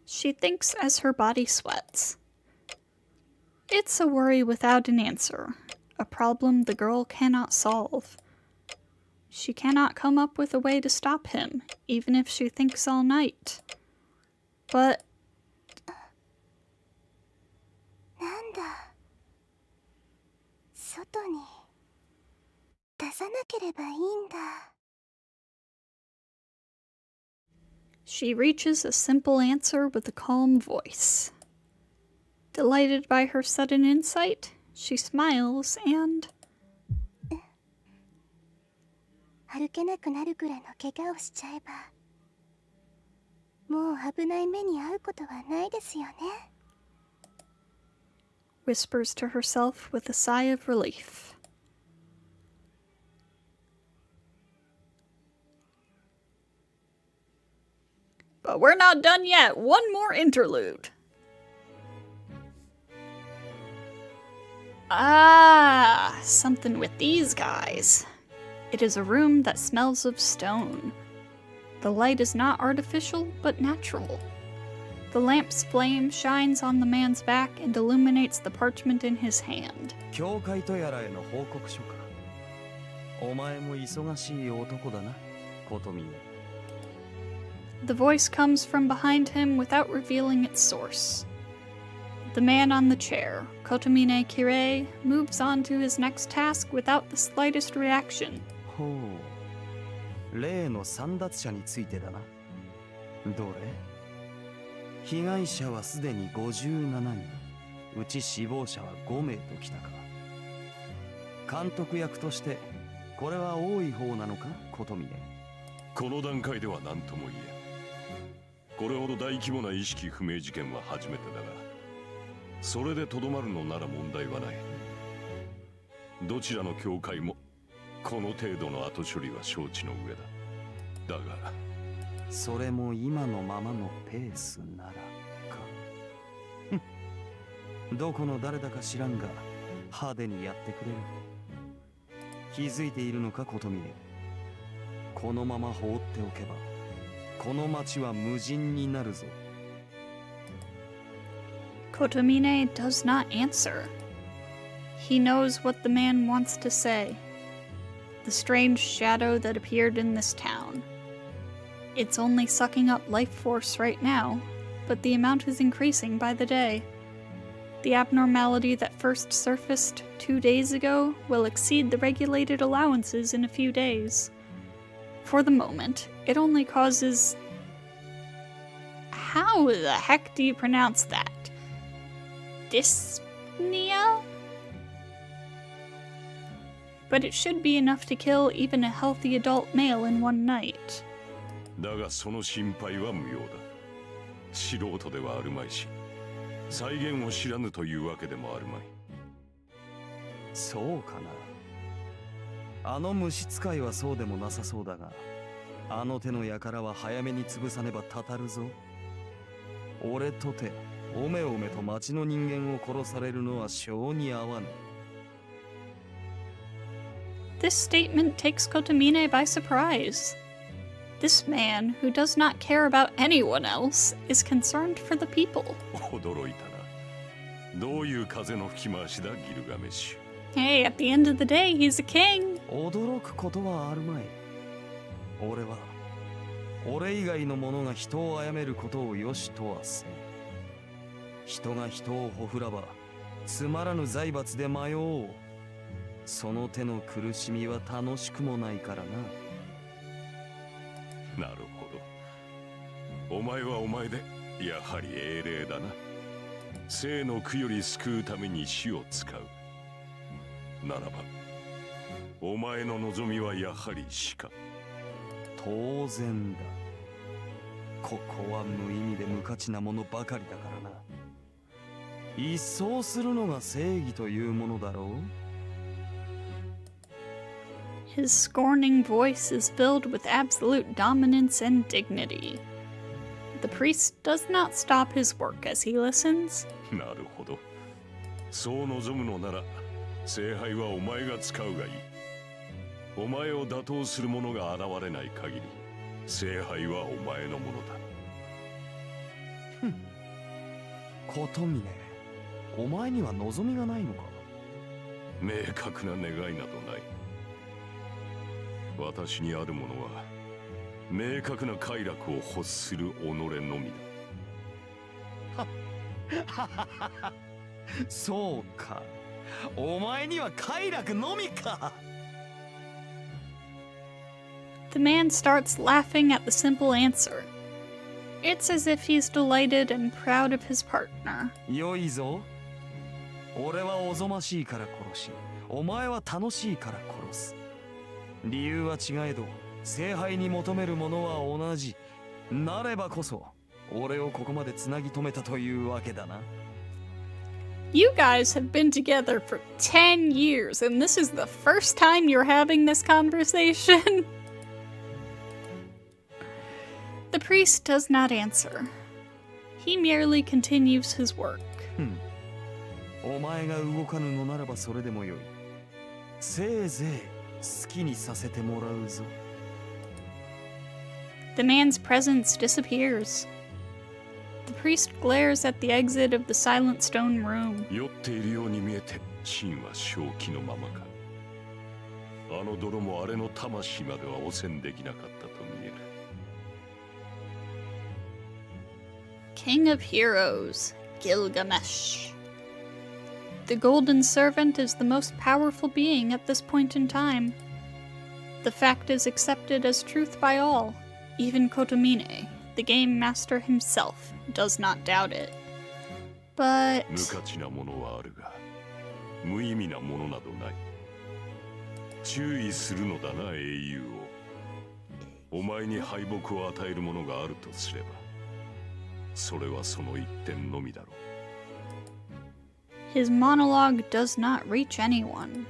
She thinks as her body sweats. It's a worry without an answer, a problem the girl cannot solve. She cannot come up with a way to stop him, even if she thinks all night. But... She reaches a simple answer with a calm voice. Delighted by her sudden insight, she smiles and... 歩けなくなるくらいの怪我をしちゃえばもう危ない目に遭うことはないですよね。whispers to herself with a sigh of relief. But we're not done yet. One more interlude. Ah, something with these guys. It is a room that smells of stone. The light is not artificial, but natural. The lamp's flame shines on the man's back and illuminates the parchment in his hand. 教会とやらへの報告書か。お前も忙しい男だな、ことみね。The voice comes from behind him without revealing its source. The man on the chair, Kotomine Kirei, moves on to his next task without the slightest reaction. ほう。例の簒奪者についてだな。どれ？被害者はすでに57人。うち死亡者は5名ときたか。監督役として、これは多い方なのか、ことみね。この段階では何とも言えん。これほど大規模な意識不明事件は初めてだが、それでとどまるのなら問題はない。どちらの教会もこの程度の後処理は承知の上だ。だがそれも今のままのペースならか。どこの誰だか知らんが派手にやってくれる。気づいているのか、ことみね。このまま放っておけばこの町は無人になるぞ。Kotomine does not answer. He knows what the man wants to say. The strange shadow that appeared in this town. It's only sucking up life force right now, but the amount is increasing by the day. The abnormality that first surfaced 2 days ago will exceed the regulated allowances in a few days. For the moment, it only causes... How the heck do you pronounce that? Dyspnea? But it should be enough to kill even a healthy adult male in one night. だがその心配は無用だ。素人ではあるまいし、再現を知らぬというわけでもあるまい。そうかな。あの虫使いはそうでもなさそうだが、あの手の輩は早めに潰さねばたたるぞ。俺とておめおめと町の人間を殺されるのは性に合わぬ。This statement takes Kotomine by surprise. This man, who does not care about anyone else, is concerned for the people. 驚いたな。どういう風の吹き回しだ、ギルガメッシュ。Hey, at the end of the day, he's a king. 驚くことはあるまい。俺以外の者が人を殺めることを良しとはせん。人が人をほふらば、つまらぬ財閥で迷おう。その手の苦しみは楽しくもないからな。なるほど。お前はお前で、やはり英霊だな。生の苦より救うために死を使う。ならば、お前の望みはやはり死か。当然だ。ここは無意味で無価値なものばかりだからな。一掃するのが正義というものだろう。His scorning voice is filled with absolute dominance and dignity. The priest does not stop his work as he listens. なるほど。そう望むのなら、聖杯はお前が使うがいい。お前を打倒する者が現れない限り、聖杯はお前のものだ。ふん。ことみね、お前には望みがないのか。明確な願いなどない。私にあるものは明確な快楽を欲する己のみだ。そうか。お前には快楽のみか。The man starts laughing at the simple answer. It's as if he's delighted and proud of his partner. よいぞ。俺はおぞましいから殺し、お前は楽しいから殺す。理由は違えど、聖杯に求めるものは同じ。なればこそ、俺をここまでつなぎ止めたというわけだな。You guys have been together for 10 years, and this is the first time you're having this conversation? The priest does not answer. He merely continues his work. お前が動かぬのならばそれでもよい。せいぜい好きにさせてもらうぞ。The man's presence disappears. The priest glares at the exit of the silent stone room. 酔っているように見えて真は正気のままか。あの泥もあれの魂までは汚染できなかったと見える。King of Heroes, Gilgamesh. The Golden Servant is the most powerful being at this point in time. The fact is accepted as truth by all. Even Kotomine, the game master himself, does not doubt it. But... 無価値なものはあるが、無意味なものなどない。注意するのだな、英雄を。お前に敗北を与えるものがあるとすれば、それはその一点のみだろう。His monologue does not reach anyone.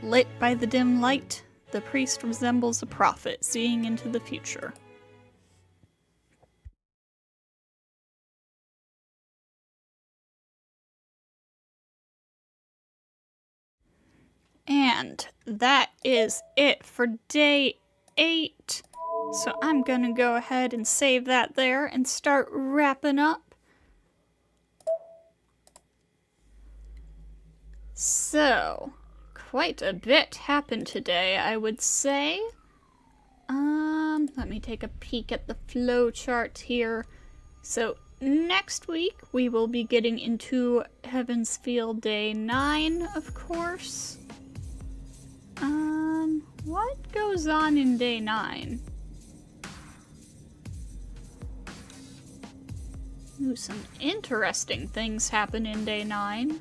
Lit by the dim light, the priest resembles a prophet seeing into the future. And that is it for day 8. So I'm gonna go ahead and save that there and start wrapping up. So, quite a bit happened today, I would say. Let me take a peek at the flow chart here. So, next week we will be getting into Heaven's Field Day 9, of course. What goes on in Day 9? Ooh, some interesting things happen in Day 9.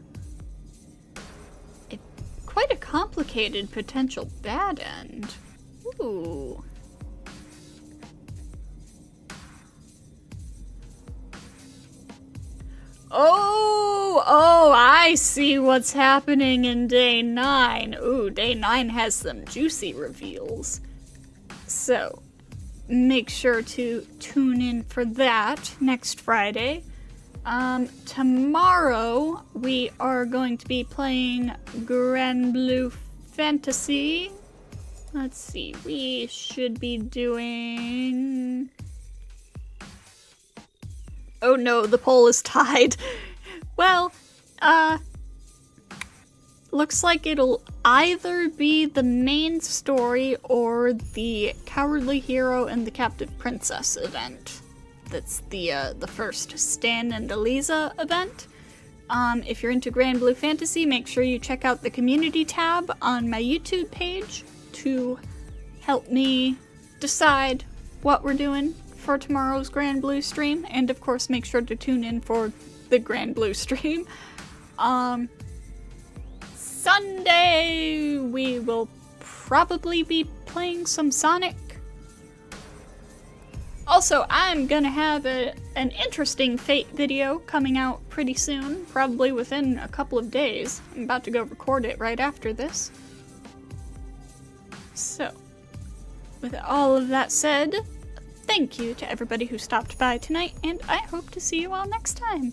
Quite a complicated potential bad end. Ooh. Oh, I see what's happening in Day 9. Ooh, Day 9 has some juicy reveals. So, make sure to tune in for that next Friday. Tomorrow we are going to be playing Grand Blue Fantasy. Let's see, we should be doing... Oh no, the poll is tied. Well, looks like it'll either be the main story or the Cowardly Hero and the Captive Princess event. That's the first Stan and Eliza event. If you're into Grand Blue Fantasy, make sure you check out the community tab on my YouTube page to help me decide what we're doing for tomorrow's Grand Blue stream. And of course, make sure to tune in for the Grand Blue stream. Sunday, we will probably be playing some Sonic. Also, I'm gonna have an interesting Fate video coming out pretty soon, probably within a couple of days. I'm about to go record it right after this. So, with all of that said, thank you to everybody who stopped by tonight, and I hope to see you all next time.